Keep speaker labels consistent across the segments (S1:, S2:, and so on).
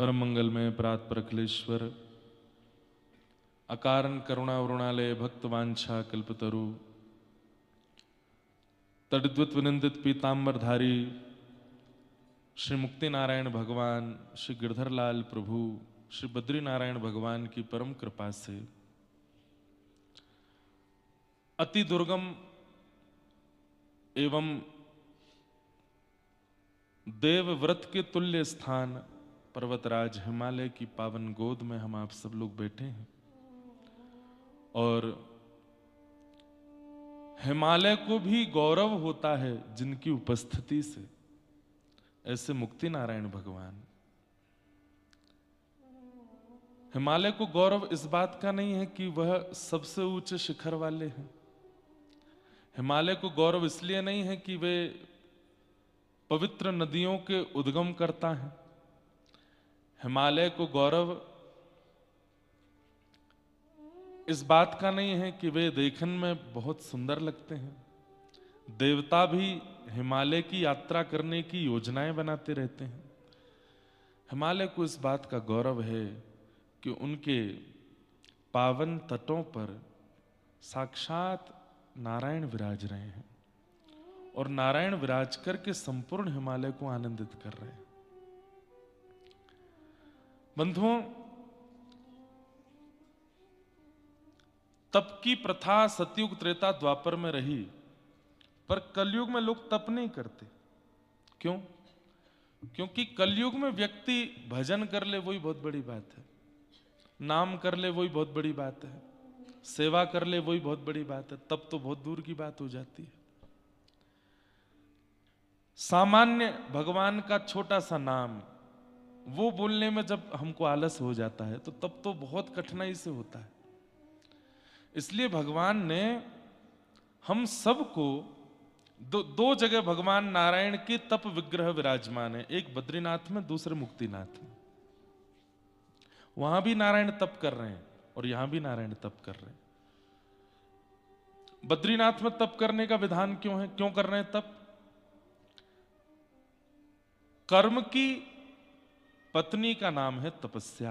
S1: परम मंगलमय प्रात परखलेश्वर अकारण करुणा वरुणालय भक्तवांछा कल्पतरु तड़द्वत विनंदित पीतांबरधारी श्री मुक्ति नारायण भगवान श्री गिरधरलाल प्रभु श्री बद्री नारायण भगवान की परम कृपा से अति दुर्गम एवं देव व्रत के तुल्य स्थान पर्वतराज हिमालय की पावन गोद में हम आप सब लोग बैठे हैं और हिमालय को भी गौरव होता है जिनकी उपस्थिति से, ऐसे मुक्ति नारायण भगवान। हिमालय को गौरव इस बात का नहीं है कि वह सबसे ऊंचे शिखर वाले हैं। हिमालय को गौरव इसलिए नहीं है कि वे पवित्र नदियों के उद्गम करता है। हिमालय को गौरव इस बात का नहीं है कि वे देखने में बहुत सुंदर लगते हैं। देवता भी हिमालय की यात्रा करने की योजनाएं बनाते रहते हैं। हिमालय को इस बात का गौरव है कि उनके पावन तटों पर साक्षात नारायण विराज रहे हैं और नारायण विराज करके संपूर्ण हिमालय को आनंदित कर रहे हैं। बंधुओं, तप की प्रथा सतयुग त्रेता द्वापर में रही, पर कलयुग में लोग तप नहीं करते। क्यों? क्योंकि कलयुग में व्यक्ति भजन कर ले वही बहुत बड़ी बात है, नाम कर ले वही बहुत बड़ी बात है, सेवा कर ले वही बहुत बड़ी बात है, तब तो बहुत दूर की बात हो जाती है। सामान्य भगवान का छोटा सा नाम वो बोलने में जब हमको आलस हो जाता है तो तब तो बहुत कठिनाई से होता है। इसलिए भगवान ने हम सबको दो जगह भगवान नारायण के तप विग्रह विराजमान है, एक बद्रीनाथ में, दूसरे मुक्तिनाथ में। वहां भी नारायण तप कर रहे हैं और यहां भी नारायण तप कर रहे हैं। बद्रीनाथ में तप करने का विधान क्यों है, क्यों कर रहे हैं तप? कर्म की पत्नी का नाम है तपस्या।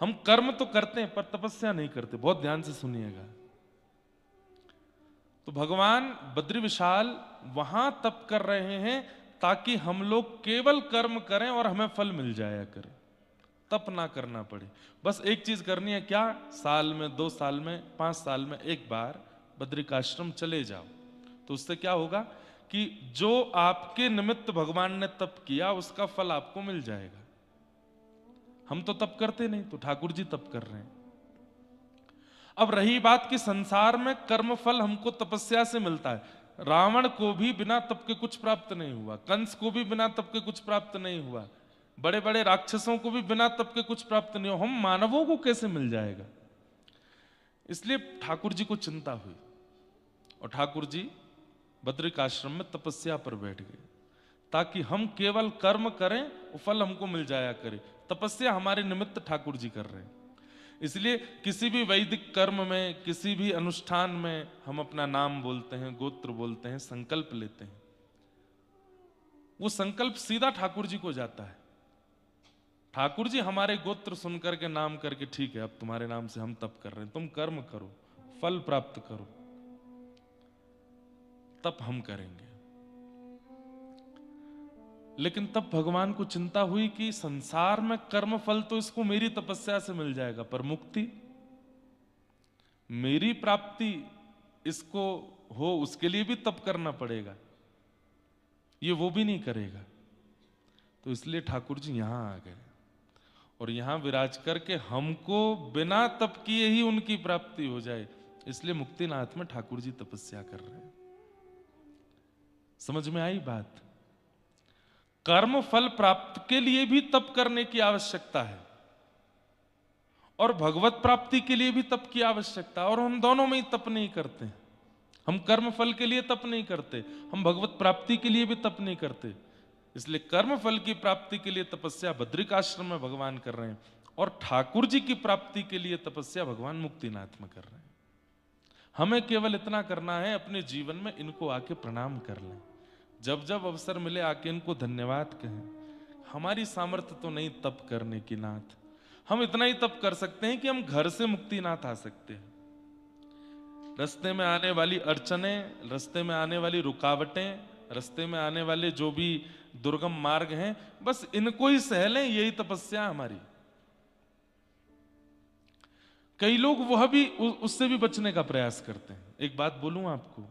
S1: हम कर्म तो करते हैं पर तपस्या नहीं करते। बहुत ध्यान से सुनिएगा। तो भगवान बद्री विशाल वहां तप कर रहे हैं ताकि हम लोग केवल कर्म करें और हमें फल मिल जाया करे, तप ना करना पड़े। बस एक चीज करनी है, क्या? साल में, 2 साल में, 5 साल में एक बार बद्रिकाश्रम चले जाओ। तो उससे क्या होगा कि जो आपके निमित्त भगवान ने तप किया उसका फल आपको मिल जाएगा। हम तो तप करते नहीं, तो ठाकुर जी तप कर रहे हैं। अब रही बात कि संसार में कर्म फल हमको तपस्या से मिलता है। रावण को भी बिना तप के कुछ प्राप्त नहीं हुआ, कंस को भी बिना तप के कुछ प्राप्त नहीं हुआ, बड़े बड़े राक्षसों को भी बिना तप के कुछ प्राप्त नहीं हुआ। हम मानवों को कैसे मिल जाएगा? इसलिए ठाकुर जी को चिंता हुई और ठाकुर जी बद्रिकाश्रम में तपस्या पर बैठ गए ताकि हम केवल कर्म करें, वो फल हमको मिल जाया करे। तपस्या हमारे निमित्त ठाकुर जी कर रहे हैं। इसलिए किसी भी वैदिक कर्म में, किसी भी अनुष्ठान में हम अपना नाम बोलते हैं, गोत्र बोलते हैं, संकल्प लेते हैं, वो संकल्प सीधा ठाकुर जी को जाता है। ठाकुर जी हमारे गोत्र सुन करके, नाम करके, ठीक है अब तुम्हारे नाम से हम तप कर रहे हैं, तुम कर्म करो, फल प्राप्त करो, तप हम करेंगे। लेकिन तब भगवान को चिंता हुई कि संसार में कर्म फल तो इसको मेरी तपस्या से मिल जाएगा, पर मुक्ति, मेरी प्राप्ति इसको हो उसके लिए भी तप करना पड़ेगा। ये वो भी नहीं करेगा। तो इसलिए ठाकुर जी यहां आ गए और यहां विराज करके हमको बिना तप किए ही उनकी प्राप्ति हो जाए, इसलिए मुक्तिनाथ में ठाकुर जी तपस्या कर रहे हैं। समझ में आई बात? कर्म फल प्राप्त के लिए भी तप करने की आवश्यकता है और भगवत प्राप्ति के लिए भी तप की आवश्यकता है, और हम दोनों में ही तप नहीं करते। हम कर्म फल के लिए तप नहीं करते, हम भगवत प्राप्ति के लिए भी तप नहीं करते। इसलिए कर्म फल की प्राप्ति के लिए तपस्या बद्रिकाश्रम में भगवान कर रहे हैं और ठाकुर जी की प्राप्ति के लिए तपस्या भगवान मुक्तिनाथ में कर रहे हैं। हमें केवल इतना करना है, अपने जीवन में इनको आके प्रणाम कर लें। जब जब अवसर मिले आके इनको धन्यवाद कहें। हमारी सामर्थ्य तो नहीं तप करने की नाथ, हम इतना ही तप कर सकते हैं कि हम घर से मुक्तिनाथ आ सकते हैं। रास्ते में आने वाली अड़चने, रास्ते में आने वाली रुकावटें, रास्ते में आने वाले जो भी दुर्गम मार्ग हैं, बस इनको ही सह लें, यही तपस्या हमारी। कई लोग वह भी उससे भी बचने का प्रयास करते हैं। एक बात बोलूं आपको,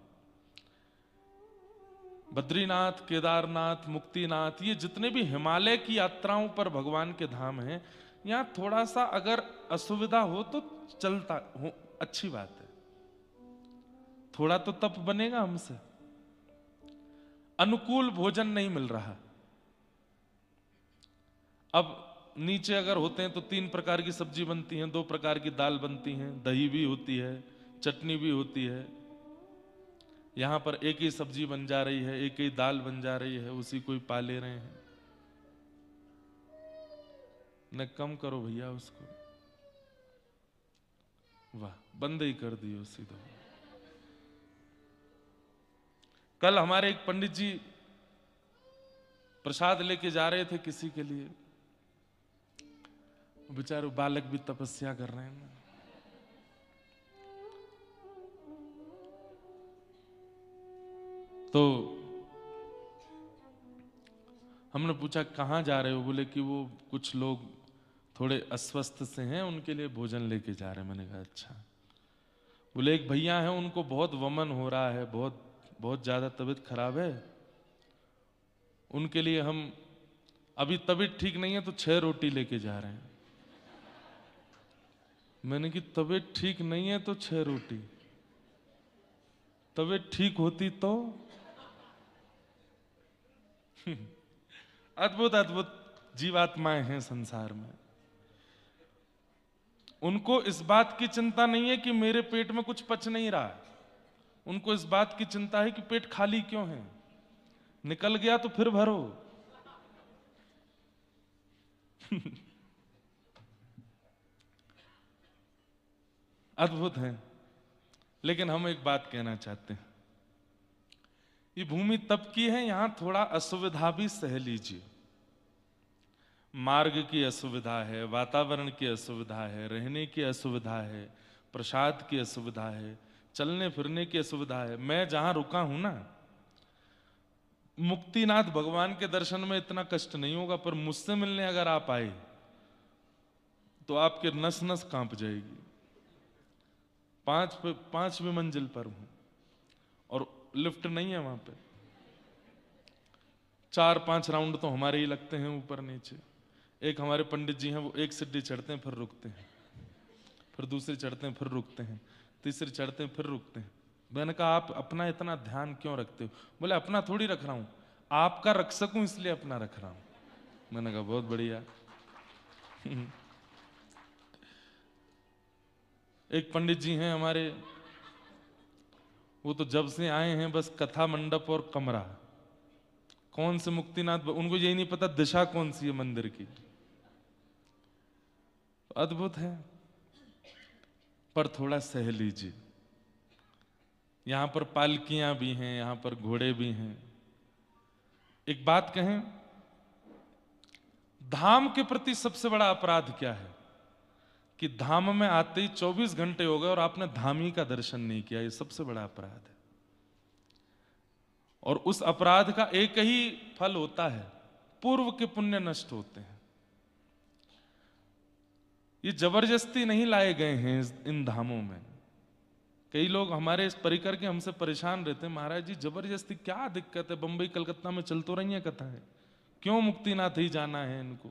S1: बद्रीनाथ, केदारनाथ, मुक्तिनाथ, ये जितने भी हिमालय की यात्राओं पर भगवान के धाम हैं, यहां थोड़ा सा अगर असुविधा हो तो चलता हो, अच्छी बात है। थोड़ा तो तप बनेगा हमसे। अनुकूल भोजन नहीं मिल रहा। अब नीचे अगर होते हैं तो 3 प्रकार की सब्जी बनती हैं, 2 प्रकार की दाल बनती हैं, दही भी होती है, चटनी भी होती है। यहां पर एक ही सब्जी बन जा रही है, एक ही दाल बन जा रही है, उसी को ही पा ले रहे हैं। न कम करो भैया उसको, वाह, बंद ही कर दियो सीधा। कल हमारे एक पंडित जी प्रसाद लेके जा रहे थे किसी के लिए, बेचारे बालक भी तपस्या कर रहे हैं ना। तो हमने पूछा कहाँ जा रहे हो? बोले कि वो कुछ लोग थोड़े अस्वस्थ से हैं, उनके लिए भोजन लेके जा रहे हैं। मैंने कहा अच्छा। बोले एक भैया हैं, उनको बहुत वमन हो रहा है, बहुत बहुत ज्यादा तबीयत खराब है, उनके लिए हम अभी तबीयत ठीक नहीं है तो 6 रोटी लेके जा रहे हैं। मैंने कि तबीयत ठीक नहीं है तो 6 रोटी, तबीयत ठीक होती तो अद्भुत अद्भुत जीवात्माएं हैं संसार में। उनको इस बात की चिंता नहीं है कि मेरे पेट में कुछ पच नहीं रहा है, उनको इस बात की चिंता है कि पेट खाली क्यों है, निकल गया तो फिर भरो। अद्भुत है। लेकिन हम एक बात कहना चाहते हैं, ये भूमि तप की है, यहां थोड़ा असुविधा भी सह लीजिए। मार्ग की असुविधा है, वातावरण की असुविधा है, रहने की असुविधा है, प्रसाद की असुविधा है, चलने फिरने की असुविधा है। मैं जहां रुका हूं ना, मुक्तिनाथ भगवान के दर्शन में इतना कष्ट नहीं होगा, पर मुझसे मिलने अगर आप आए तो आपके नस नस कांप जाएगी। 5वीं मंजिल पर हूं और लिफ्ट नहीं है वहां पे। 4-5 राउंड तो हमारे ही लगते हैं ऊपर नीचे। एक हमारे पंडित जी हैं, वो एक सीढ़ी चढ़ते हैं फिर रुकते हैं, फिर दूसरी चढ़ते हैं फिर रुकते हैं, तीसरी चढ़ते हैं फिर रुकते हैं। मैंने कहा आप अपना इतना ध्यान क्यों रखते हो? बोले अपना थोड़ी रख रहा हूं, आपका रख सकूं इसलिए अपना रख रहा हूं। मैंने कहा बहुत बढ़िया। एक पंडित जी हैं हमारे, वो तो जब से आए हैं बस कथा मंडप और कमरा, कौन से मुक्तिनाथ, उनको यही नहीं पता दिशा कौन सी है मंदिर की। अद्भुत है, पर थोड़ा सह लीजिए। यहां पर पालकियां भी हैं, यहां पर घोड़े भी हैं। एक बात कहें, धाम के प्रति सबसे बड़ा अपराध क्या है? कि धाम में आते ही 24 घंटे हो गए और आपने धामी का दर्शन नहीं किया। ये सबसे बड़ा अपराध है। और उस अपराध का एक ही फल होता है, पूर्व के पुण्य नष्ट होते हैं। ये जबरदस्ती नहीं लाए गए हैं इन धामों में। कई लोग हमारे इस परिकर के हमसे परेशान रहते हैं, महाराज जी जबरदस्ती क्या दिक्कत है, बंबई कलकत्ता में चल तो रही है कथाएं, क्यों मुक्तिनाथ ही जाना है इनको,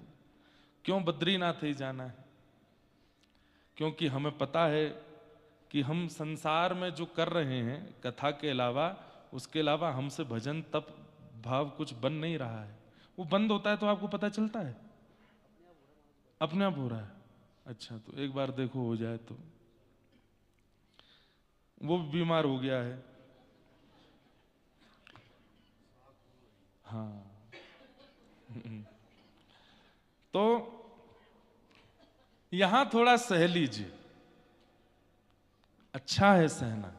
S1: क्यों बद्रीनाथ ही जाना है? क्योंकि हमें पता है कि हम संसार में जो कर रहे हैं कथा के अलावा, उसके अलावा हमसे भजन तप भाव कुछ बन नहीं रहा है। वो बंद होता है तो आपको पता चलता है, अपने आप हो रहा है। अच्छा, तो एक बार देखो हो जाए तो। वो बीमार हो गया है, हाँ। तो यहां थोड़ा सह लीजिए, अच्छा है सहना।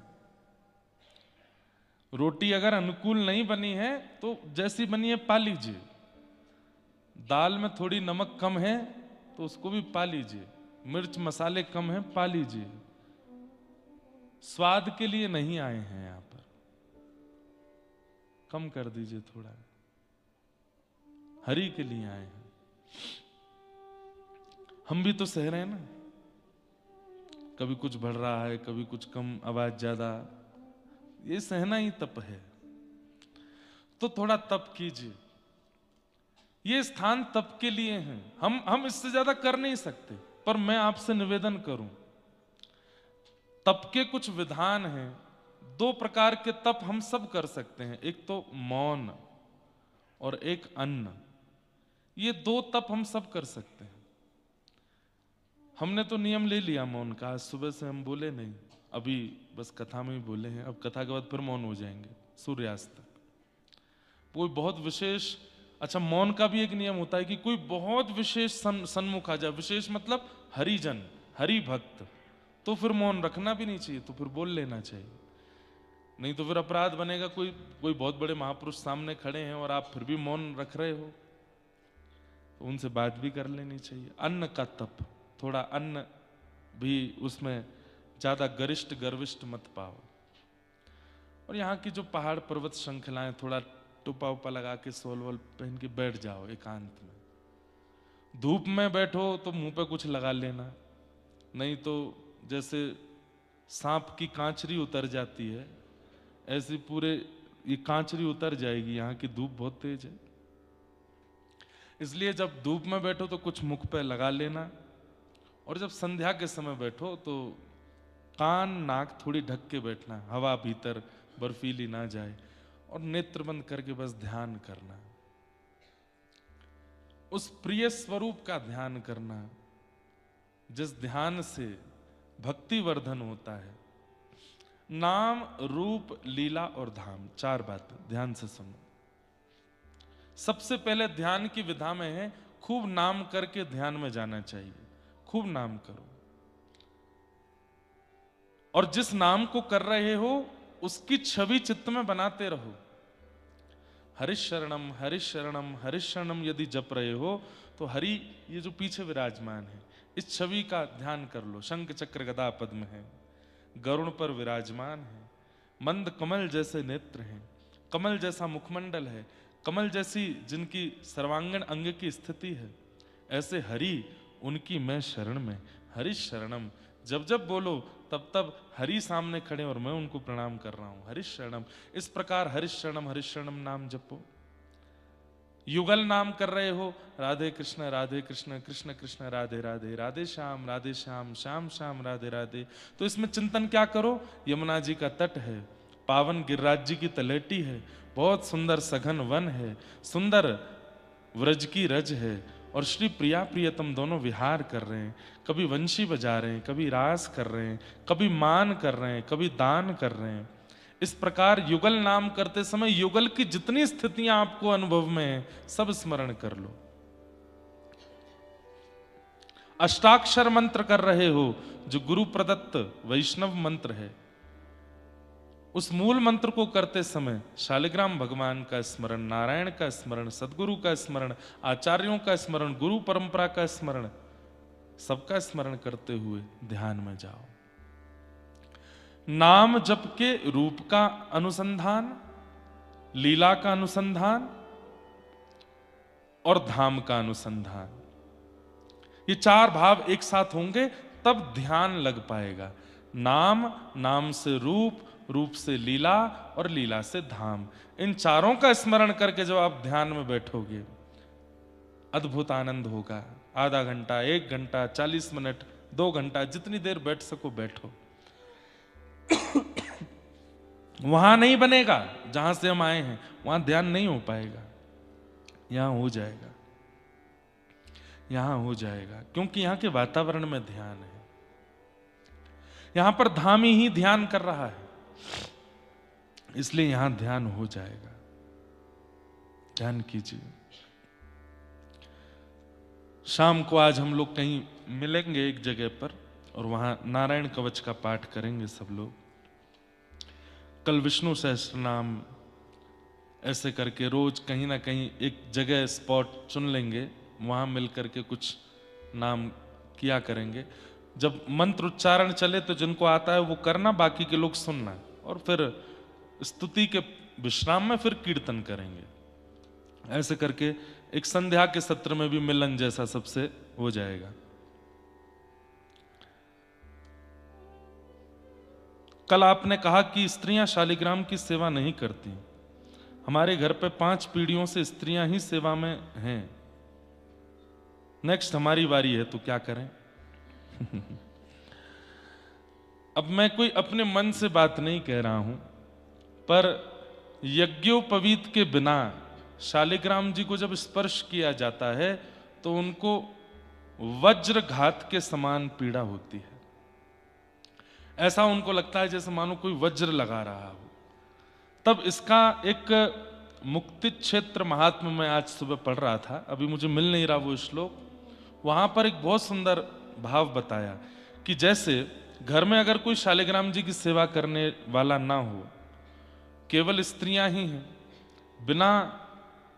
S1: रोटी अगर अनुकूल नहीं बनी है तो जैसी बनी है पा लीजिए। दाल में थोड़ी नमक कम है तो उसको भी पा लीजिए, मिर्च मसाले कम है पा लीजिए। स्वाद के लिए नहीं आए हैं यहां पर, कम कर दीजिए थोड़ा, हरि के लिए आए हैं। हम भी तो सह रहे हैं ना, कभी कुछ बढ़ रहा है, कभी कुछ कम, आवाज ज्यादा, ये सहना ही तप है। तो थोड़ा तप कीजिए। ये स्थान तप के लिए है, हम इससे ज्यादा कर नहीं सकते। पर मैं आपसे निवेदन करूं, तप के कुछ विधान हैं। 2 प्रकार के तप हम सब कर सकते हैं, एक तो मौन और एक अन्न। ये 2 तप हम सब कर सकते हैं। हमने तो नियम ले लिया मौन का, आज सुबह से हम बोले नहीं, अभी बस कथा में ही बोले हैं। अब कथा के बाद फिर मौन हो जाएंगे सूर्यास्त तक। कोई बहुत विशेष, अच्छा मौन का भी एक नियम होता है कि कोई बहुत विशेष सन्मुख आ जाए, विशेष मतलब हरिजन, हरि भक्त, तो फिर मौन रखना भी नहीं चाहिए, तो फिर बोल लेना चाहिए। नहीं तो फिर अपराध बनेगा। कोई बहुत बड़े महापुरुष सामने खड़े हैं और आप फिर भी मौन रख रहे हो, तो उनसे बात भी कर लेनी चाहिए। अन्न का तप, थोड़ा अन्न भी उसमें ज्यादा गरिष्ठ गर्विष्ठ मत पाओ। और यहाँ की जो पहाड़ पर्वत श्रृंखलाएं, थोड़ा टुपा उपा लगा के सोल वोल पहन के बैठ जाओ एकांत में। धूप में बैठो तो मुंह पे कुछ लगा लेना, नहीं तो जैसे सांप की कांचरी उतर जाती है ऐसी पूरे ये कांचरी उतर जाएगी। यहाँ की धूप बहुत तेज है, इसलिए जब धूप में बैठो तो कुछ मुख पे लगा लेना। और जब संध्या के समय बैठो तो कान नाक थोड़ी ढक के बैठना, हवा भीतर बर्फीली ना जाए, और नेत्र बंद करके बस ध्यान करना, उस प्रिय स्वरूप का ध्यान करना जिस ध्यान से भक्ति वर्धन होता है। नाम रूप लीला और धाम, 4 बातें ध्यान से सुनो। सबसे पहले ध्यान की विधा में है खूब नाम करके ध्यान में जाना चाहिए। खूब नाम करो, और जिस नाम को कर रहे हो उसकी छवि चित्त में बनाते रहो। हरिशरणम हरिशरणम हरिशरणम यदि जप रहे हो तो हरि ये जो पीछे विराजमान है इस छवि का ध्यान कर लो। शंख चक्र गदा पद्म है, गरुण पर विराजमान है, मंद कमल जैसे नेत्र हैं, कमल जैसा मुखमंडल है, कमल जैसी जिनकी सर्वांगण अंग की स्थिति है, ऐसे हरि उनकी मैं शरण में। हरि शरणम जब जब बोलो तब तब हरि सामने खड़े और मैं उनको प्रणाम कर रहा हूं। हरि शरणम, इस प्रकार हरि शरणम नाम जपो। युगल नाम कर रहे हो, राधे कृष्ण कृष्ण कृष्ण राधे राधे, राधे श्याम श्याम श्याम राधे राधे। तो इसमें चिंतन क्या करो, यमुना जी का तट है, पावन गिरिराज जी की तलेटी है, बहुत सुंदर सघन वन है, सुंदर व्रज की रज है, और श्री प्रिया प्रियतम दोनों विहार कर रहे हैं। कभी वंशी बजा रहे हैं, कभी रास कर रहे हैं, कभी मान कर रहे हैं, कभी दान कर रहे हैं। इस प्रकार युगल नाम करते समय युगल की जितनी स्थितियां आपको अनुभव में है सब स्मरण कर लो। अष्टाक्षर मंत्र कर रहे हो जो गुरु प्रदत्त वैष्णव मंत्र है, उस मूल मंत्र को करते समय शालिग्राम भगवान का स्मरण, नारायण का स्मरण, सदगुरु का स्मरण, आचार्यों का स्मरण, गुरु परंपरा का स्मरण, सबका स्मरण करते हुए ध्यान में जाओ। नाम जप के रूप का अनुसंधान, लीला का अनुसंधान और धाम का अनुसंधान, ये 4 भाव एक साथ होंगे तब ध्यान लग पाएगा। नाम, नाम से रूप, रूप से लीला और लीला से धाम, इन चारों का स्मरण करके जब आप ध्यान में बैठोगे अद्भुत आनंद होगा। आधा घंटा, 1 घंटा, 40 मिनट, 2 घंटा, जितनी देर बैठ सको बैठो। वहां नहीं बनेगा जहां से हम आए हैं, वहां ध्यान नहीं हो पाएगा, यहां हो जाएगा, यहां हो जाएगा, क्योंकि यहां के वातावरण में ध्यान है। यहां पर धामी ही ध्यान कर रहा है, इसलिए यहां ध्यान हो जाएगा। ध्यान कीजिए। शाम को आज हम लोग कहीं मिलेंगे एक जगह पर और वहां नारायण कवच का पाठ करेंगे सब लोग। कल विष्णु सहस्त्र नाम, ऐसे करके रोज कहीं ना कहीं एक जगह स्पॉट चुन लेंगे, वहां मिल करके कुछ नाम किया करेंगे। जब मंत्र उच्चारण चले तो जिनको आता है वो करना, बाकी के लोग सुनना, और फिर स्तुति के विश्राम में फिर कीर्तन करेंगे। ऐसे करके एक संध्या के सत्र में भी मिलन जैसा सबसे हो जाएगा। कल आपने कहा कि स्त्रियां शालिग्राम की सेवा नहीं करती। हमारे घर पे 5 पीढ़ियों से स्त्रियां ही सेवा में हैं। नेक्स्ट हमारी बारी है तो क्या करें? अब मैं कोई अपने मन से बात नहीं कह रहा हूं, पर यज्ञोपवीत के बिना शालिग्राम जी को जब स्पर्श किया जाता है तो उनको वज्रघात के समान पीड़ा होती है। ऐसा उनको लगता है जैसे मानो कोई वज्र लगा रहा हो। तब इसका एक मुक्ति क्षेत्र महात्मा में आज सुबह पढ़ रहा था, अभी मुझे मिल नहीं रहा वो श्लोक, वहां पर एक बहुत सुंदर भाव बताया कि जैसे घर में अगर कोई शालिग्राम जी की सेवा करने वाला ना हो, केवल स्त्रियां ही हैं, बिना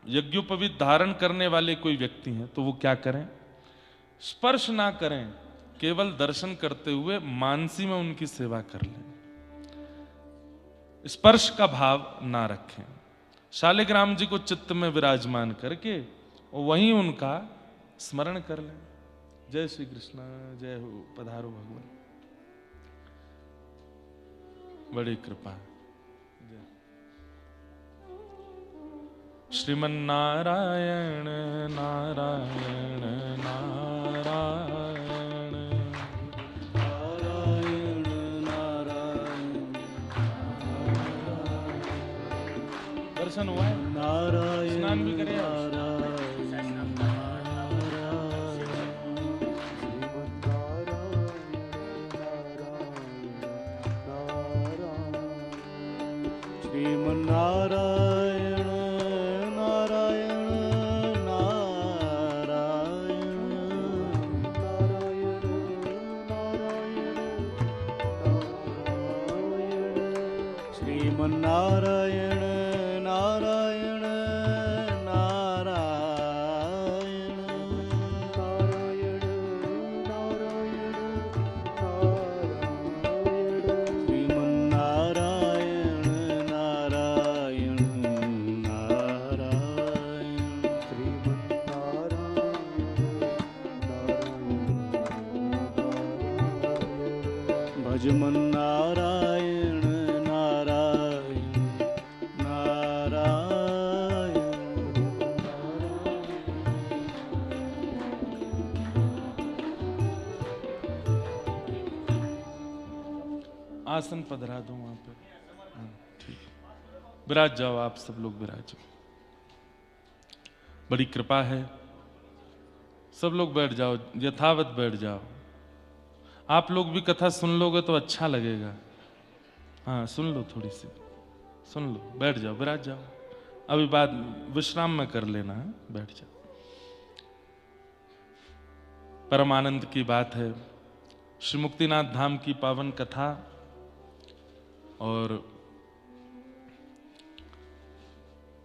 S1: यज्ञोपवीत धारण करने वाले कोई व्यक्ति हैं, तो वो क्या करें? स्पर्श ना करें, केवल दर्शन करते हुए मानसी में उनकी सेवा कर लें, स्पर्श का भाव ना रखें। शालिग्राम जी को चित्त में विराजमान करके वहीं उनका स्मरण कर लें। जय श्री कृष्ण, जय हो, पधारो भगवान, बड़ी कृपा। श्रीमन्नारायण नारायण नारायण, नारायण नारायण, दर्शन हुआ है? नारायण, स्नान भी करें?
S2: श्रीमन्नारायण नारायण नारायण, नारायण नारायण, श्रीमन्नारायण नारायण नारायण, नारायण नारायण नारायण, श्रीमन्नारायण नारायण नारायण, श्रीमन्नारायण भजमन्नारायण नारायण नारायण।
S1: आसन पधरा दो वहां पे। हाँ, ठीक, विराज जाओ, आप सब लोग विराज जाओ, बड़ी कृपा है। सब लोग बैठ जाओ, यथावत बैठ जाओ। आप लोग भी कथा सुन लोगे तो अच्छा लगेगा। हाँ, सुन लो, थोड़ी सी सुन लो, बैठ जाओ, विराज जाओ। अभी बाद विश्राम में कर लेना है, बैठ जाओ। परम आनंद की बात है, श्री मुक्तिनाथ धाम की पावन कथा, और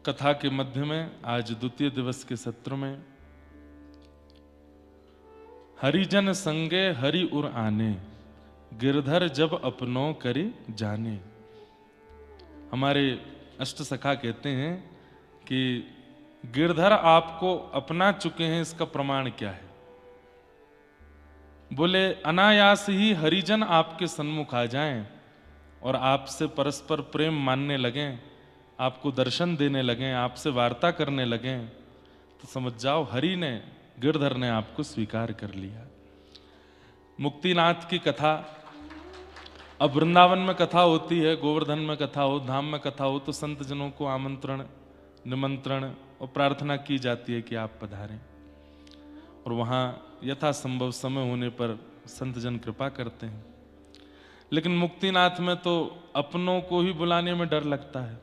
S1: कथा के मध्य में आज द्वितीय दिवस के सत्र में हरिजन संगे हरि उर आने, गिरधर जब अपनों करी जाने। हमारे अष्ट सखा कहते हैं कि गिरधर आपको अपना चुके हैं, इसका प्रमाण क्या है? बोले अनायास ही हरिजन आपके सन्मुख आ जाएं और आपसे परस्पर प्रेम मानने लगें, आपको दर्शन देने लगें, आपसे वार्ता करने लगें, तो समझ जाओ हरि ने, गिरधर ने आपको स्वीकार कर लिया। मुक्तिनाथ की कथा, अब वृंदावन में कथा होती है, गोवर्धन में कथा हो, धाम में कथा हो, तो संत जनों को आमंत्रण, निमंत्रण और प्रार्थना की जाती है कि आप पधारें, और वहाँ यथासंभव समय होने पर संत जन कृपा करते हैं। लेकिन मुक्तिनाथ में तो अपनों को ही बुलाने में डर लगता है,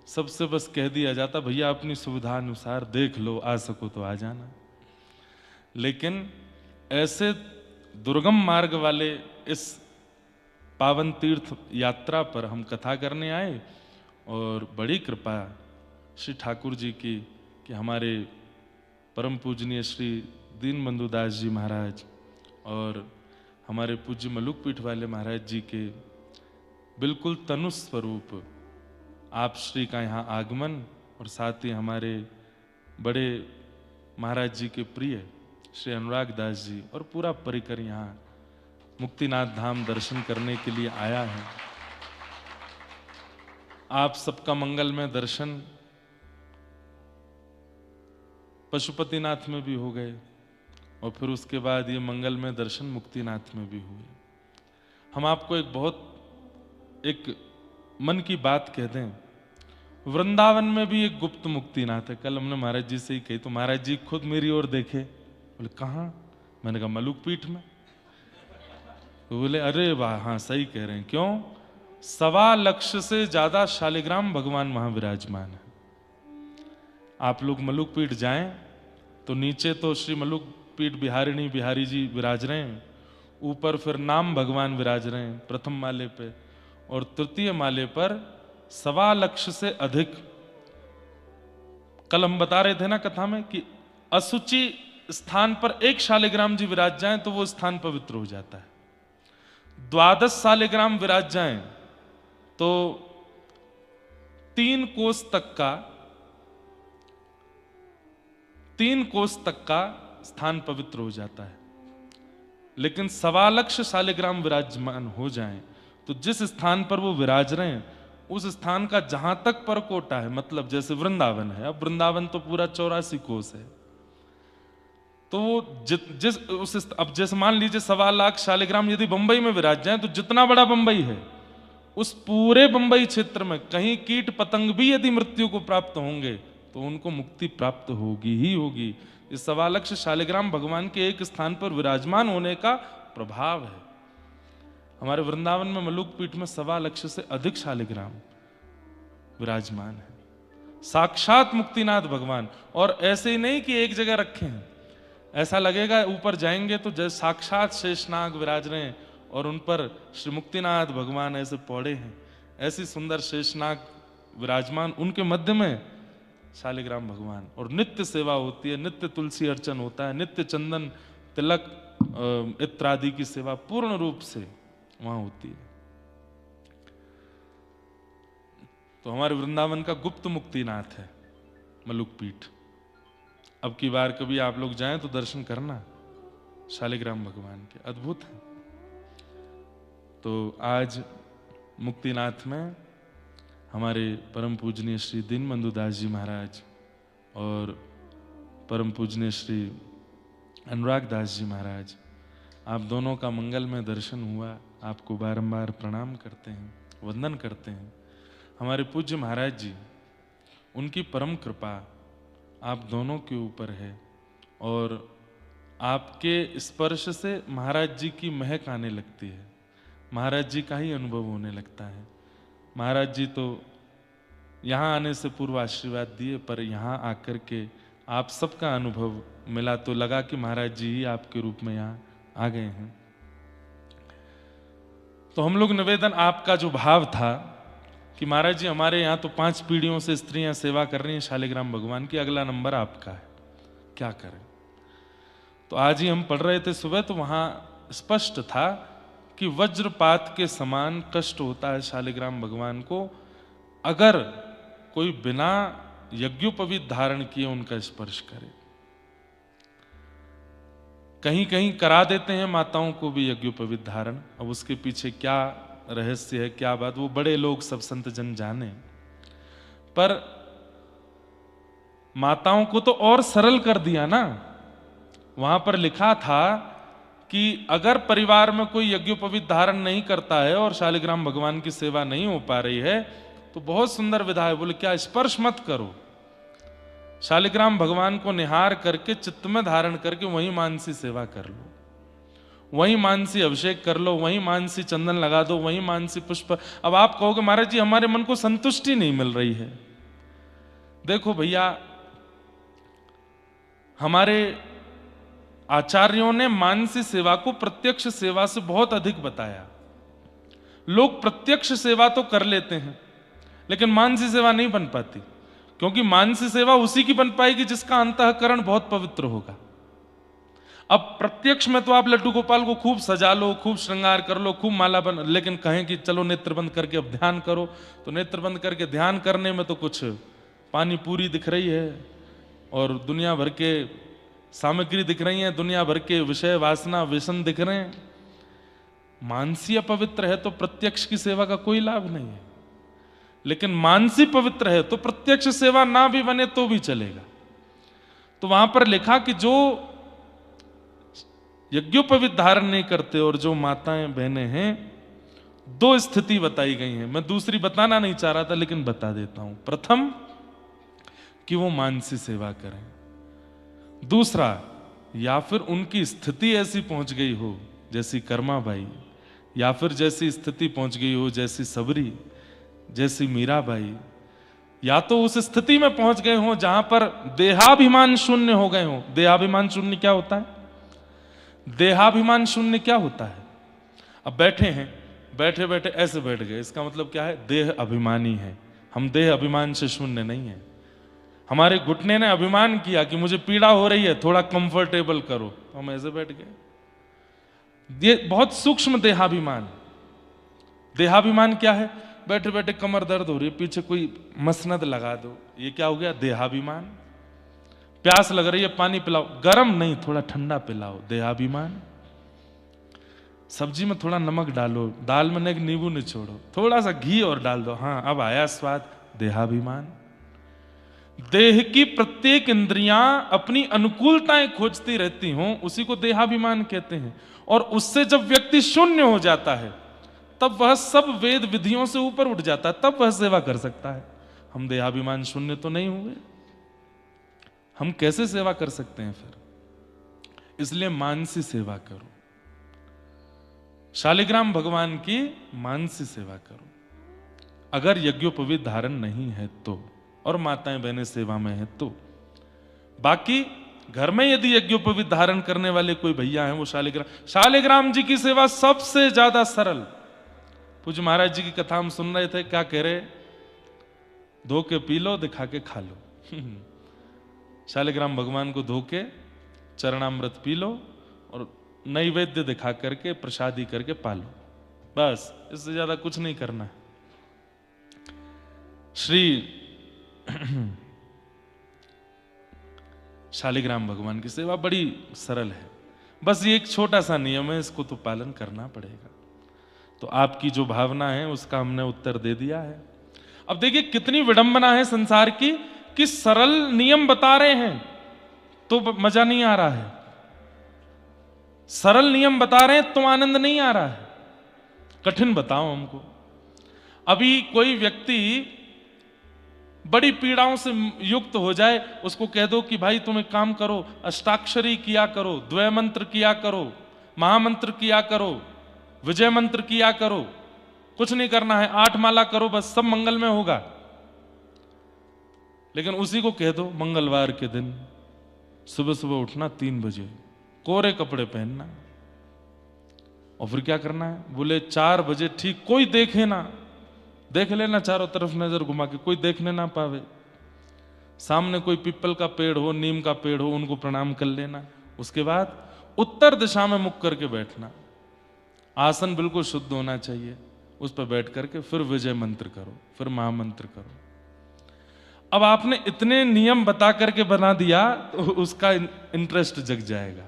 S1: सबसे बस कह दिया जाता भैया अपनी सुविधा अनुसार देख लो, आ सको तो आ जाना। लेकिन ऐसे दुर्गम मार्ग वाले इस पावन तीर्थ यात्रा पर हम कथा करने आए और बड़ी कृपा श्री ठाकुर जी की कि हमारे परम पूजनीय श्री दीनबंधु दास जी महाराज और हमारे पूज्य मलुक पीठ वाले महाराज जी के बिल्कुल तनु स्वरूप आप श्री का यहाँ आगमन और साथ ही हमारे बड़े महाराज जी के प्रिय श्री अनुराग दास जी और पूरा परिकर यहाँ मुक्तिनाथ धाम दर्शन करने के लिए आया है। आप सबका मंगलमय दर्शन पशुपतिनाथ में भी हो गए और फिर उसके बाद ये मंगलमय दर्शन मुक्तिनाथ में भी हुए। हम आपको एक मन की बात कह दें, वृंदावन में भी एक गुप्त मुक्तिनाथ है। कल हमने महाराज जी से ही कही तो महाराज जी खुद मेरी ओर देखे, बोले कहाँ? मैंने कहा मलुक पीठ में। तो बोले अरे वाह, हाँ सही कह रहे हैं। क्यों? 1.25 लाख से ज्यादा शालिग्राम भगवान वहां विराजमान है। आप लोग मलुक पीठ जाएं तो नीचे तो श्री मलुक पीठ बिहारिणी बिहारी जी विराज रहे हैं, ऊपर फिर नाम भगवान विराज रहे हैं प्रथम माले पे, और तृतीय माले पर 1.25 लाख से अधिक। कल हम बता रहे थे ना कथा में कि असुचि स्थान पर एक शालिग्राम जी विराज जाएं तो वो स्थान पवित्र हो जाता है। 12 शालिग्राम विराज जाएं तो 3 कोस तक का स्थान पवित्र हो जाता है। लेकिन 1.25 लाख शालिग्राम विराजमान हो जाएं तो जिस स्थान पर वो विराज रहे हैं उस स्थान का जहां तक परकोटा है, मतलब जैसे वृंदावन है, अब वृंदावन तो पूरा 84 कोस है, तो अब जैसे मान लीजिए 1.25 लाख शालिग्राम यदि बंबई में विराज जाए तो जितना बड़ा बंबई है उस पूरे बंबई क्षेत्र में कहीं कीट पतंग भी यदि मृत्यु को प्राप्त होंगे तो उनको मुक्ति प्राप्त होगी ही होगी। इस 1.25 लाख शालिग्राम भगवान के एक स्थान पर विराजमान होने का प्रभाव है। हमारे वृंदावन में मलुक पीठ में 1.25 लाख से अधिक शालिग्राम विराजमान है, साक्षात मुक्तिनाथ भगवान। और ऐसे ही नहीं कि एक जगह रखे हैं, ऐसा लगेगा ऊपर जाएंगे तो जैसे साक्षात शेषनाग विराज रहे हैं और उन पर श्री मुक्तिनाथ भगवान ऐसे पौड़े हैं, ऐसी सुंदर शेषनाग विराजमान, उनके मध्य में शालिग्राम भगवान। और नित्य सेवा होती है, नित्य तुलसी अर्चन होता है, नित्य चंदन तिलक इत्र आदि की सेवा पूर्ण रूप से वहां होती है। तो हमारे वृंदावन का गुप्त मुक्तिनाथ है मलुक पीठ। अब की बार कभी आप लोग जाएं तो दर्शन करना शालिग्राम भगवान के, अद्भुत है। तो आज मुक्तिनाथ में हमारे परम पूजनीय श्री दीनबंधु दास जी महाराज और परम पूजनीय श्री अनुराग दास जी महाराज, आप दोनों का मंगलमय दर्शन हुआ। आपको बारंबार प्रणाम करते हैं, वंदन करते हैं। हमारे पूज्य महाराज जी, उनकी परम कृपा आप दोनों के ऊपर है और आपके स्पर्श से महाराज जी की महक आने लगती है, महाराज जी का ही अनुभव होने लगता है। महाराज जी तो यहाँ आने से पूर्व आशीर्वाद दिए, पर यहाँ आकर के आप सबका अनुभव मिला तो लगा कि महाराज जी ही आपके रूप में यहाँ आ गए हैं। तो हम लोग निवेदन, आपका जो भाव था कि महाराज जी हमारे यहाँ तो 5 पीढ़ियों से स्त्रियां सेवा कर रही हैं शालिग्राम भगवान की, अगला नंबर आपका है, क्या करें। तो आज ही हम पढ़ रहे थे सुबह, तो वहां स्पष्ट था कि वज्रपात के समान कष्ट होता है शालिग्राम भगवान को अगर कोई बिना यज्ञोपवीत धारण किए उनका स्पर्श करे। कहीं कहीं करा देते हैं माताओं को भी यज्ञोपवीत धारण, अब उसके पीछे क्या रहस्य है, क्या बात, वो बड़े लोग सब संत जन जाने। पर माताओं को तो और सरल कर दिया ना, वहां पर लिखा था कि अगर परिवार में कोई यज्ञोपवीत धारण नहीं करता है और शालिग्राम भगवान की सेवा नहीं हो पा रही है तो बहुत सुंदर विधा है, बोले क्या, स्पर्श मत करो, शालिग्राम भगवान को निहार करके चित्त में धारण करके वहीं मानसी सेवा कर लो, वहीं मानसी अभिषेक कर लो, वहीं मानसी चंदन लगा दो, वहीं मानसी पुष्प। अब आप कहोगे महाराज जी हमारे मन को संतुष्टि नहीं मिल रही है। देखो भैया, हमारे आचार्यों ने मानसी सेवा को प्रत्यक्ष सेवा से बहुत अधिक बताया। लोग प्रत्यक्ष सेवा तो कर लेते हैं, लेकिन मानसी सेवा नहीं बन पाती, क्योंकि मानसी सेवा उसी की बन पाएगी जिसका अंतःकरण बहुत पवित्र होगा। अब प्रत्यक्ष में तो आप लड्डू गोपाल को खूब सजा लो, खूब श्रृंगार कर लो, खूब माला बन, लेकिन कहें कि चलो नेत्र बंद करके अब ध्यान करो, तो नेत्र बंद करके ध्यान करने में तो कुछ पानी पूरी दिख रही है और दुनिया भर के सामग्री दिख रही है, दुनिया भर के विषय वासना व्यसन दिख रहे हैं। मानसी अपवित्र है तो प्रत्यक्ष की सेवा का कोई लाभ नहीं है, लेकिन मानसी पवित्र है तो प्रत्यक्ष सेवा ना भी बने तो भी चलेगा। तो वहां पर लिखा कि जो यज्ञोपवीत धारण नहीं करते और जो माताएं बहनें हैं, दो स्थिति बताई गई हैं। मैं दूसरी बताना नहीं चाह रहा था लेकिन बता देता हूं। प्रथम कि वो मानसी सेवा करें, दूसरा या फिर उनकी स्थिति ऐसी पहुंच गई हो जैसी कर्माबाई, या फिर जैसी स्थिति पहुंच गई हो जैसी सबरी, जैसी मीराबाई, या तो उस स्थिति में पहुंच गए हो जहां पर देहाभिमान शून्य हो गए हो। देहाभिमान शून्य क्या होता है? देहाभिमान शून्य क्या होता है? अब बैठे हैं, बैठे बैठे ऐसे बैठ गए, इसका मतलब क्या है? देह अभिमानी है। हम देह अभिमान से शून्य नहीं है। हमारे घुटने ने अभिमान किया कि मुझे पीड़ा हो रही है, थोड़ा कंफर्टेबल करो, तो हम ऐसे बैठ गए। ये बहुत सूक्ष्म देहाभिमान। देहाभिमान क्या है? बैठे बैठे कमर दर्द हो रही है, पीछे कोई मसनद लगा दो, ये क्या हो गया? देहाभिमान। प्यास लग रही है, पानी पिलाओ, गरम नहीं थोड़ा ठंडा पिलाओ, देहाभिमान। सब्जी में थोड़ा नमक डालो, दाल में एक नींबू निचोड़ो, थोड़ा सा घी और डाल दो, हाँ अब आया स्वाद, देहाभिमान। देह की प्रत्येक इंद्रियां अपनी अनुकूलताएं खोजती रहती हों, उसी को देहाभिमान कहते हैं। और उससे जब व्यक्ति शून्य हो जाता है तब वह सब वेद विधियों से ऊपर उठ जाता है, तब वह सेवा कर सकता है। हम देहाभिमान शून्य तो नहीं हुए, हम कैसे सेवा कर सकते हैं फिर? इसलिए मानसी सेवा करो, शालिग्राम भगवान की मानसी सेवा करो, अगर यज्ञोपवीत धारण नहीं है तो, और माताएं बहनें सेवा में है तो। बाकी घर में यदि यज्ञोपवीत धारण करने वाले कोई भैया हैं, वो शालिग्राम जी की सेवा सबसे ज्यादा सरल। पूज्य महाराज जी की कथा हम सुन रहे थे, क्या कह रहे? धो के पी लो, दिखा के खा लो। शालिग्राम भगवान को धो के चरणामृत पी लो और नैवेद्य दिखा करके प्रसादी करके पालो, बस, इससे ज्यादा कुछ नहीं करना है। श्री शालिग्राम भगवान की सेवा बड़ी सरल है, बस ये एक छोटा सा नियम है, इसको तो पालन करना पड़ेगा। तो आपकी जो भावना है उसका हमने उत्तर दे दिया है। अब देखिए कितनी विडंबना है संसार की कि सरल नियम बता रहे हैं तो मजा नहीं आ रहा है, सरल नियम बता रहे हैं तो आनंद नहीं आ रहा है। कठिन बताओ हमको। अभी कोई व्यक्ति बड़ी पीड़ाओं से युक्त हो जाए, उसको कह दो कि भाई तुम एक काम करो, अष्टाक्षरी किया करो, द्वय मंत्र किया करो, महामंत्र किया करो, विजय मंत्र किया करो, कुछ नहीं करना है, 8 माला करो, बस सब मंगल में होगा। लेकिन उसी को कह दो मंगलवार के दिन सुबह सुबह उठना 3 बजे, कोरे कपड़े पहनना, और फिर क्या करना है? बोले 4 बजे ठीक, कोई देखे ना, देख लेना चारों तरफ नजर घुमा के, कोई देखने ना पावे, सामने कोई पीपल का पेड़ हो, नीम का पेड़ हो, उनको प्रणाम कर लेना। उसके बाद उत्तर दिशा में मुख करके बैठना, आसन बिल्कुल शुद्ध होना चाहिए, उस पर बैठ करके फिर विजय मंत्र करो, फिर महामंत्र करो। अब आपने इतने नियम बता करके बना दिया तो उसका इंटरेस्ट जग जाएगा।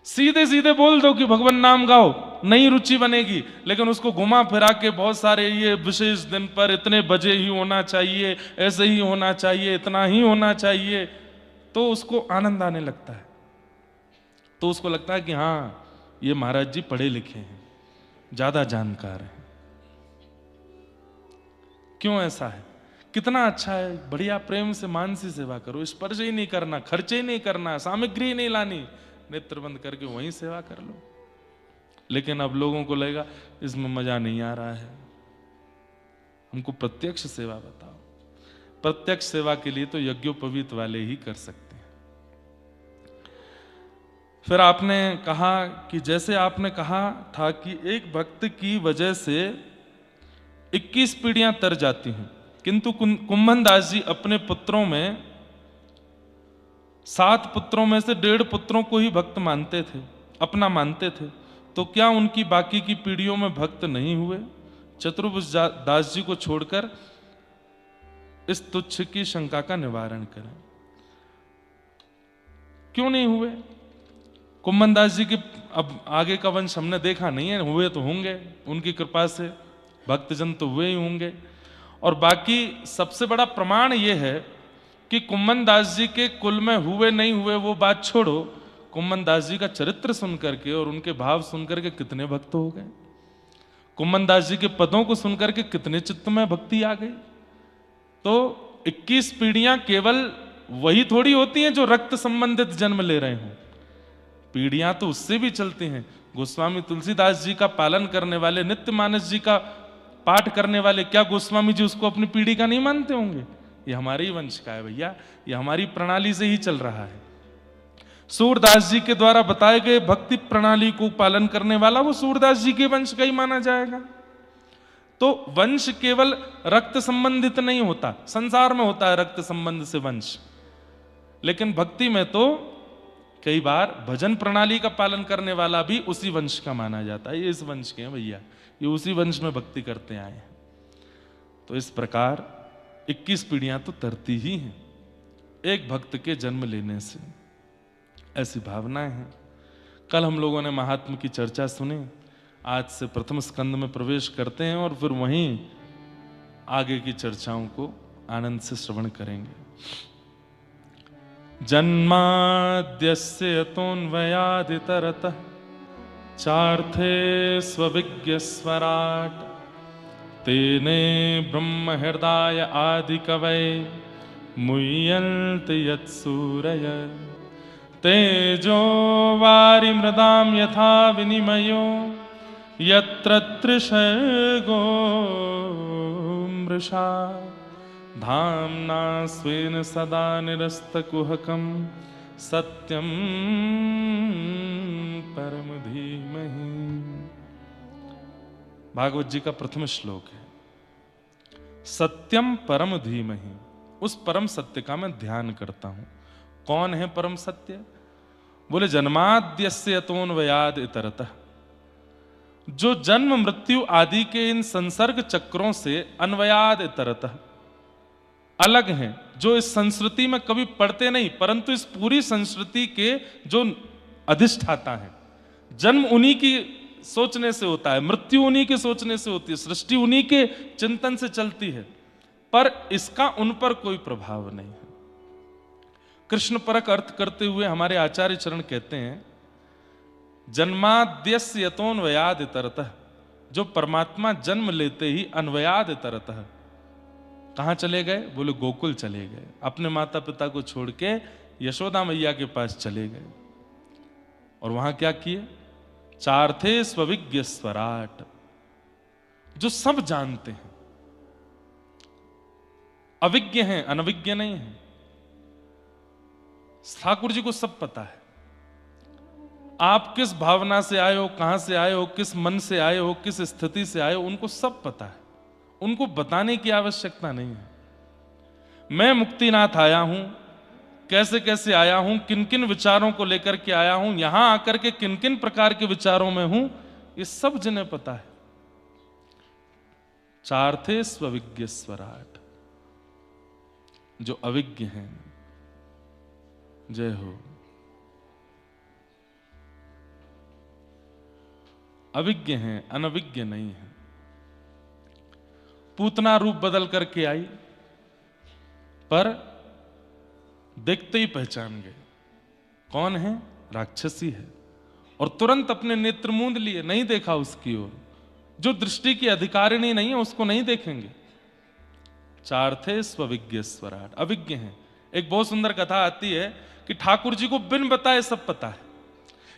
S1: सीधे सीधे बोल दो कि भगवान नाम गाओ, नई रुचि बनेगी, लेकिन उसको घुमा फिरा के बहुत सारे ये विशेष दिन पर इतने बजे ही होना चाहिए, ऐसे ही होना चाहिए, इतना ही होना चाहिए, तो उसको आनंद आने लगता है। तो उसको लगता है कि हाँ ये महाराज जी पढ़े लिखे हैं, ज्यादा जानकार हैं। क्यों ऐसा है? कितना अच्छा है, बढ़िया प्रेम से मानसी सेवा करो, स्पर्श ही नहीं करना, खर्चे ही नहीं करना, सामग्री ही नहीं लानी, नेत्र बंद करके वहीं सेवा कर लो। लेकिन अब लोगों को लगेगा इसमें मजा नहीं आ रहा है, हमको प्रत्यक्ष सेवा बताओ। प्रत्यक्ष सेवा के लिए तो यज्ञोपवीत वाले ही कर सकते हैं। फिर आपने कहा कि जैसे आपने कहा था कि एक भक्त की वजह से 21 पीढ़ियां तर जाती हैं, किंतु कुंभन दास जी अपने पुत्रों में 7 पुत्रों में से 1.5 पुत्रों को ही भक्त मानते थे, अपना मानते थे, तो क्या उनकी बाकी की पीढ़ियों में भक्त नहीं हुए? चतुर्भुज दास जी को छोड़कर इस तुच्छ की शंका का निवारण करें। क्यों नहीं हुए? कुंभन दास जी के अब आगे का वंश हमने देखा नहीं है, हुए तो होंगे, उनकी कृपा से भक्तजन तो हुए ही होंगे। और बाकी सबसे बड़ा प्रमाण यह है कि कुंभन दास जी के कुल में हुए नहीं हुए वो बात छोड़ो, कुंभन दास जी का चरित्र सुनकर के और उनके भाव सुनकर के कितने भक्त हो गए। कुंभन दास जी के पदों को सुनकर के कितने चित्त में भक्ति आ गई। तो 21 पीढ़ियां केवल वही थोड़ी होती हैं जो रक्त संबंधित जन्म ले रहे हों, पीढ़ियां तो उससे भी चलती हैं। गोस्वामी तुलसीदास जी का पालन करने वाले, नित्य मानस जी का पाठ करने वाले, क्या गोस्वामी जी उसको अपनी पीढ़ी का नहीं मानते होंगे? ये हमारे ही वंश का है भैया, ये हमारी प्रणाली से ही चल रहा है। सूरदास जी के द्वारा बताए गए भक्ति प्रणाली को पालन करने वाला वो सूरदास जी के वंश का ही माना जाएगा। तो वंश केवल रक्त संबंधित नहीं होता, संसार में होता है रक्त संबंध से वंश, लेकिन भक्ति में तो कई बार भजन प्रणाली का पालन करने वाला भी उसी वंश का माना जाता है। ये इस वंश के हैं भैया, ये उसी वंश में भक्ति करते आए हैं। तो इस प्रकार 21 पीढ़ियां तो तरती ही हैं एक भक्त के जन्म लेने से, ऐसी भावनाएं हैं। कल हम लोगों ने महात्म की चर्चा सुनी, आज से प्रथम स्कंद में प्रवेश करते हैं और फिर वहीं आगे की चर्चाओं को आनंद से श्रवण करेंगे। जन्माद्यस्य यतोऽन्वयादितरतः चार्थे स्वविज्ञ स्वराट तेने ब्रह्म हृदय आदि कवये मुह्यन्ति यत्सूरय तेजो वारि मृदां यथा विनिमयो यत्र त्रिसर्गो मृषा धाम्ना स्वेन सदा निरस्तकुहकं सत्यं परम धीमहि। भागवत जी का प्रथम श्लोक है, सत्यम परम धीमहि। उस परम सत्य का मैं ध्यान करता हूं। कौन है परम सत्य? बोले जन्माद्यस्य यतोऽन्वयाद् इतरतः, जो जन्म मृत्यु आदि के इन संसर्ग चक्रों से अन्वयाद इतरतः अलग हैं, जो इस संस्कृति में कभी पड़ते नहीं, परंतु इस पूरी संस्कृति के जो अधिष्ठाता है। जन्म उन्हीं की सोचने से होता है, मृत्यु उन्हीं के सोचने से होती है, सृष्टि उन्हीं के चिंतन से चलती है, पर इसका उन पर कोई प्रभाव नहीं है। कृष्ण परक अर्थ करते हुए हमारे आचार्य चरण कहते हैं, जन्माद्यस्य यतोऽन्वयाद् इतरतः, जो परमात्मा जन्म लेते ही अन्वयाद् इतरतः कहां चले गए? बोले गोकुल चले गए, अपने माता पिता को छोड़ के यशोदा मैया के पास चले गए। और वहां क्या किए? चार्थे स्वविज्ञ स्वराट, जो सब जानते हैं, अविज्ञ हैं, अनविज्ञ नहीं है। ठाकुर जी को सब पता है, आप किस भावना से आए हो, कहां से आए हो, किस मन से आए हो, किस स्थिति से आए हो, उनको सब पता है, उनको बताने की आवश्यकता नहीं है। मैं मुक्तिनाथ आया हूं, कैसे कैसे आया हूं, किन किन विचारों को लेकर के आया हूं, यहां आकर के किन किन प्रकार के विचारों में हूं, ये सब जिन्हें पता है। चार्थे स्वविज्ञ स्वराट, जो अविज्ञ हैं, जय हो, अविज्ञ हैं, अनविज्ञ नहीं है। पूतना रूप बदल करके आई, पर देखते ही पहचान गए कौन है, राक्षसी है, और तुरंत अपने नेत्र मूंद लिए, नहीं देखा उसकी ओर। जो दृष्टि की अधिकारिणी नहीं है उसको नहीं देखेंगे। चार्थे स्वविज्ञ स्वराट, अविज्ञ हैं। एक बहुत सुंदर कथा आती है कि ठाकुर जी को बिन बताए सब पता है।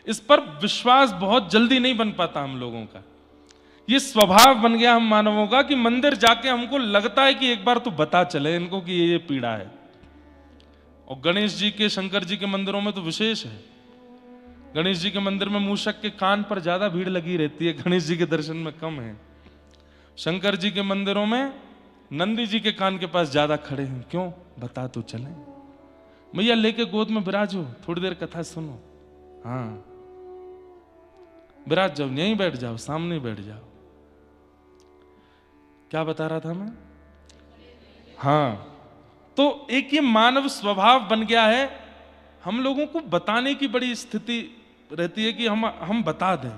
S1: इस पर विश्वास बहुत जल्दी नहीं बन पाता हम लोगों का। ये स्वभाव बन गया हम मानवों का कि मंदिर जाके हमको लगता है कि एक बार तो बता चले इनको कि ये पीड़ा है। और गणेश जी के, शंकर जी के मंदिरों में तो विशेष है, गणेश जी के मंदिर में मूषक के कान पर ज्यादा भीड़ लगी रहती है, गणेश जी के दर्शन में कम है। शंकर जी के मंदिरों में नंदी जी के कान के पास ज्यादा खड़े हैं। क्यों? बता तो चलें। भैया लेके गोद में विराजो, थोड़ी देर कथा सुनो। हाँ, विराज जाओ, यहीं बैठ जाओ, सामने बैठ जाओ। क्या बता रहा था मैं? हाँ, तो एक ये मानव स्वभाव बन गया है, हम लोगों को बताने की बड़ी स्थिति रहती है कि हम बता दें।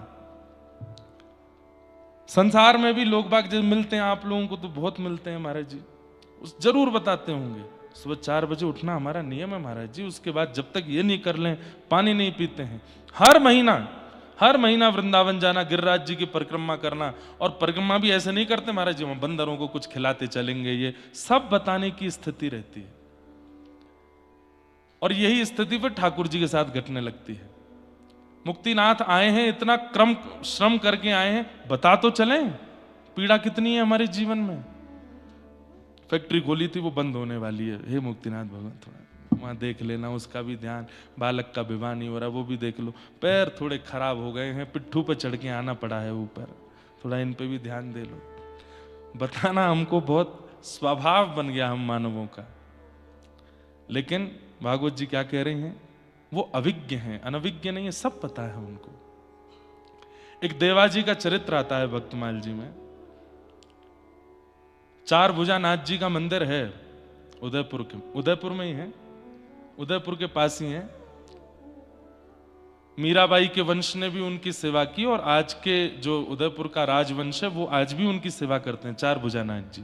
S1: संसार में भी लोग बाग जब मिलते हैं, आप लोगों को तो बहुत मिलते हैं महाराज जी, उस जरूर बताते होंगे सुबह 4 बजे उठना हमारा नियम है महाराज जी, उसके बाद जब तक ये नहीं कर लें पानी नहीं पीते हैं। हर महीना वृंदावन जाना, गिरिराज जी की परिक्रमा करना, और परिक्रमा भी ऐसे नहीं करते महाराज जी हम बंदरों को कुछ खिलाते चलेंगे, ये सब बताने की स्थिति रहती है। और यही स्थिति फिर ठाकुर जी के साथ घटने लगती है। मुक्तिनाथ आए हैं, इतना श्रम करके आए हैं, बता तो चलें पीड़ा कितनी है हमारे जीवन में। फैक्ट्री खोली थी, वो बंद होने वाली है, हे मुक्तिनाथ भगवान थोड़ा वहां देख लेना, उसका भी ध्यान, बालक का विवाह नहीं हो रहा वो भी देख लो, पैर थोड़े खराब हो गए हैं, पिट्ठू पे चढ़ के आना पड़ा है ऊपर, थोड़ा इन पे भी ध्यान दे लो। बताना हमको बहुत स्वभाव बन गया हम मानवों का। लेकिन भागवत जी क्या कह रही हैं? वो अविज्ञ हैं, अनविज्ञ नहीं है, सब पता है उनको। एक देवाजी का चरित्र आता है भक्तमाल जी में। 4 भुजा नाथ जी का मंदिर है उदयपुर में ही है, उदयपुर के पास ही है। मीराबाई के वंश ने भी उनकी सेवा की, और आज के जो उदयपुर का राजवंश है वो आज भी उनकी सेवा करते हैं, 4 भुजा नाथ जी।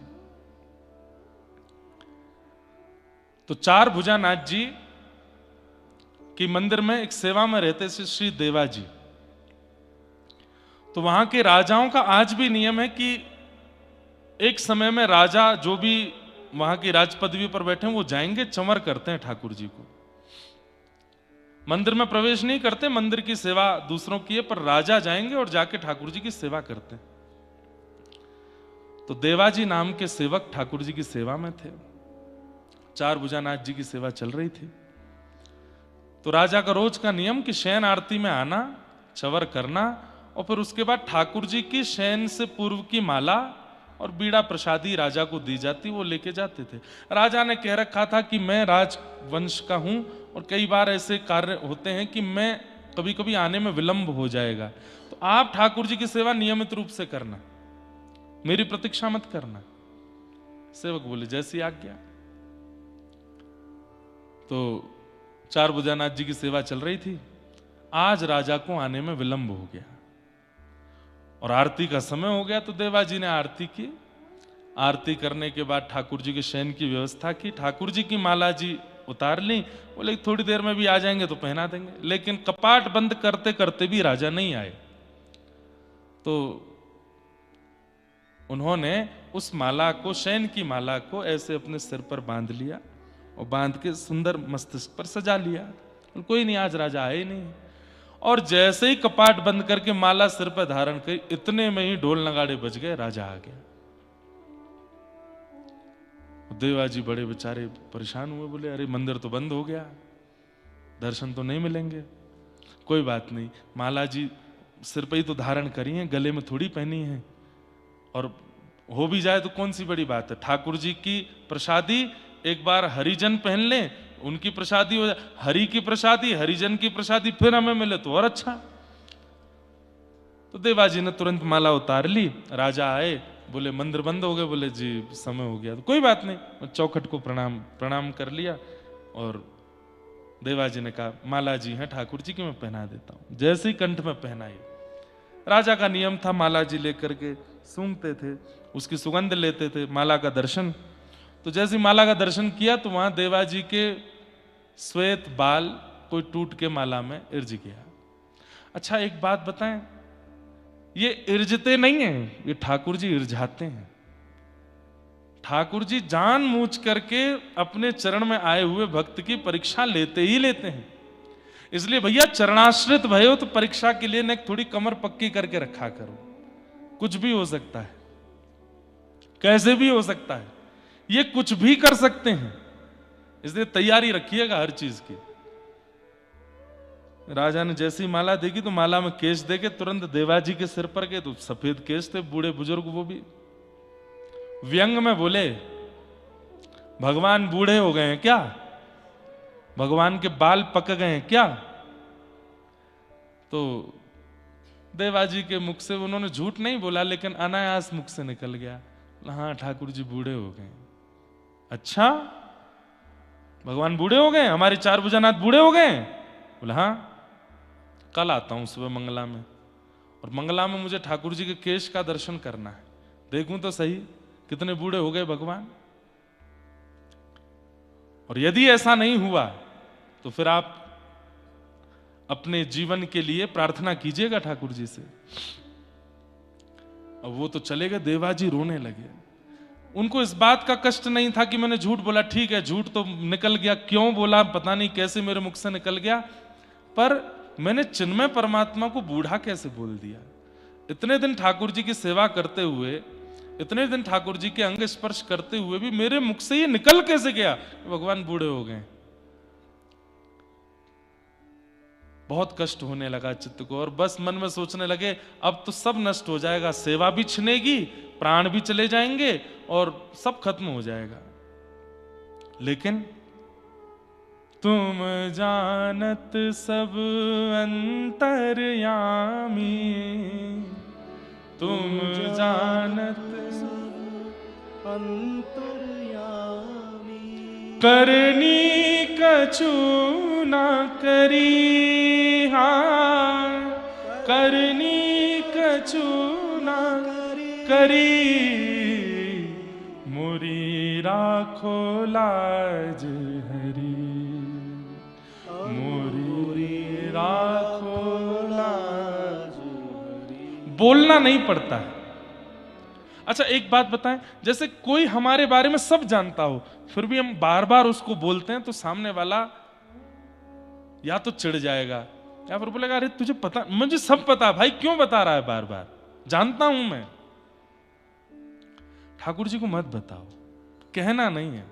S1: तो 4 भुजा नाथ जी कि मंदिर में एक सेवा में रहते थे श्री देवाजी। तो वहां के राजाओं का आज भी नियम है कि एक समय में राजा जो भी वहां की राज पदवी पर बैठे हैं वो जाएंगे, चंवर करते हैं ठाकुर जी को। मंदिर में प्रवेश नहीं करते, मंदिर की सेवा दूसरों की है, पर राजा जाएंगे और जाके ठाकुर जी की सेवा करते हैं। तो देवाजी नाम के सेवक ठाकुर जी की सेवा में थे, 4 भुजानाथ जी की सेवा चल रही थी। तो राजा का रोज का नियम कि शयन आरती में आना, चंवर करना, और फिर उसके बाद ठाकुर जी की शयन से पूर्व की माला और बीड़ा प्रसादी राजा को दी जाती, वो लेके जाते थे। राजा ने कह रखा था कि मैं राजवंश का हूं और कई बार ऐसे कार्य होते हैं कि मैं कभी कभी आने में विलंब हो जाएगा, तो आप ठाकुर जी की सेवा नियमित रूप से करना, मेरी प्रतीक्षा मत करना। सेवक बोले जैसी आज्ञा। तो 4 भुजानाथ जी की सेवा चल रही थी। आज राजा को आने में विलंब हो गया और आरती का समय हो गया, तो देवाजी ने आरती की। आरती करने के बाद ठाकुर जी के शयन की व्यवस्था की, ठाकुर जी की माला जी उतार ली। बोले थोड़ी देर में भी आ जाएंगे तो पहना देंगे, लेकिन कपाट बंद करते करते भी राजा नहीं आए। तो उन्होंने उस माला को, शयन की माला को ऐसे अपने सिर पर बांध लिया और बांध के सुंदर मस्तिष्क पर सजा लिया। कोई नहीं, आज राजा आए नहीं। और जैसे ही कपाट बंद करके माला सिर पर धारण करी, इतने में ही ढोल नगाड़े बज गए, राजा आ गया। देवाजी बड़े बेचारे परेशान हुए, बोले अरे मंदिर तो बंद हो गया, दर्शन तो नहीं मिलेंगे। कोई बात नहीं, माला जी सिर पर ही तो धारण करी है, गले में थोड़ी पहनी है, और हो भी जाए तो कौन सी बड़ी बात है। ठाकुर जी की प्रसादी एक बार हरिजन पहन लें, उनकी प्रसादी हो जाए, हरि की प्रसादी, हरिजन की प्रसादी फिर हमें मिले तो और अच्छा। तो देवाजी ने तुरंत माला उतार ली। राजा आए, बोले मंदिर बंद हो गए। बोले जी समय हो गया। तो कोई बात नहीं, चौखट को प्रणाम कर लिया और देवाजी ने कहा माला जी हैं ठाकुर जी की, मैं पहना देता हूं। जैसे ही कंठ में पहनाई, राजा का नियम था माला जी लेकर के सूंघते थे, उसकी सुगंध लेते थे, माला का दर्शन। तो जैसे माला का दर्शन किया तो वहां देवाजी के श्वेत बाल कोई टूट के माला में इर्ज गया। अच्छा एक बात बताएं, ये इर्जते नहीं है, ये ठाकुर जी इर्जाते हैं। ठाकुर जी जानबूझ करके अपने चरण में आए हुए भक्त की परीक्षा लेते ही लेते हैं। इसलिए भैया चरणाश्रित भयो तो परीक्षा के लिए न थोड़ी कमर पक्की करके रखा करो। कुछ भी हो सकता है, कैसे भी हो सकता है, ये कुछ भी कर सकते हैं, इसलिए तैयारी रखिएगा हर चीज की। राजा ने जैसी माला देखी तो माला में केश देके तुरंत देवाजी के सिर पर गए तो सफेद केश थे, बूढ़े बुजुर्ग वो भी। व्यंग में बोले, भगवान बूढ़े हो गए हैं क्या? भगवान के बाल पक गए हैं क्या? तो देवाजी के मुख से उन्होंने झूठ नहीं बोला, लेकिन अनायास मुख से निकल गया, हाँ ठाकुर जी बूढ़े हो गए। अच्छा, भगवान बूढ़े हो गए, हमारे चार भुजानाथ बूढ़े हो गए? बोला हाँ, कल आता हूं सुबह मंगला में, और मंगला में मुझे ठाकुर जी के केश का दर्शन करना है, देखूं तो सही कितने बूढ़े हो गए भगवान। और यदि ऐसा नहीं हुआ तो फिर आप अपने जीवन के लिए प्रार्थना कीजिएगा ठाकुर जी से। अब वो तो चले गए, देवाजी रोने लगे। उनको इस बात का कष्ट नहीं था कि मैंने झूठ बोला, ठीक है झूठ तो निकल गया, क्यों बोला पता नहीं, कैसे मेरे मुख से निकल गया, पर मैंने चिन्मय परमात्मा को बूढ़ा कैसे बोल दिया? इतने दिन ठाकुर जी की सेवा करते हुए, इतने दिन ठाकुर जी के अंग स्पर्श करते हुए भी मेरे मुख से ये निकल कैसे गया भगवान बूढ़े हो गए? बहुत कष्ट होने लगा चित्त को, और बस मन में सोचने लगे अब तो सब नष्ट हो जाएगा, सेवा भी छिनेगी, प्राण भी चले जाएंगे और सब खत्म हो जाएगा। लेकिन तुम जानत सब अंतर्यामी, तुम जानत सब
S2: अंतर्यामी,
S1: करनी कछु न करी, हाँ करनी कछु न करी, मुरी राखो लाज हरी, मुरी राखो लाज हरी। बोलना नहीं पड़ता है। अच्छा एक बात बताएं, जैसे कोई हमारे बारे में सब जानता हो, फिर भी हम बार बार उसको बोलते हैं तो सामने वाला या तो चिढ़ जाएगा या फिर बोलेगा अरे तुझे पता, मुझे सब पता भाई, क्यों बता रहा है बार बार, जानता हूं मैं। ठाकुर जी को मत बताओ, कहना नहीं है।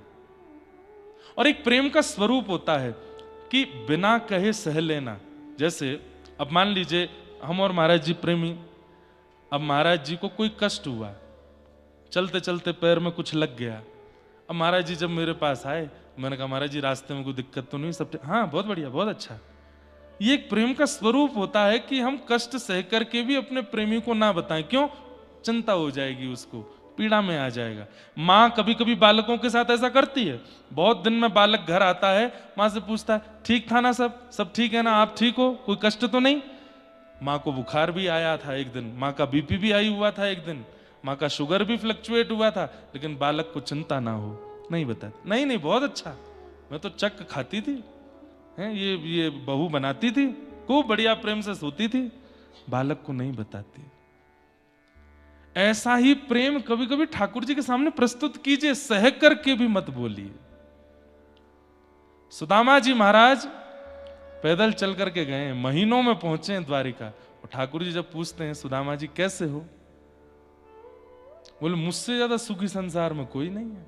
S1: और एक प्रेम का स्वरूप होता है कि बिना कहे सह लेना। जैसे अब मान लीजिए हम और महाराज जी प्रेमी, अब महाराज जी को कोई कष्ट हुआ, चलते चलते पैर में कुछ लग गया, अब महाराज जी जब मेरे पास आए, मैंने कहा महाराज जी रास्ते में कोई दिक्कत तो नहीं, सब हाँ बहुत बढ़िया बहुत अच्छा। ये एक प्रेम का स्वरूप होता है कि हम कष्ट सह करके भी अपने प्रेमी को ना बताएं, क्यों? चिंता हो जाएगी, उसको पीड़ा में आ जाएगा। माँ कभी कभी बालकों के साथ ऐसा करती है, बहुत दिन में बालक घर आता है, माँ से पूछता है ठीक था ना, सब ठीक है ना, आप ठीक हो, कोई कष्ट तो नहीं? माँ को बुखार भी आया था एक दिन, माँ का बीपी भी आई हुआ था एक दिन, माँ का शुगर भी फ्लक्चुएट हुआ था, लेकिन बालक को चिंता ना हो, नहीं बताती। नहीं बहुत अच्छा, मैं तो चक खाती थी, हैं ये बहू बनाती थी, खूब बढ़िया प्रेम से सोती थी, बालक को नहीं बताती। ऐसा ही प्रेम कभी कभी ठाकुर जी के सामने प्रस्तुत कीजिए, सह करके भी मत बोलिए। सुदामा जी महाराज पैदल चल करके गए, महीनों में पहुंचे द्वारिका, और ठाकुर जी जब पूछते हैं सुदामा जी कैसे हो, बोले मुझसे ज्यादा सुखी संसार में कोई नहीं है,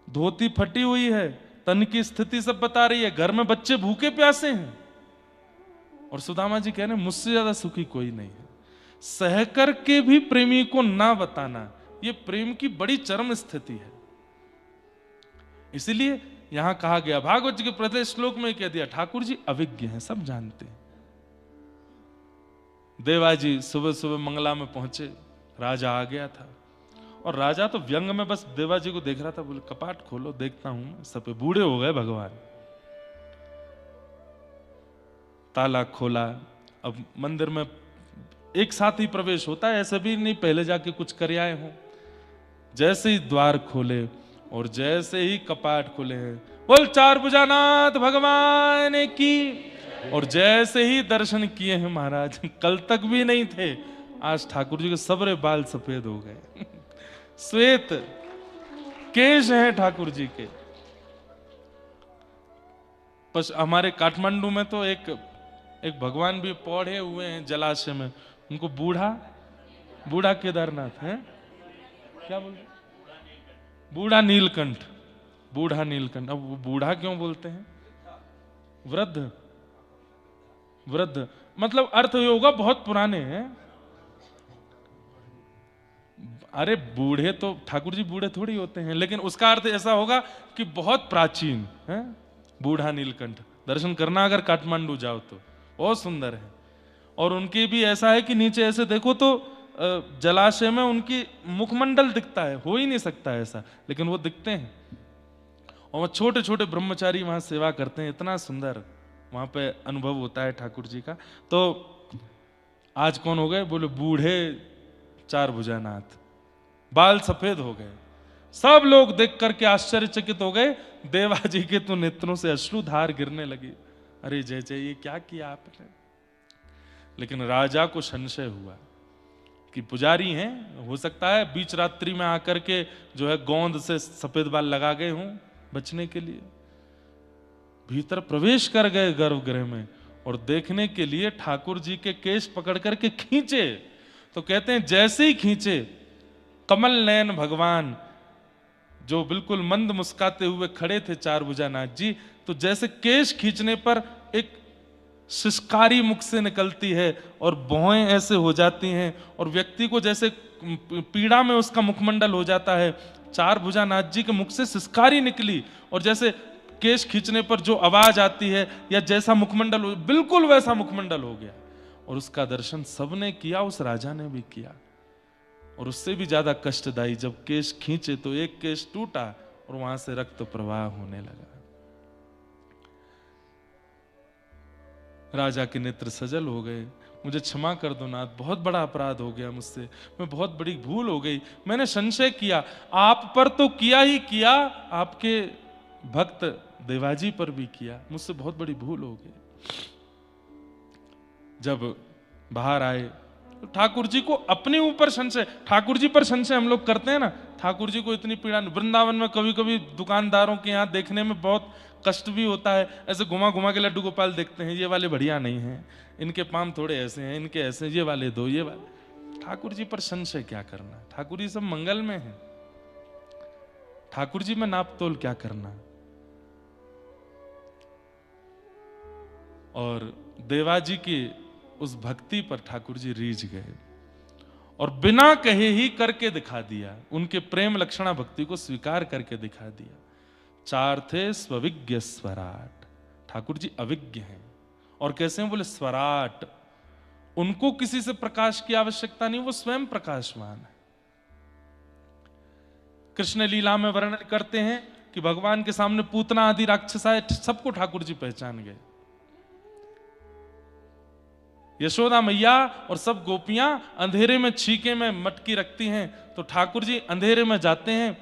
S1: धोती फटी हुई है, तन की स्थिति सब बता रही है, घर में बच्चे भूखे प्यासे हैं, और सुदामा जी कह रहे हैं मुझसे ज्यादा सुखी कोई नहीं है। सह करके भी प्रेमी को ना बताना, यह प्रेम की बड़ी चरम स्थिति है। इसलिए यहां कहा गया, भागवत जी के प्रथम श्लोक में कह दिया, ठाकुर जी अविज्ञ हैं, सब जानते हैं। देवाजी सुबह सुबह मंगला में पहुंचे, राजा आ गया था, और राजा तो व्यंग में बस देवाजी को देख रहा था, बोले कपाट खोलो देखता हूं, सब बूढ़े हो गए भगवान। ताला खोला, अब मंदिर में एक साथ ही प्रवेश होता है, ऐसे भी नहीं पहले जाके कुछ कर आए हो। जैसे ही द्वार खोले और जैसे ही कपाट खुले हैं, बोल चार भुजानाथ भगवान की, और जैसे ही दर्शन किए हैं महाराज, कल तक भी नहीं थे, आज ठाकुर जी के सबरे बाल सफेद हो गए, श्वेत केश हैं ठाकुर जी के। हमारे काठमांडू में तो एक भगवान भी पौधे हुए हैं जलाशय में, उनको बूढ़ा केदारनाथ है, क्या बोलते, बूढ़ा नीलकंठ। अब वो बूढ़ा क्यों बोलते हैं? वृद्ध, वृद्ध, मतलब अर्थ ये होगा बहुत पुराने हैं। अरे बूढ़े तो ठाकुर जी बूढ़े थोड़ी होते हैं, लेकिन उसका अर्थ ऐसा होगा कि बहुत प्राचीन है। बूढ़ा नीलकंठ दर्शन करना अगर काठमांडू जाओ तो बहुत सुंदर है। और उनकी भी ऐसा है कि नीचे ऐसे देखो तो जलाशय में उनकी मुखमंडल दिखता है, हो ही नहीं सकता ऐसा, लेकिन वो दिखते हैं। और वो छोटे छोटे ब्रह्मचारी वहां सेवा करते हैं, इतना सुंदर वहां पे अनुभव होता है ठाकुर जी का। तो आज कौन हो गए? बोले बूढ़े चार भुजानाथ, बाल सफेद हो गए। सब लोग देख करके आश्चर्यचकित हो गए। देवा जी के तो नेत्रों से अश्रुधार गिरने लगी। अरे जय जय, ये क्या किया आपने? लेकिन राजा को संशय हुआ कि पुजारी हैं, हो सकता है बीच रात्रि में आकर के जो है गोंद से सफेद बाल लगा गए हों बचने के लिए। भीतर प्रवेश कर गए गर्भगृह में और देखने के लिए ठाकुर जी के केश पकड़ करके खींचे। तो कहते हैं जैसे ही खींचे, कमल नयन भगवान जो बिल्कुल मंद मुस्काते हुए खड़े थे चार भुजानाथ जी, तो जैसे केश खींचने पर एक सिसकारी मुख से निकलती है और भौहें ऐसे हो जाती हैं और व्यक्ति को जैसे पीड़ा में उसका मुखमंडल हो जाता है। चार भुजानाथ जी के मुख से सिसकारी निकली और जैसे केश खींचने पर जो आवाज आती है या जैसा मुखमंडल हो, बिल्कुल वैसा मुखमंडल हो गया। और उसका दर्शन सबने किया, उस राजा ने भी किया। और उससे भी ज्यादा कष्टदायी, जब केश खींचे तो एक केश टूटा और वहां से रक्त प्रवाह होने लगा। राजा के नेत्र सजल हो गए। मुझे क्षमा कर दो नाथ, बहुत बड़ा अपराध हो गया मुझसे, मैं बहुत बड़ी भूल हो गई। मैंने संशय किया, आप पर तो किया ही किया, आपके भक्त देवाजी पर भी किया, मुझसे बहुत बड़ी भूल हो गई। जब बाहर आए तो ठाकुर जी को अपने ऊपर संशय, ठाकुर जी पर संशय हम लोग करते हैं ना, ठाकुर जी को इतनी पीड़ा। वृंदावन में कभी कभी दुकानदारों के यहाँ देखने में बहुत कष्ट भी होता है, ऐसे घुमा घुमा के लड्डू गोपाल देखते हैं, ये वाले बढ़िया नहीं हैं, इनके पाम थोड़े ऐसे हैं, इनके ऐसे, ये वाले दो, ये वाले। ठाकुर जी पर संशय क्या करना? ठाकुर जी सब मंगल में है, ठाकुर जी में नाप तोल क्या करना? और देवाजी की उस भक्ति पर ठाकुर जी रीझ गए और बिना कहे ही करके दिखा दिया, उनके प्रेम लक्षणा भक्ति को स्वीकार करके दिखा दिया। चार थे स्वविज्ञ स्वराट, ठाकुर जी अविज्ञ हैं। और कैसे हैं? बोले स्वराट, उनको किसी से प्रकाश की आवश्यकता नहीं, वो स्वयं प्रकाशवान है। कृष्ण लीला में वर्णन करते हैं कि भगवान के सामने पूतना आदि राक्षस आए, सबको ठाकुर जी पहचान गए। यशोदा मैया और सब गोपियां अंधेरे में छीके में मटकी रखती हैं, तो ठाकुर जी अंधेरे में जाते हैं।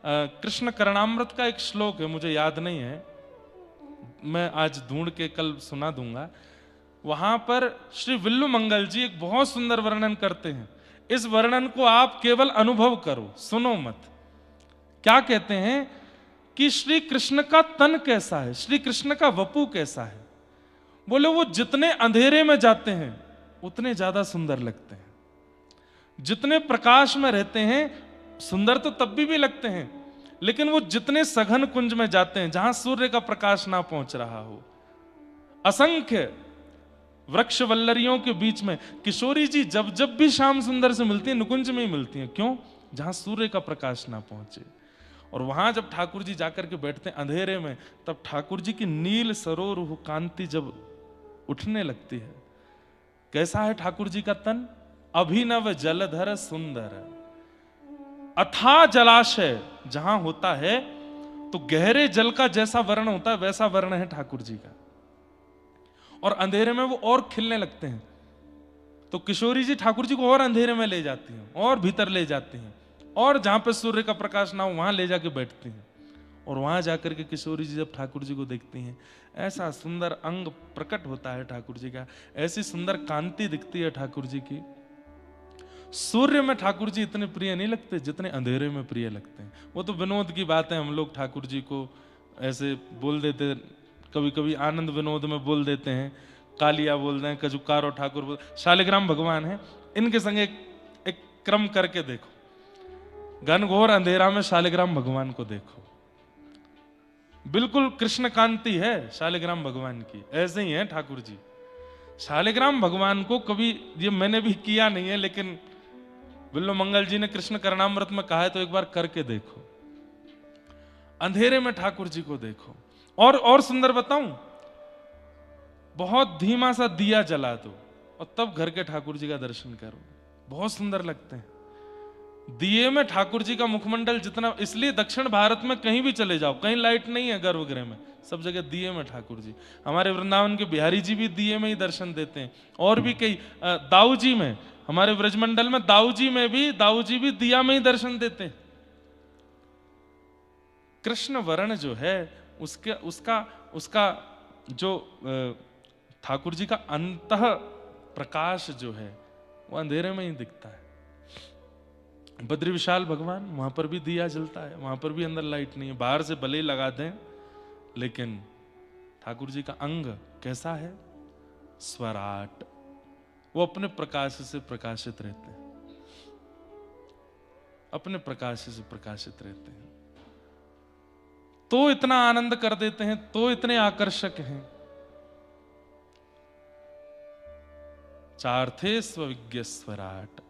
S1: कृष्ण करणामृत का एक श्लोक है, मुझे याद नहीं है, मैं आज ढूंढ के कल सुना दूंगा। वहां पर श्री विल्लु मंगल जी एक बहुत सुंदर वर्णन करते हैं। इस वर्णन को आप केवल अनुभव करो, सुनो मत। क्या कहते हैं कि श्री कृष्ण का तन कैसा है, श्री कृष्ण का वपु कैसा है? बोले वो जितने अंधेरे में जाते हैं उतने ज्यादा सुंदर लगते हैं, जितने प्रकाश में रहते हैं सुंदर तो तब भी लगते हैं, लेकिन वो जितने सघन कुंज में जाते हैं जहां सूर्य का प्रकाश ना पहुंच रहा हो, असंख्य वृक्ष वल्लरियों के बीच में, किशोरी जी जब जब भी श्याम सुंदर से मिलती है नुकुंज में ही मिलती हैं। क्यों? जहां सूर्य का प्रकाश ना पहुंचे। और वहां जब ठाकुर जी जाकर के बैठते हैं अंधेरे में, तब ठाकुर जी की नील सरोरुह कांति जब उठने लगती है। कैसा है ठाकुर जी का तन? अभिनव जलधर सुंदर। अथाह जलाशय जहां होता है तो गहरे जल का जैसा वर्ण होता है वैसा वर्ण है ठाकुर जी का, और अंधेरे में वो और खिलने लगते हैं। तो किशोरी जी ठाकुर जी को और अंधेरे में ले जाती हैं और भीतर ले जाती हैं, और जहां पे सूर्य का प्रकाश ना हो वहां ले जाके बैठती हैं। और वहां जाकर के किशोरी जी जब ठाकुर जी को देखती हैं, ऐसा सुंदर अंग प्रकट होता है ठाकुर जी का, ऐसी सुंदर कांति दिखती है ठाकुर जी की। सूर्य में ठाकुर जी इतने प्रिय नहीं लगते जितने अंधेरे में प्रिय लगते हैं। वो तो विनोद की बात है, हम लोग ठाकुर जी को ऐसे बोल देते, कभी कभी आनंद विनोद में बोल देते हैं, कालिया बोल रहे हैं, कजुकारो ठाकुर बोल, शालिग्राम भगवान है, इनके संग एक क्रम करके देखो, घनघोर अंधेरा में शालिग्राम भगवान को देखो, बिल्कुल कृष्ण कांति है शालिग्राम भगवान की, ऐसे ही है ठाकुर जी। शालिग्राम भगवान को कभी, ये मैंने भी किया नहीं है, लेकिन बिल्लो मंगल जी ने कृष्ण करणामृत में कहा है तो एक बार करके देखो। अंधेरे में ठाकुर जी को देखो। और सुंदर बताऊं, बहुत धीमा सा दिया जला दो और तब घर के ठाकुर जी का दर्शन करो, बहुत सुंदर लगते हैं। दिए में ठाकुर जी का मुखमंडल जितना, इसलिए दक्षिण भारत में कहीं भी चले जाओ, कहीं लाइट नहीं है गर्भगृह में, सब जगह दिए में ठाकुर जी। हमारे वृंदावन के बिहारी जी भी दिए में ही दर्शन देते हैं, और भी कई, दाऊ जी में, हमारे ब्रजमंडल में दाऊ जी भी दिया में ही दर्शन देते हैं। कृष्ण वर्ण जो है उसका जो ठाकुर जी का अंतः प्रकाश जो है वो अंधेरे में ही दिखता है। बद्री विशाल भगवान, वहां पर भी दिया जलता है, वहां पर भी अंदर लाइट नहीं है, बाहर से भले ही लगा दें, लेकिन ठाकुर जी का अंग कैसा है? स्वराट, वो अपने प्रकाश से प्रकाशित रहते हैं, अपने प्रकाश से प्रकाशित रहते हैं, तो इतना आनंद कर देते हैं, तो इतने आकर्षक हैं। चार्थे स्वविज्ञ स्वराट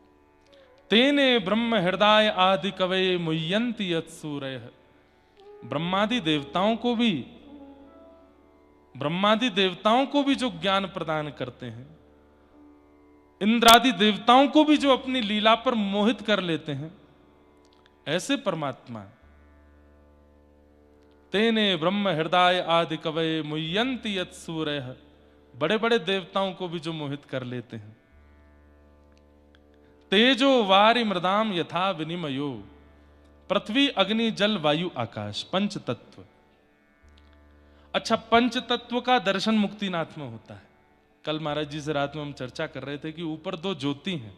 S1: तेने ब्रह्म हृदय आदि कवे मुह्यंति यत्सूरयः। ब्रह्मादि देवताओं को भी जो ज्ञान प्रदान करते हैं, इंद्रादि देवताओं को भी जो अपनी लीला पर मोहित कर लेते हैं, ऐसे परमात्मा तेने ब्रह्म हृदय आदि कवे मुह्यंति यत्सूरयः, बड़े बड़े देवताओं को भी जो मोहित कर लेते हैं। तेजो वारि मृदाम यथा विनिमयो, पृथ्वी अग्नि जल वायु आकाश, पंच तत्व। अच्छा, पंच तत्व का दर्शन मुक्तिनाथ में होता है। कल महाराज जी से रात में हम चर्चा कर रहे थे कि ऊपर दो ज्योति हैं।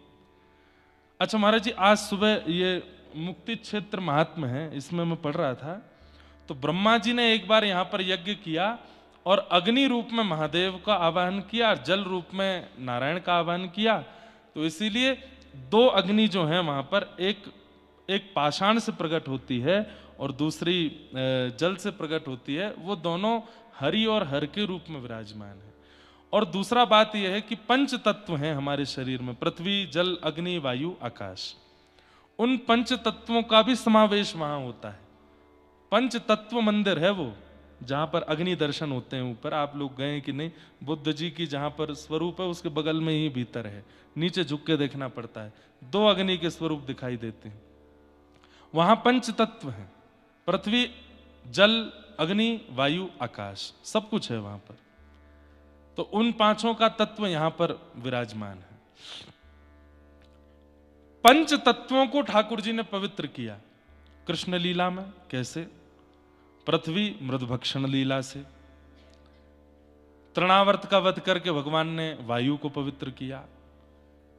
S1: अच्छा महाराज जी, आज सुबह ये मुक्ति क्षेत्र महात्म्य है, इसमें मैं पढ़ रहा था, तो ब्रह्मा जी ने एक बार यहां पर यज्ञ किया और अग्नि रूप में महादेव का आवाहन किया, जल रूप में नारायण का आवाहन किया। तो इसीलिए दो अग्नि जो है वहां पर, एक पाषाण से प्रकट होती है और दूसरी जल से प्रकट होती है, वो दोनों हरि और हर के रूप में विराजमान है। और दूसरा बात यह है कि पंच तत्व हैं हमारे शरीर में, पृथ्वी जल अग्नि वायु आकाश, उन पंच तत्वों का भी समावेश वहां होता है। पंच तत्व मंदिर है वो, जहां पर अग्नि दर्शन होते हैं ऊपर। आप लोग गए कि नहीं? बुद्ध जी की जहां पर स्वरूप है उसके बगल में ही भीतर है, नीचे झुक के देखना पड़ता है, दो अग्नि के स्वरूप दिखाई देते हैं। वहां पंच तत्व हैं, पृथ्वी जल अग्नि वायु आकाश, सब कुछ है वहां पर। तो उन पांचों का तत्व यहां पर विराजमान है। पंच तत्वों को ठाकुर जी ने पवित्र किया कृष्ण लीला में। कैसे? पृथ्वी मृदभक्षण लीला से, तृणावर्त का वध करके भगवान ने वायु को पवित्र किया,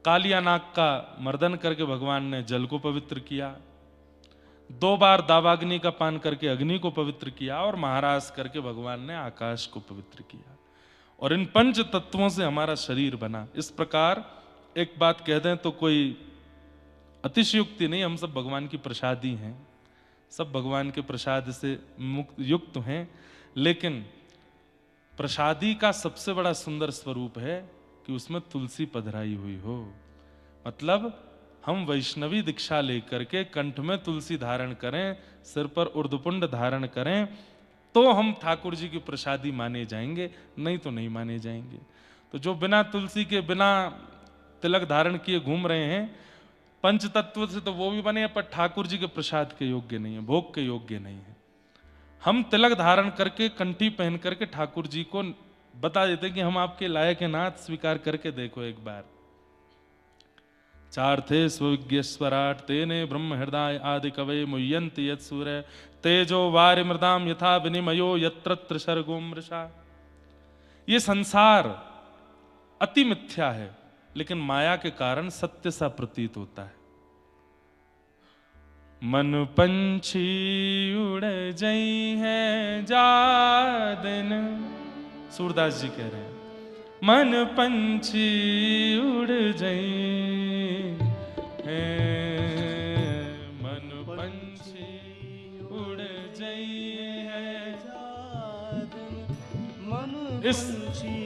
S1: कालिया नाग का मर्दन करके भगवान ने जल को पवित्र किया, 2 बार दावाग्नि का पान करके अग्नि को पवित्र किया, और महाराज करके भगवान ने आकाश को पवित्र किया। और इन पंच तत्वों से हमारा शरीर बना। इस प्रकार एक बात कह दें तो कोई अतिशयोक्ति नहीं, हम सब भगवान की प्रसादी हैं, सब भगवान के प्रसाद से युक्त हैं। लेकिन प्रसादी का सबसे बड़ा सुंदर स्वरूप है कि उसमें तुलसी पधराई हुई हो। मतलब हम वैष्णवी दीक्षा लेकर के कंठ में तुलसी धारण करें, सिर पर उर्धपुंड धारण करें, तो हम ठाकुर जी की प्रसादी माने जाएंगे, नहीं तो नहीं माने जाएंगे। तो जो बिना तुलसी के, बिना तिलक धारण किए घूम रहे हैं, पंच तत्व से तो वो भी बने हैं, पर ठाकुर जी के प्रसाद के योग्य नहीं है, भोग के योग्य नहीं है। हम तिलक धारण करके, कंठी पहन करके ठाकुर जी को बता देते कि हम आपके लायक हैं नाथ, स्वीकार करके देखो एक बार। चार्थे स्वविज्ञ स्वराट तेने ब्रह्म हृदय आदि कवे मुह्यन्ति यत्सूरयः तेजो वारि मृदाम यथा विनिमयो यत्र सर्गो मृषा। ये संसार अति मिथ्या है, लेकिन माया के कारण सत्य सा प्रतीत होता है। मन पंछी उड़ जई है जादन, सूरदास जी कह रहे हैं, मन पंछी उड़ जई है, मन पंछी उड़ जई है
S2: जादन, मन
S1: इस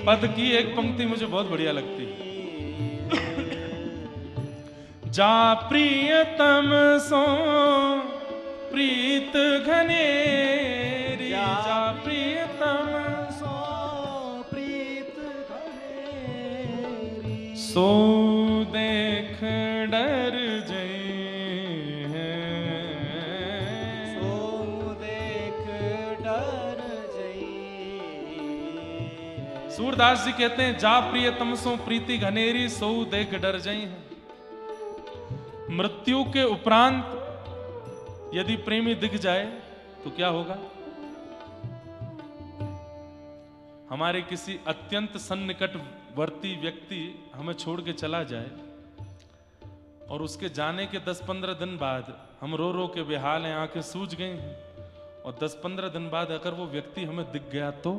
S1: पद की एक पंक्ति मुझे बहुत बढ़िया लगती है। जा प्रियतम सो प्रीत घनेरी, जा प्रियतम
S2: सो प्रीत घनेरी,
S1: सो देख डर जय
S2: सो देख डर जई।
S1: सूरदास जी कहते हैं जा प्रियतम सो प्रीति घनेरी, सो देख डर जई है। मृत्यु के उपरांत यदि प्रेमी दिख जाए तो क्या होगा? हमारे किसी अत्यंत सन्निकटवर्ती व्यक्ति हमें छोड़ के चला जाए और उसके जाने के 10-15 दिन बाद हम रो रो के बेहाल हैं, आंखें सूज गई हैं, और 10-15 दिन बाद अगर वो व्यक्ति हमें दिख गया तो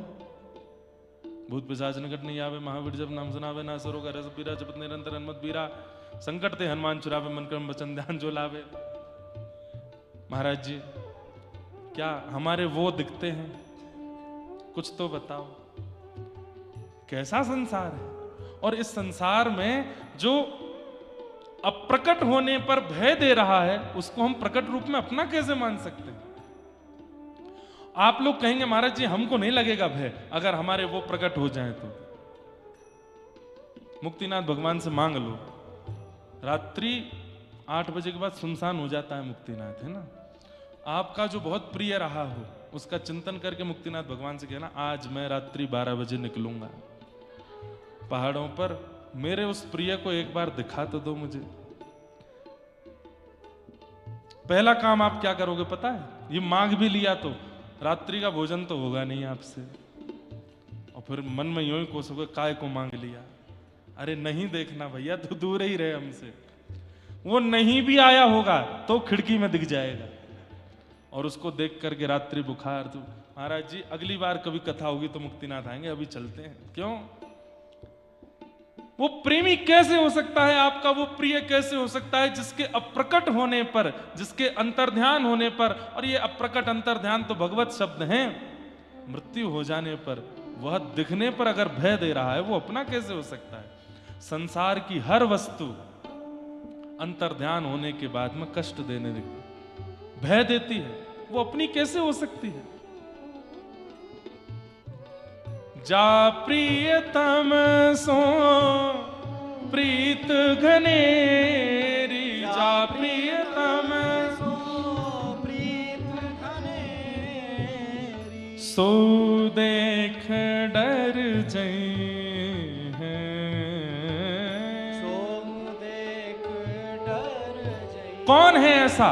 S1: भूत पिशाच निकट नहीं आवे, महावीर जब नाम सुनावे, ना सरो का रस पीरा, जपत निरंतर हनुमत बीरा, संकट ते हनुमान चुरावे, मन कर्म वचन ध्यान जो लावे। महाराज जी क्या हमारे वो दिखते हैं? कुछ तो बताओ, कैसा संसार है? और इस संसार में जो अप्रकट होने पर भय दे रहा है उसको हम प्रकट रूप में अपना कैसे मान सकते हैं? आप लोग कहेंगे महाराज जी हमको नहीं लगेगा भय अगर हमारे वो प्रकट हो जाएं तो। मुक्तिनाथ भगवान से मांग लो, रात्रि 8 बजे के बाद सुनसान हो जाता है मुक्तिनाथ, है ना? आपका जो बहुत प्रिय रहा हो उसका चिंतन करके मुक्तिनाथ भगवान से कहना आज मैं रात्रि 12 बजे निकलूंगा पहाड़ों पर, मेरे उस प्रिय को एक बार दिखा तो दो मुझे। पहला काम आप क्या करोगे पता है? ये मांग भी लिया तो रात्रि का भोजन तो होगा नहीं आपसे, और फिर मन में यूं ही कोसोगे काय को मांग लिया। अरे नहीं देखना भैया, तो दूर ही रहे हमसे। वो नहीं भी आया होगा तो खिड़की में दिख जाएगा और उसको देख करके रात्रि बुखार। तो महाराज जी अगली बार कभी कथा होगी तो मुक्तिनाथ आएंगे, अभी चलते हैं। क्यों? वो प्रेमी कैसे हो सकता है आपका? वो प्रिय कैसे हो सकता है जिसके अप्रकट होने पर, जिसके अंतर्ध्यान होने पर, और ये अप्रकट अंतर्ध्यान तो भगवत शब्द हैं, मृत्यु हो जाने पर, वह दिखने पर अगर भय दे रहा है, वो अपना कैसे हो सकता है? संसार की हर वस्तु अंतर्ध्यान होने के बाद में कष्ट देने लगती, भय देती है, वो अपनी कैसे हो सकती है? जा प्रियतम सो प्रीत घनेरी, जा प्रियतम
S2: सो प्रीत घनेरी,
S1: सो देख डर जई
S2: सो देख डर जई।
S1: कौन है ऐसा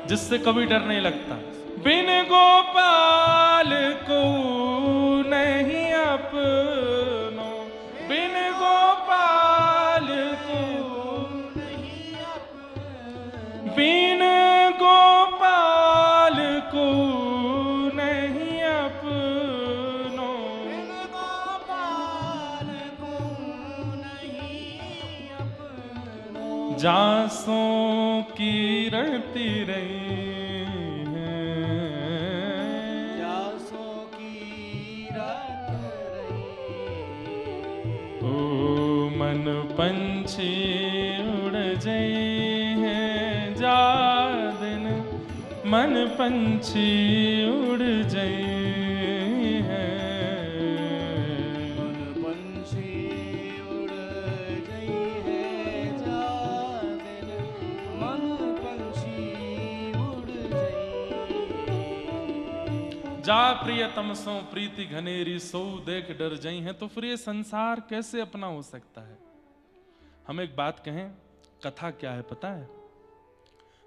S1: जिससे कभी डर नहीं लगता? बिन गोपाल को नहीं अपनो, बिन गोपाल को
S2: नहीं अपनो,
S1: बिन गोपाल को नहीं अपनो,
S2: बिन गोपाल को नहीं अपनो,
S1: जासों की रहती रही
S2: जासों की रात रही।
S1: ओ मन पंछी उड़ जाए हैं जा दिन, मन पंछी उड़ जाए हैं,
S2: मन पंछी उड़ गई है जा दिन, मन पंछी उड़ गई।
S1: जा प्रियतम सो प्रीति घनेरी, सो देख डर जई हैं। तो फिर ये संसार कैसे अपना हो सकता है? हम एक बात कहें, कथा क्या है पता है?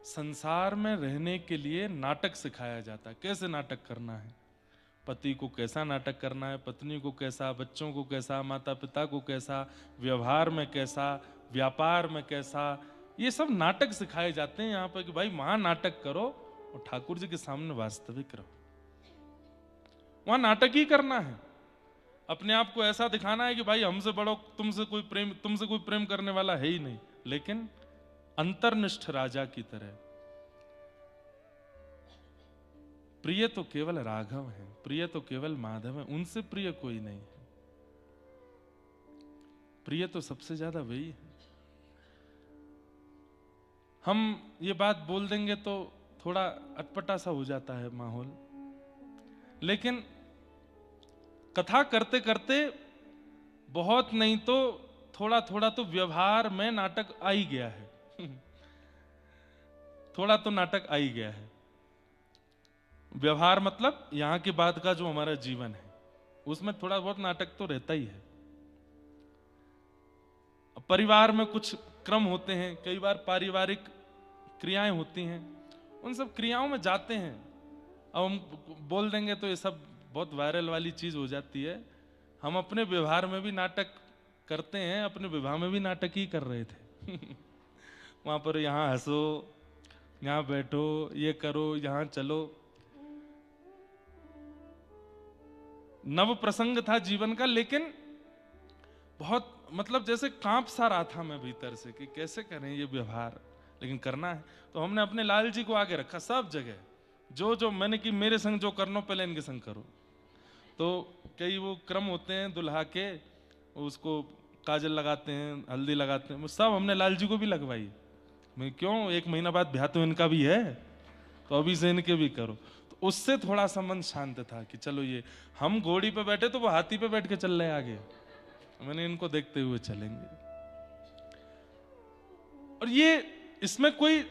S1: संसार में रहने के लिए नाटक सिखाया जाता है, कैसे नाटक करना है, पति को कैसा नाटक करना है, पत्नी को कैसा, बच्चों को कैसा, माता पिता को कैसा, व्यवहार में कैसा, व्यापार में कैसा, ये सब नाटक सिखाए जाते हैं यहाँ पर कि भाई वहां नाटक करो और ठाकुर जी के सामने वास्तविक रहो। वहां नाटक ही करना है, अपने आप को ऐसा दिखाना है कि भाई हमसे बड़ो, तुमसे कोई प्रेम करने वाला है ही नहीं, लेकिन अंतर्निष्ठ राजा की तरह। प्रिय तो केवल राघव है, प्रिय तो केवल माधव है, उनसे प्रिय कोई नहीं है। प्रिय तो सबसे ज्यादा वही है। हम ये बात बोल देंगे तो थोड़ा अटपटा सा हो जाता है माहौल, लेकिन कथा करते करते बहुत नहीं तो थोड़ा थोड़ा तो व्यवहार में नाटक आ ही गया है। थोड़ा तो नाटक आ ही गया है। व्यवहार मतलब यहां की बात का जो हमारा जीवन है उसमें थोड़ा बहुत नाटक तो रहता ही है। परिवार में कुछ क्रम होते हैं, कई बार पारिवारिक क्रियाएं होती हैं, उन सब क्रियाओं में जाते हैं। अब हम बोल देंगे तो ये सब बहुत वायरल वाली चीज हो जाती है। हम अपने व्यवहार में भी नाटक करते हैं, अपने विवाह में भी नाटक ही कर रहे थे। वहां पर यहाँ हंसो, यहाँ बैठो, ये करो, यहाँ चलो। नव प्रसंग था जीवन का, लेकिन बहुत मतलब जैसे कांप सा रहा था मैं भीतर से कि कैसे करें ये व्यवहार, लेकिन करना है। तो हमने अपने लाल जी को आगे रखा सब जगह। जो जो मैंने कि मेरे संग जो करना पहले इनके संग करो। तो कई वो क्रम होते हैं दुल्हा के, उसको काजल लगाते हैं, हल्दी लगाते हैं, वो सब हमने लाल जी को भी लगवाई। मैं क्यों, 1 महीना बाद ब्याह तो इनका भी है, तो अभी से इनके भी करो। तो उससे थोड़ा सा मन शांत था कि चलो ये हम घोड़ी पे बैठे तो वो हाथी पे बैठ के चल रहे आगे, मैंने इनको देखते हुए चलेंगे। और ये इसमें कोई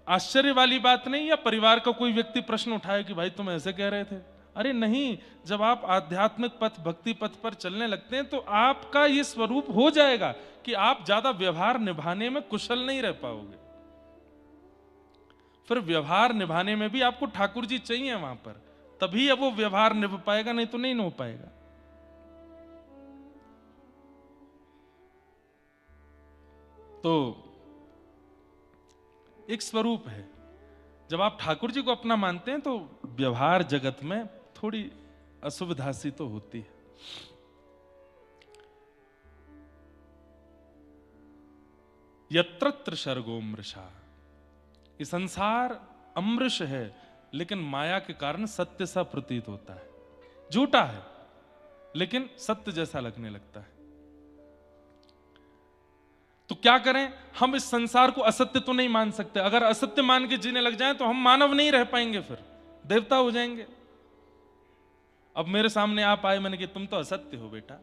S1: आश्चर्य वाली बात नहीं, या परिवार का कोई व्यक्ति प्रश्न उठाए कि भाई तुम ऐसे कह रहे थे। अरे नहीं, जब आप आध्यात्मिक पथ, भक्ति पथ पर चलने लगते हैं तो आपका ये स्वरूप हो जाएगा कि आप ज्यादा व्यवहार निभाने में कुशल नहीं रह पाओगे। फिर व्यवहार निभाने में भी आपको ठाकुर जी चाहिए वहां पर, तभी अब वो व्यवहार निभ पाएगा, नहीं तो नहीं हो पाएगा। तो एक स्वरूप है। जब आप ठाकुर जी को अपना मानते हैं तो व्यवहार जगत में थोड़ी असुविधा सी तो होती है। यत्रत्र शर्गो मृषा, ये संसार अमृष है, लेकिन माया के कारण सत्य सा प्रतीत होता है। झूठा है लेकिन सत्य जैसा लगने लगता है। तो क्या करें, हम इस संसार को असत्य तो नहीं मान सकते। अगर असत्य मान के जीने लग जाएं तो हम मानव नहीं रह पाएंगे, फिर देवता हो जाएंगे। अब मेरे सामने आप आए, मैंने कहा तुम तो असत्य हो बेटा,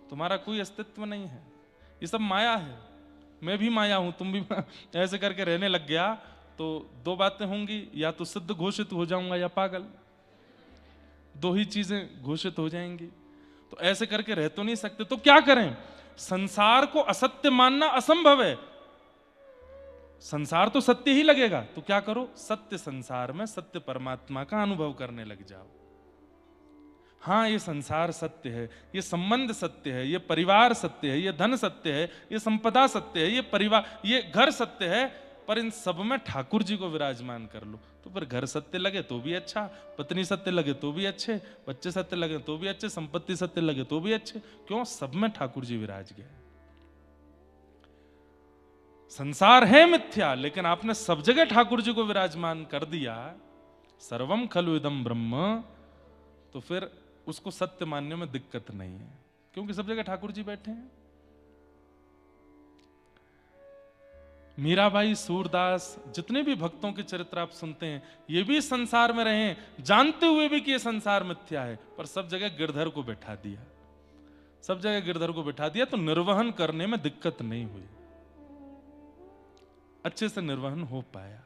S1: तुम्हारा कोई अस्तित्व नहीं है, ये सब माया है, मैं भी माया हूं, तुम भी ऐसे करके रहने लग गया तो 2 बातें होंगी, या तो सिद्ध घोषित हो जाऊंगा या पागल, 2 ही चीजें घोषित हो जाएंगी। तो ऐसे करके रह तो नहीं सकते। तो क्या करें, संसार को असत्य मानना असंभव है, संसार तो सत्य ही लगेगा। तो क्या करो, सत्य संसार में सत्य परमात्मा का अनुभव करने लग जाओ। हाँ, ये संसार सत्य है, ये संबंध सत्य है, ये परिवार सत्य है, ये धन सत्य है, ये संपदा सत्य है, ये परिवार, ये घर सत्य है, पर इन सब में ठाकुर जी को विराजमान कर लो। तो फिर घर सत्य लगे तो भी अच्छा, पत्नी सत्य लगे तो भी अच्छे, बच्चे सत्य लगे तो भी अच्छे, संपत्ति सत्य लगे तो भी अच्छे। क्यों, सब में ठाकुर जी विराज गए। संसार है मिथ्या, लेकिन आपने सब जगह ठाकुर जी को विराजमान कर दिया, सर्वम खलु इदम ब्रह्म, तो फिर उसको सत्य मानने में दिक्कत नहीं है, क्योंकि सब जगह ठाकुर जी बैठे हैं। मीराबाई, सूरदास, जितने भी भक्तों के चरित्र आप सुनते हैं, ये भी संसार में रहे, जानते हुए भी कि ये संसार मिथ्या है, पर सब जगह गिरधर को बैठा दिया, सब जगह गिरधर को बैठा दिया, तो निर्वहन करने में दिक्कत नहीं हुई, अच्छे से निर्वहन हो पाया।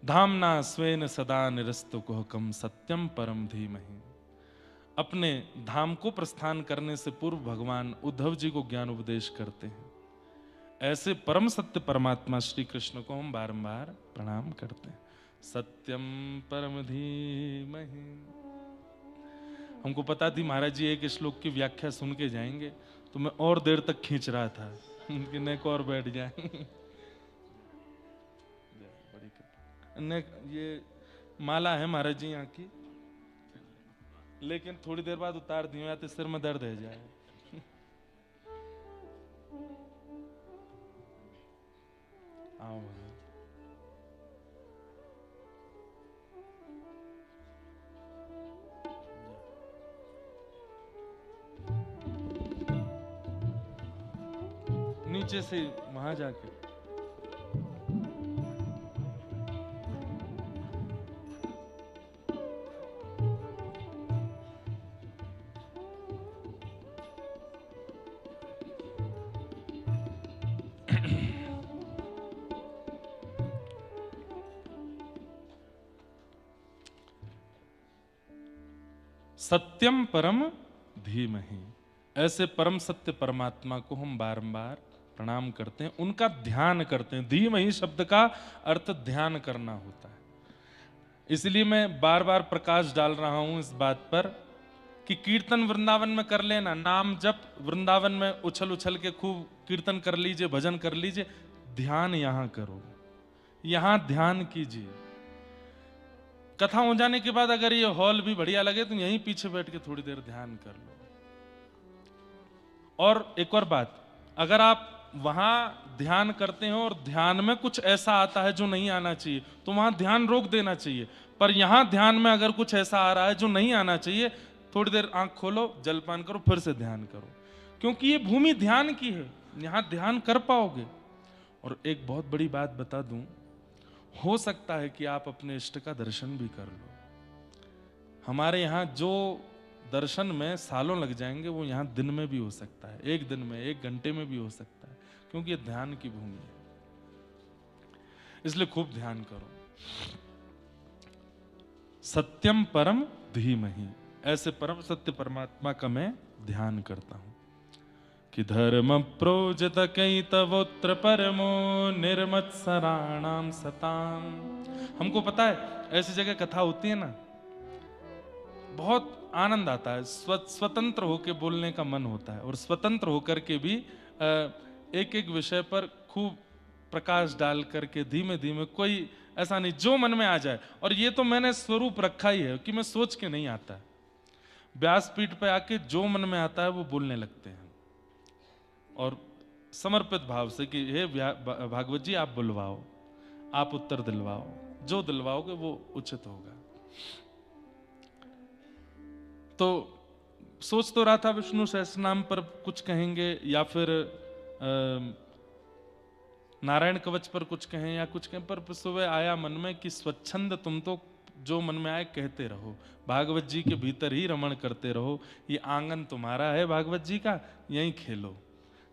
S1: धामना स्वेन सदा निरस्तु कुहकम सत्यम परम धीमहि। अपने धाम को प्रस्थान करने से पूर्व भगवान उद्धव जी को ज्ञान उपदेश करते हैं। ऐसे परम सत्य परमात्मा श्री कृष्ण को हम बारंबार प्रणाम करते हैं। सत्यम परम धीमहि। हमको पता थी महाराज जी एक श्लोक की व्याख्या सुन के जाएंगे, तो मैं और देर तक खींच रहा था कि नहीं को और बैठ जाए। ये माला है महाराज जी यहाँ की, लेकिन थोड़ी देर बाद उतार दी, या तो सिर में दर्द है जाए। आओ, नीचे से वहां जाके। सत्यम परम धीमहि, ऐसे परम सत्य परमात्मा को हम बारंबार प्रणाम करते हैं, उनका ध्यान करते हैं। धीमहि शब्द का अर्थ ध्यान करना होता है। इसलिए मैं बार बार प्रकाश डाल रहा हूं इस बात पर कि कीर्तन वृंदावन में कर लेना, नाम जप वृंदावन में उछल उछल के खूब कीर्तन कर लीजिए, भजन कर लीजिए, ध्यान यहां करो, यहां ध्यान कीजिए। कथा हो जाने के बाद अगर ये हॉल भी बढ़िया लगे तो यहीं पीछे बैठ के थोड़ी देर ध्यान कर लो। और एक और बात, अगर आप वहां ध्यान करते हो और ध्यान में कुछ ऐसा आता है जो नहीं आना चाहिए तो वहां ध्यान रोक देना चाहिए। पर यहां ध्यान में अगर कुछ ऐसा आ रहा है जो नहीं आना चाहिए, थोड़ी देर आंख खोलो, जलपान करो, फिर से ध्यान करो, क्योंकि ये भूमि ध्यान की है, यहां ध्यान कर पाओगे। और एक बहुत बड़ी बात बता दूं, हो सकता है कि आप अपने इष्ट का दर्शन भी कर लो। हमारे यहाँ जो दर्शन में सालों लग जाएंगे वो यहाँ दिन में भी हो सकता है, एक दिन में, एक घंटे में भी हो सकता है, क्योंकि ये ध्यान की भूमि है। इसलिए खूब ध्यान करो। सत्यम परम धीमहि, ऐसे परम सत्य परमात्मा का मैं ध्यान करता हूं कि धर्म प्रोजत कई तवोत्र परमो निर्मत्सराणाम सताम। हमको पता है ऐसी जगह कथा होती है ना, बहुत आनंद आता है, स्वतंत्र होकर बोलने का मन होता है, और स्वतंत्र होकर के भी एक एक विषय पर खूब प्रकाश डाल करके धीमे धीमे, कोई ऐसा नहीं जो मन में आ जाए। और ये तो मैंने स्वरूप रखा ही है कि मैं सोच के नहीं आता, व्यासपीठ पे आके जो मन में आता है वो बोलने लगते हैं, और समर्पित भाव से कि हे भागवत जी आप बुलवाओ, आप उत्तर दिलवाओ, जो दिलवाओगे वो उचित होगा। तो सोच तो रहा था विष्णु सहस्त्रनाम पर कुछ कहेंगे, या फिर नारायण कवच पर कुछ कहें या कुछ कहें, पर सुबह आया मन में कि स्वच्छंद तुम तो जो मन में आए कहते रहो, भागवत जी के भीतर ही रमण करते रहो, ये आंगन तुम्हारा है भागवत जी का, यहीं खेलो।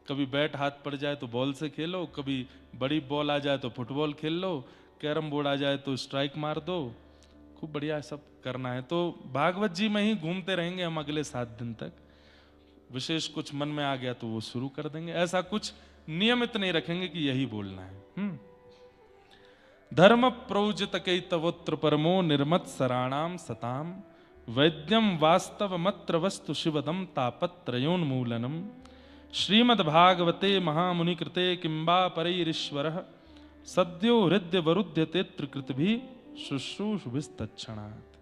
S1: कभी बैट हाथ पड़ जाए तो बॉल से खेलो, कभी बड़ी बॉल आ जाए तो फुटबॉल खेल लो, कैरम बोर्ड आ जाए तो स्ट्राइक मार दो, खूब बढ़िया सब करना है। तो भागवत जी में ही घूमते रहेंगे हम अगले 7 दिन तक। विशेष कुछ मन में आ गया तो वो शुरू कर देंगे, ऐसा कुछ नियमित नहीं रखेंगे कि यही बोलना है। धर्म प्रोजित कई तवोत्र परमो निर्मत सराणाम सताम वैद्यम वास्तव मत्र वस्तु शिवदम तापत्रयोन्मूलनम श्रीमद्भागवते महामुनि कृते किंबा परैरीश्वरः सद्यो हृदय वरुध्यते त्रिकृतभि शुश्रूषुभिस्तत्क्षणात्।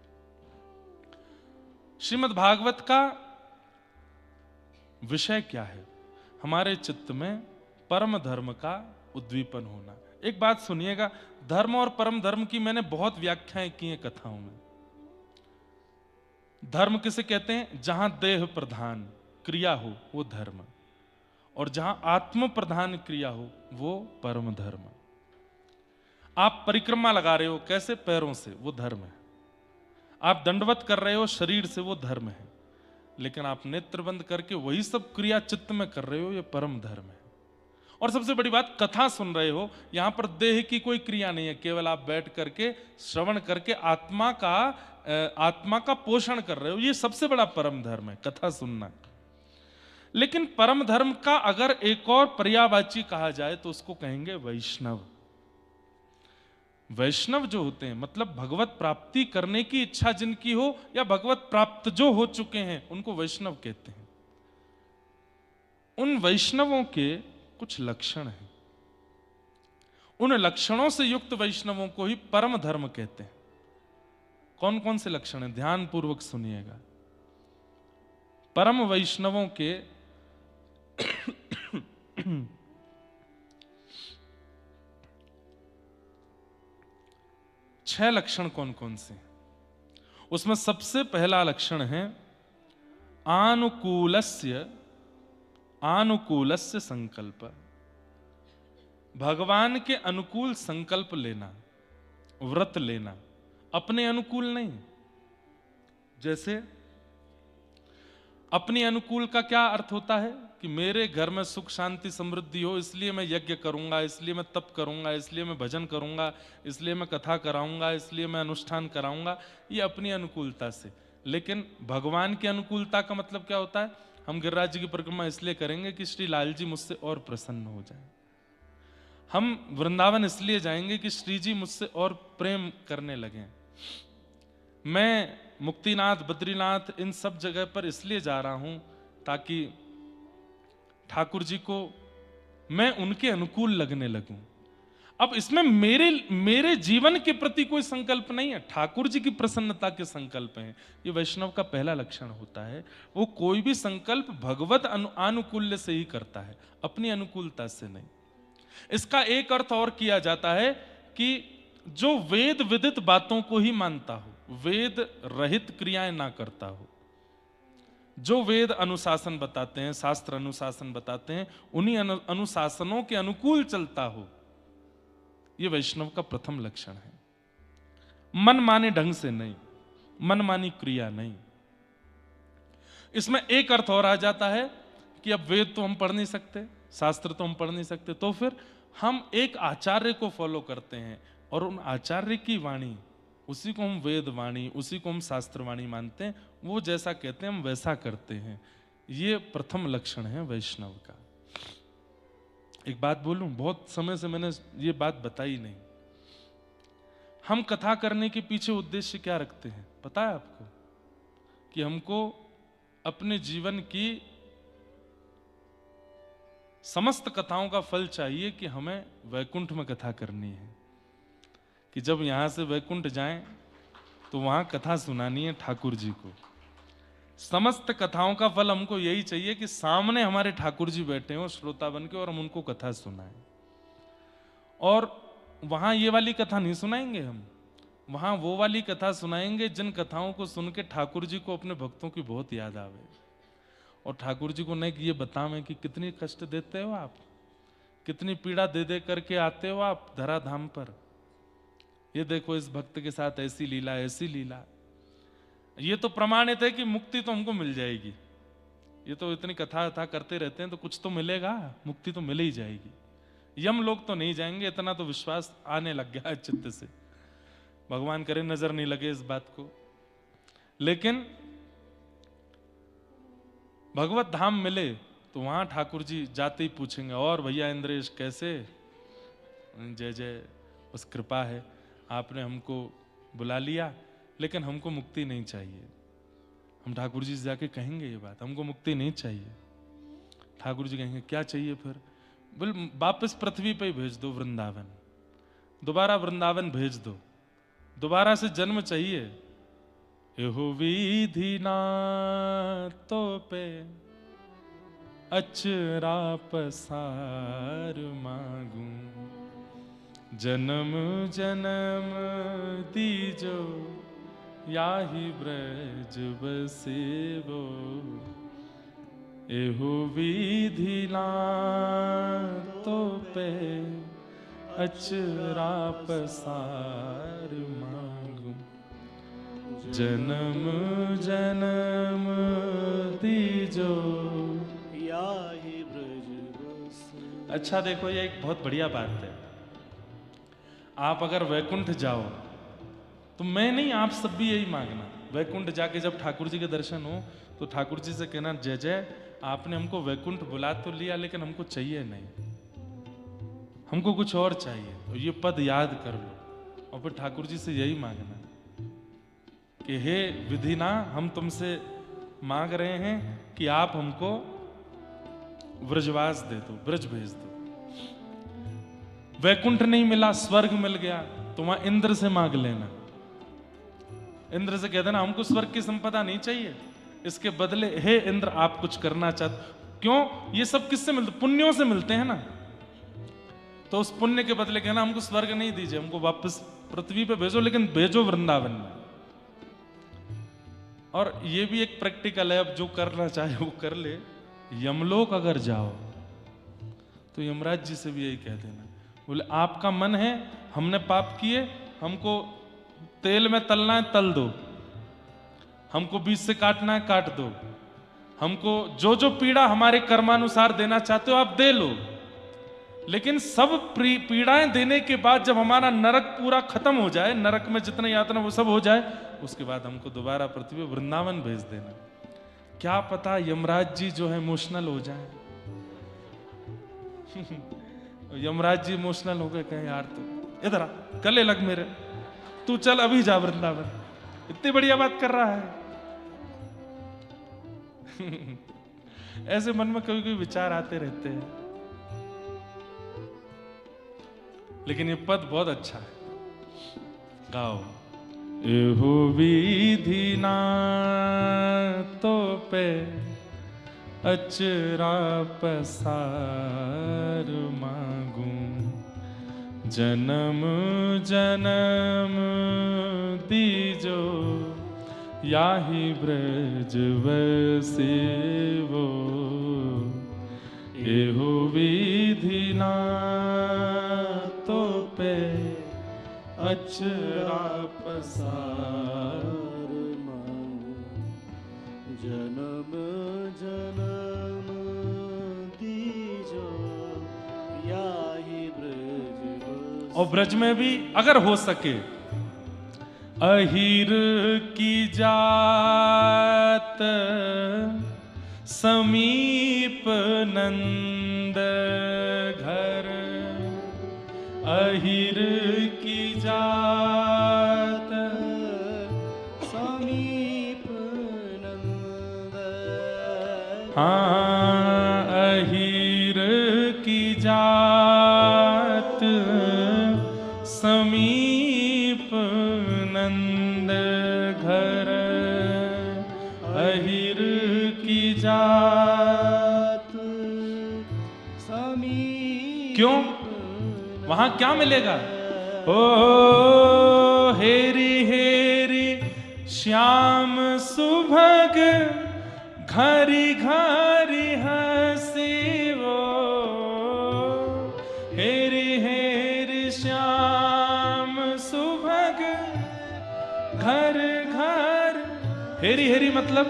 S1: श्रीमद् भागवत का विषय क्या है? हमारे चित्त में परम धर्म का उद्दीपन होना। एक बात सुनिएगा, धर्म और परम धर्म की मैंने बहुत व्याख्याएं की हैं कथाओं में। धर्म किसे कहते हैं? जहां देह प्रधान क्रिया हो वो धर्म, और जहां आत्म प्रधान क्रिया हो वो परम धर्म। आप परिक्रमा लगा रहे हो कैसे? पैरों से, वो धर्म है। आप दंडवत कर रहे हो शरीर से, वो धर्म है। लेकिन आप नेत्र बंद करके वही सब क्रिया चित्त में कर रहे हो, ये परम धर्म है। और सबसे बड़ी बात, कथा सुन रहे हो, यहां पर देह की कोई क्रिया नहीं है, केवल आप बैठ करके श्रवण करके आत्मा का पोषण कर रहे हो, ये सबसे बड़ा परम धर्म है, कथा सुनना। लेकिन परम धर्म का अगर एक और पर्यायवाची कहा जाए तो उसको कहेंगे वैष्णव। वैष्णव जो होते हैं, मतलब भगवत प्राप्ति करने की इच्छा जिनकी हो या भगवत प्राप्त जो हो चुके हैं, उनको वैष्णव कहते हैं। उन वैष्णवों के कुछ लक्षण हैं, उन लक्षणों से युक्त वैष्णवों को ही परम धर्म कहते हैं। कौन कौन से लक्षण हैं? ध्यान पूर्वक सुनिएगा। परम वैष्णवों के 6 लक्षण कौन कौन से? उसमें सबसे पहला लक्षण है आनुकूलस्य संकल्प। भगवान के अनुकूल संकल्प लेना, व्रत लेना, अपने अनुकूल नहीं। जैसे अपनी अनुकूल का क्या अर्थ होता है कि मेरे घर में सुख शांति समृद्धि हो, इसलिए मैं यज्ञ करूंगा, इसलिए मैं तप करूंगा, इसलिए मैं भजन करूंगा, इसलिए मैं कथा कराऊंगा, इसलिए मैं अनुष्ठान कराऊंगा, ये अपनी अनुकूलता से। लेकिन भगवान की अनुकूलता का मतलब क्या होता है? हम गिरिराज जी की परिक्रमा इसलिए करेंगे कि श्री लाल जी मुझसे और प्रसन्न हो जाए। हम वृंदावन इसलिए जाएंगे कि श्री जी मुझसे और प्रेम करने लगें। मैं मुक्तिनाथ, बद्रीनाथ, इन सब जगह पर इसलिए जा रहा हूं ताकि ठाकुर जी को मैं उनके अनुकूल लगने लगूं। अब इसमें मेरे जीवन के प्रति कोई संकल्प नहीं है, ठाकुर जी की प्रसन्नता के संकल्प हैं। ये वैष्णव का पहला लक्षण होता है, वो कोई भी संकल्प भगवत अनुकूल्य से ही करता है, अपनी अनुकूलता से नहीं। इसका एक अर्थ और किया जाता है कि जो वेद विदित बातों को ही मानता हो, वेद रहित क्रियाएं ना करता हो, जो वेद अनुशासन बताते हैं, शास्त्र अनुशासन बताते हैं, उन्हीं अनुशासनों के अनुकूल चलता हो, ये वैष्णव का प्रथम लक्षण है। मनमाने ढंग से नहीं, मनमानी क्रिया नहीं। इसमें एक अर्थ और आ जाता है कि अब वेद तो हम पढ़ नहीं सकते, शास्त्र तो हम पढ़ नहीं सकते, तो फिर हम एक आचार्य को फॉलो करते हैं और उन आचार्य की वाणी, उसी को हम वेद वाणी, उसी को हम शास्त्र वाणी मानते हैं, वो जैसा कहते हैं हम वैसा करते हैं। ये प्रथम लक्षण है वैष्णव का। एक बात बोलूं, बहुत समय से मैंने ये बात बताई नहीं। हम कथा करने के पीछे उद्देश्य क्या रखते हैं पता है आपको? कि हमको अपने जीवन की समस्त कथाओं का फल चाहिए कि हमें वैकुंठ में कथा करनी है, कि जब यहां से वैकुंठ जाएं तो वहां कथा सुनानी है ठाकुर जी को। समस्त कथाओं का फल हमको यही चाहिए कि सामने हमारे ठाकुर जी बैठे हो श्रोता बन के, और हम उनको कथा सुनाएं। और वहां ये वाली कथा नहीं सुनाएंगे हम, वहां वो वाली कथा सुनाएंगे जिन कथाओं को सुन के ठाकुर जी को अपने भक्तों की बहुत याद आवे, और ठाकुर जी को नहीं कि ये बतावें कि कितनी कष्ट देते हो आप, कितनी पीड़ा दे दे करके आते हो आप धराधाम पर। ये देखो इस भक्त के साथ ऐसी लीला, ऐसी लीला। ये तो प्रमाणित है कि मुक्ति तो हमको मिल जाएगी। ये तो इतनी कथा करते रहते हैं तो कुछ तो मिलेगा, मुक्ति तो मिल ही जाएगी। यम लोग तो नहीं जाएंगे, इतना तो विश्वास आने लग गया है चित्त से। भगवान करे नजर नहीं लगे इस बात को। लेकिन भगवत धाम मिले तो वहां ठाकुर जी जाते ही पूछेंगे, और भैया इंद्रेश कैसे? जय जय, बस कृपा है, आपने हमको बुला लिया, लेकिन हमको मुक्ति नहीं चाहिए। हम ठाकुर जी से जाके कहेंगे ये बात, हमको मुक्ति नहीं चाहिए। ठाकुर जी कहेंगे क्या चाहिए फिर? बोल वापस पृथ्वी पे ही भेज दो, वृंदावन, दोबारा वृंदावन भेज दो, दोबारा से जन्म चाहिए। एहो विधि ना तो पे अचरा पसार मांगू, जन्म जन्म दीजो याहि ब्रज बसेवो। एहो विधि ना तो पे अचरा पसार मांगू, जन्म जन्म दीजो
S2: याहि ब्रज बसेवो।
S1: अच्छा देखो, ये एक बहुत बढ़िया बात है। आप अगर वैकुंठ जाओ तो मैं नहीं, आप सब भी यही मांगना। वैकुंठ जाके जब ठाकुर जी के दर्शन हो तो ठाकुर जी से कहना, जय जय, आपने हमको वैकुंठ बुला तो लिया लेकिन हमको चाहिए नहीं, हमको कुछ और चाहिए। तो ये पद याद कर लो और फिर ठाकुर जी से यही मांगना कि हे विधिना, हम तुमसे मांग रहे हैं कि आप हमको ब्रजवास दे दो, ब्रज भेज दो। वैकुंठ नहीं मिला, स्वर्ग मिल गया तो वहां इंद्र से मांग लेना। इंद्र से कह देना हमको स्वर्ग की संपदा नहीं चाहिए, इसके बदले हे इंद्र आप कुछ करना चाहते। क्यों? ये सब किससे मिलते? पुण्यों से मिलते हैं ना। तो उस पुण्य के बदले कहना हमको स्वर्ग नहीं दीजिए, हमको वापस पृथ्वी पे भेजो, लेकिन भेजो वृंदावन में। और ये भी एक प्रैक्टिकल है, अब जो करना चाहे वो कर ले। यमलोक अगर जाओ तो यमराज जी से भी यही कह देना, बोले आपका मन है, हमने पाप किए, हमको तेल में तलना है तल दो, हमको बीच से काटना है काट दो, हमको जो जो पीड़ा हमारे कर्मानुसार देना चाहते हो आप दे लो। लेकिन सब पीड़ाएं देने के बाद जब हमारा नरक पूरा खत्म हो जाए, नरक में जितने यातना वो सब हो जाए, उसके बाद हमको दोबारा पृथ्वी वृंदावन भेज देना। क्या पता यमराज जी जो है इमोशनल हो जाए। यमराज जी इमोशनल हो गए, कहें यार तू इधर आ, गले लग मेरे, तू चल अभी जा वृंदावन, इतनी बढ़िया बात कर रहा है। ऐसे मन में कभी कभी विचार आते रहते हैं। लेकिन ये पद बहुत अच्छा है, गाओ। एहो विधि ना तो पे अचरा पसार मांगूं, जन्म जन्म दीजो याहि ब्रज वसेवो। एहो विधि ना तो पे अचरा पसार
S2: मांगूं, जन्म जन्म दीजो याहि ब्रज बस।
S1: और ब्रज में भी अगर हो सके, अहीर की जात समीप नंद घर, अहीर की जात
S2: समीप नंद।
S1: हाँ, अहीर की जात समीप नंद घर, अहीर की जात
S2: समीप।
S1: क्यों? वहां क्या मिलेगा? ओ हेरी हेरी श्याम सुभग, घरी घरी हसी वो। हेरी हेरी श्याम सुभग, घर घर। हेरी हेरी मतलब,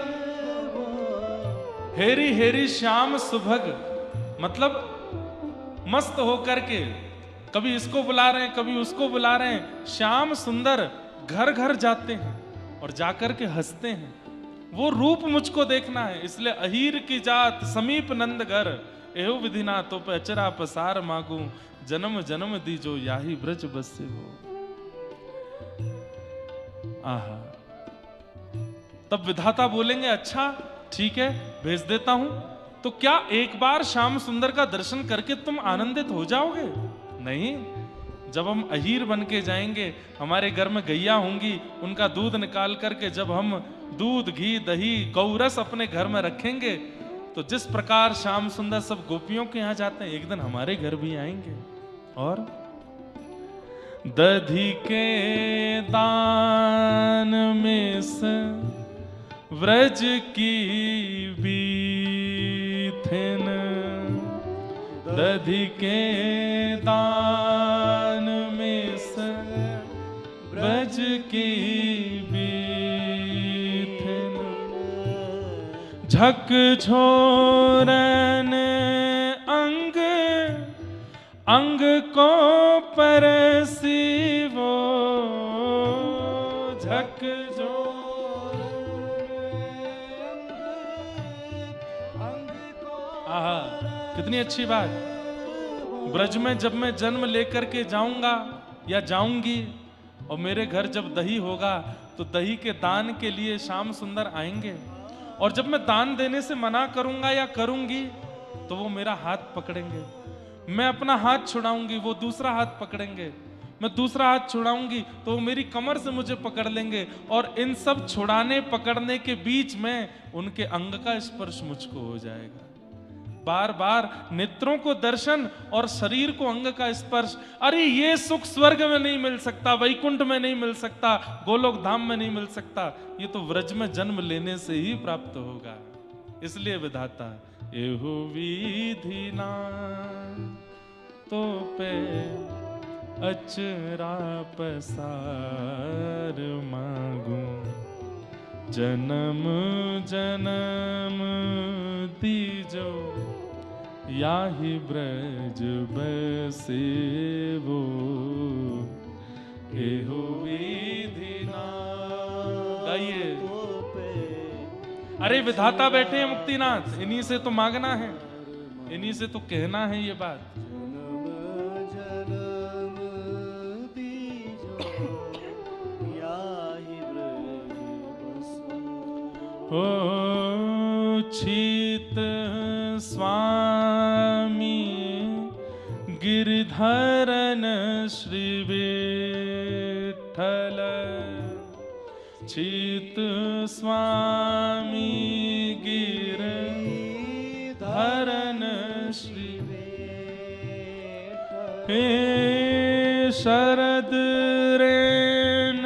S1: हेरी हेरी श्याम सुभग मतलब मस्त होकर के, कभी इसको बुला रहे हैं कभी उसको बुला रहे हैं, श्याम सुंदर घर घर जाते हैं और जाकर के हंसते हैं। वो रूप मुझको देखना है, इसलिए अहीर की जात समीप नंद घर, एहो विधि ना तो पे अचरा पसार मांगू, जन्म जन्म दीजो याही ब्रज बसे वो। आहा, तब विधाता बोलेंगे अच्छा ठीक है भेज देता हूं। तो क्या एक बार श्याम सुंदर का दर्शन करके तुम आनंदित हो जाओगे? नहीं, जब हम अहीर बन के जाएंगे, हमारे घर में गैया होंगी, उनका दूध निकाल करके जब हम दूध घी दही गौरस अपने घर में रखेंगे, तो जिस प्रकार श्याम सुंदर सब गोपियों के यहाँ जाते हैं, एक दिन हमारे घर भी आएंगे। और दधी के दान में से व्रज की बीथिन, दधी के दान में से व्रज की बीथिन, झक झोरन अंग अंग को परसी वो, झक आहा, कितनी अच्छी बात। ब्रज में जब मैं जन्म लेकर के जाऊंगा या जाऊंगी और मेरे घर जब दही होगा, तो दही के दान के लिए श्याम सुंदर आएंगे, और जब मैं दान देने से मना करूंगा या करूंगी तो वो मेरा हाथ पकड़ेंगे, मैं अपना हाथ छुड़ाऊंगी वो दूसरा हाथ पकड़ेंगे, मैं दूसरा हाथ छुड़ाऊंगी तो वो मेरी कमर से मुझे पकड़ लेंगे, और इन सब छुड़ाने पकड़ने के बीच में उनके अंग का स्पर्श मुझको हो जाएगा। बार बार नेत्रों को दर्शन और शरीर को अंग का स्पर्श। अरे ये सुख स्वर्ग में नहीं मिल सकता, वैकुंठ में नहीं मिल सकता, गोलोक धाम में नहीं मिल सकता, ये तो व्रज में जन्म लेने से ही प्राप्त होगा। इसलिए विधाता एहो विधि ना तो पे अचरा पसार मांगू, जन्म जन्म दीजो याहि ब्रज बसे वो, एहो विधि नाथ। गाइए। अरे विधाता बैठे हैं मुक्तिनाथ, इन्हीं से तो मांगना है, इन्हीं से तो कहना है ये बात। ओ छीत स्वामी गिरधरन श्री विठ्ठल, छीत स्वामी गिरधरन श्री हे शरद रेन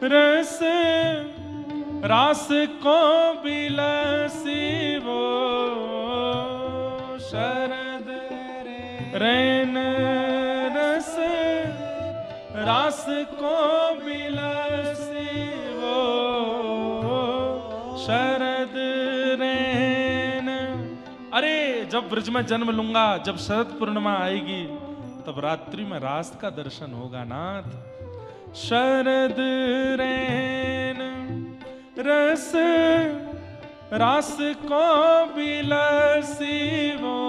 S1: रस रास को बिलसी वो, शरद रेन रस रास को बिलसी वो, शरद रेन। अरे जब ब्रज में जन्म लूंगा, जब शरद पूर्णिमा आएगी, तब रात्रि में रास का दर्शन होगा नाथ। शरद रेन रस रास को बिलसी वो,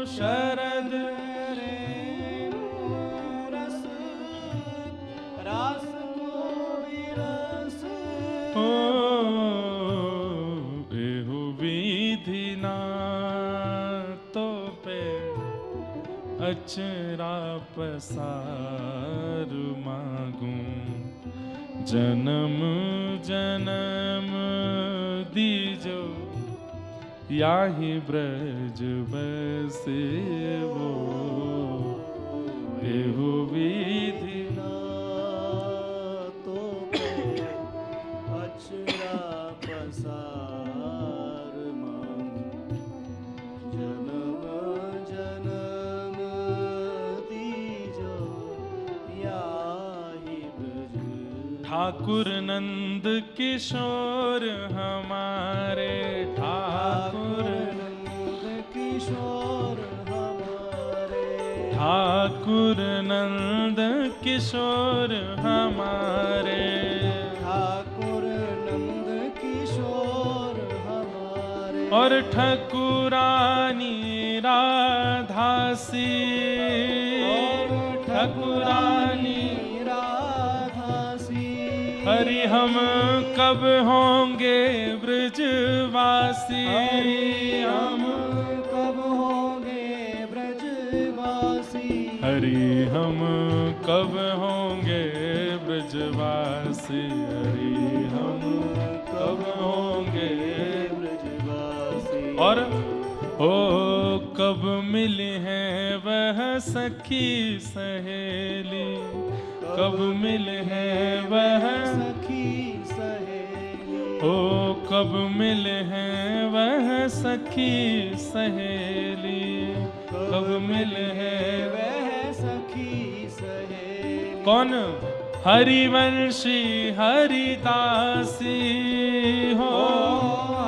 S1: शरद रेन रस रास को बिलसी हो, एहु विधि नातो पे अचरा पसार मांगू, जन्म जन्म दीजो याहि ब्रज बसे वो, एहु विधि नातो पे अचरा पसार मांगू, जन्म जन्म दीजो याहि ब्रज। ठाकुर नंद किशोर हमारे, ठाकुर नंद किशोर हमारे, ठाकुर नंद किशोर हमारे, ठाकुर नंद किशोर हमारे। और ठकुरानी राधासी, ठकुरानी हरि हम कब होंगे ब्रजवासी, हम कब होंगे ब्रजवासी, हरि हम कब होंगे ब्रजवासी, हरि हम कब होंगे ब्रजवासी। और ओ कब मिली हैं वह सखी सहेली, कब मिले हैं वह सखी सहेली, ओ कब मिले हैं वह सखी सहेली, कब मिले हैं वह सखी सहेली। कौन? हरिवंशी हरिदासी हो,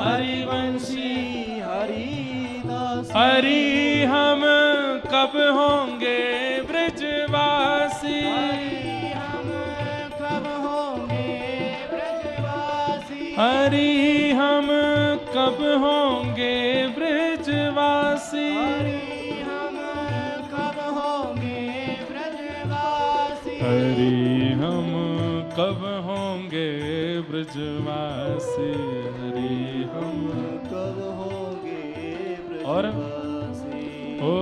S1: हरिवंशी हरिदासी। हरि हम कब होंगे ब्रजवासी, हरि हम कब होंगे ब्रजवासी, हरि हम कब होंगे ब्रजवासी, हरि हम कब होंगे ब्रजवासी, हरि हम कब होंगे ब्रजवासी। ओ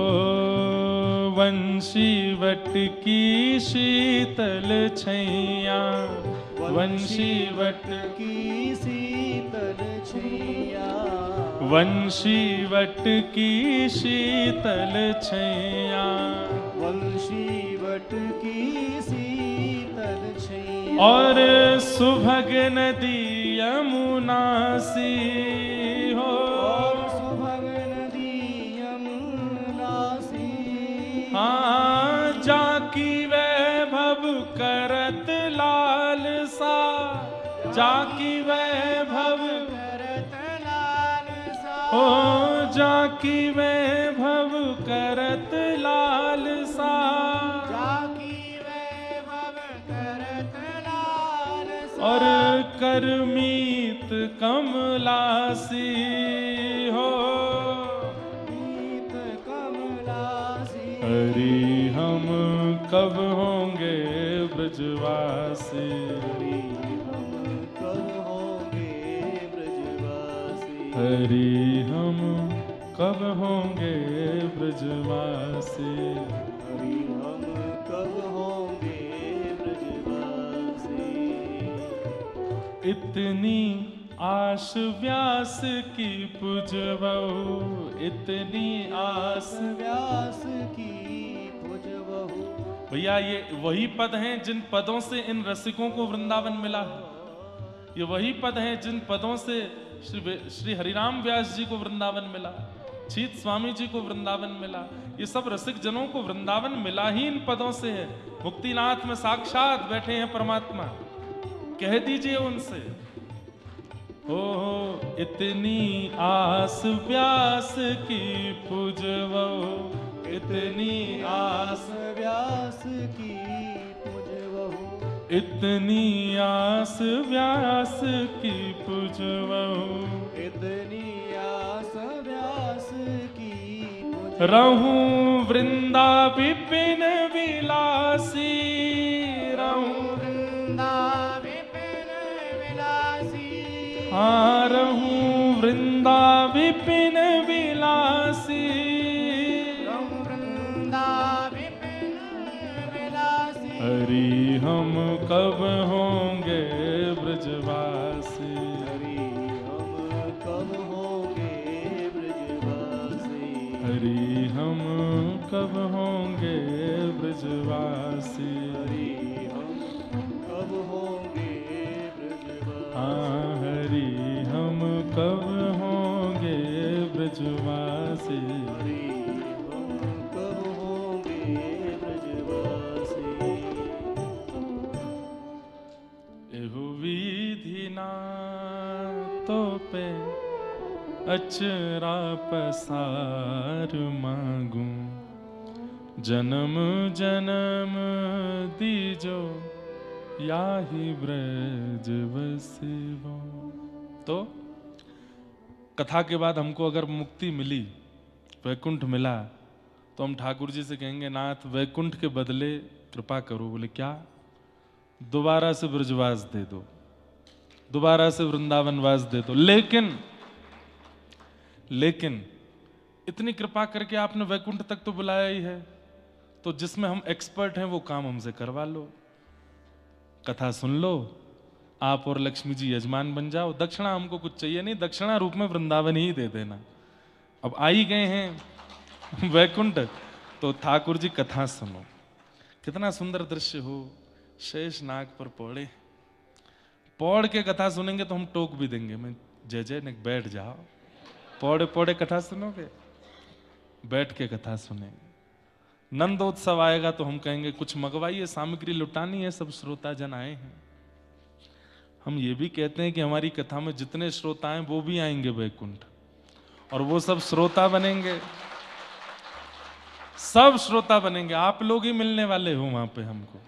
S1: वंशी वट की शीतल छैया, वंशी वट की शीतल छैया, वंशी वट की शीतल छैया, वंशी वट की शीतल छैया। और सुभग नदी यमुना सी हो, सुभग नदी यमुना सी। लाल सा, जाकी वैभव
S2: करत लाल सा,
S1: ओ जाकी वैभव करत लाल सा,
S2: जाकी वैभव करत लाल सा,
S1: और करमीत कमलासी हो,
S2: मीत कमलासी,
S1: हरि हम कब होंगे ब्रजवासी,
S2: हरि हम कब होंगे ब्रजवासी,
S1: हरि हम कब होंगे ब्रजवासी।
S2: हरि हम कब होंगे ब्रजवासी।
S1: इतनी आस व्यास की पुजबहु, इतनी आस।
S2: व्यास की पुजबहु,
S1: भैया ये वही पद हैं जिन पदों से इन रसिकों को वृंदावन मिला है। ये वही पद हैं जिन पदों से श्री हरिराम व्यास जी को वृंदावन मिला, छीत स्वामी जी को वृंदावन मिला। ये सब रसिक जनों को वृंदावन मिला ही इन पदों से है। मुक्तिनाथ में साक्षात बैठे हैं परमात्मा, कह दीजिए उनसे। हो इतनी आस व्यास की पुजबहु, इतनी आस
S2: व्यास की पुजबहु,
S1: इतनी आस व्यास की पुजबहु,
S2: इतनी आस व्यास की पुजबहु,
S1: रहूं वृंदा विपिन विलासी, रहूं
S2: वृंदा विपिन विलासी,
S1: हाँ रहूं वृंदा विपिन विलासी,
S2: रहूं वृंदा विपिन विलासी,
S1: हरि हम कब होंगे ब्रजवासी,
S2: हरि हम कब होंगे ब्रजवासी,
S1: हरि हम कब होंगे ब्रजवासी,
S2: हरि हम कब होंगे ब्रजवासी,
S1: हाँ हरि हम कब होंगे ब्रजवासी।
S2: हरि हम कब होंगे ब्रजवासी।
S1: एहु विधि ना तो पे अचरा पसार मांगू, जन्म जन्म दीजो याहि ब्रज बसिबो। तो कथा के बाद हमको अगर मुक्ति मिली, वैकुंठ मिला, तो हम ठाकुर जी से कहेंगे नाथ वैकुंठ के बदले कृपा करो। बोले क्या? दोबारा से ब्रजवास दे दो, दोबारा से वृंदावनवास दे दो। लेकिन इतनी कृपा करके आपने वैकुंठ तक तो बुलाया ही है, तो जिसमें हम एक्सपर्ट हैं वो काम हमसे करवा लो। कथा सुन लो, आप और लक्ष्मी जी यजमान बन जाओ। दक्षिणा हमको कुछ चाहिए नहीं, दक्षिणा रूप में वृंदावन ही दे देना। अब आ ही गए हैं वैकुंठ, तो ठाकुर जी कथा सुनो। कितना सुंदर दृश्य हो, शेष नाग पर पौड़े, पौड़ के कथा सुनेंगे तो हम टोक भी देंगे। मैं जय जय ने बैठ जाओ, पौड़े पौड़े कथा सुनोगे, बैठ के कथा सुनेंगे। नंदोत्सव आएगा तो हम कहेंगे कुछ मंगवाइए, सामग्री लुटानी है, सब श्रोता जन आए हैं। हम ये भी कहते हैं कि हमारी कथा में जितने श्रोता हैं वो भी आएंगे वैकुंठ, और वो सब श्रोता बनेंगे, सब श्रोता बनेंगे। आप लोग ही मिलने वाले हो वहां पे हमको।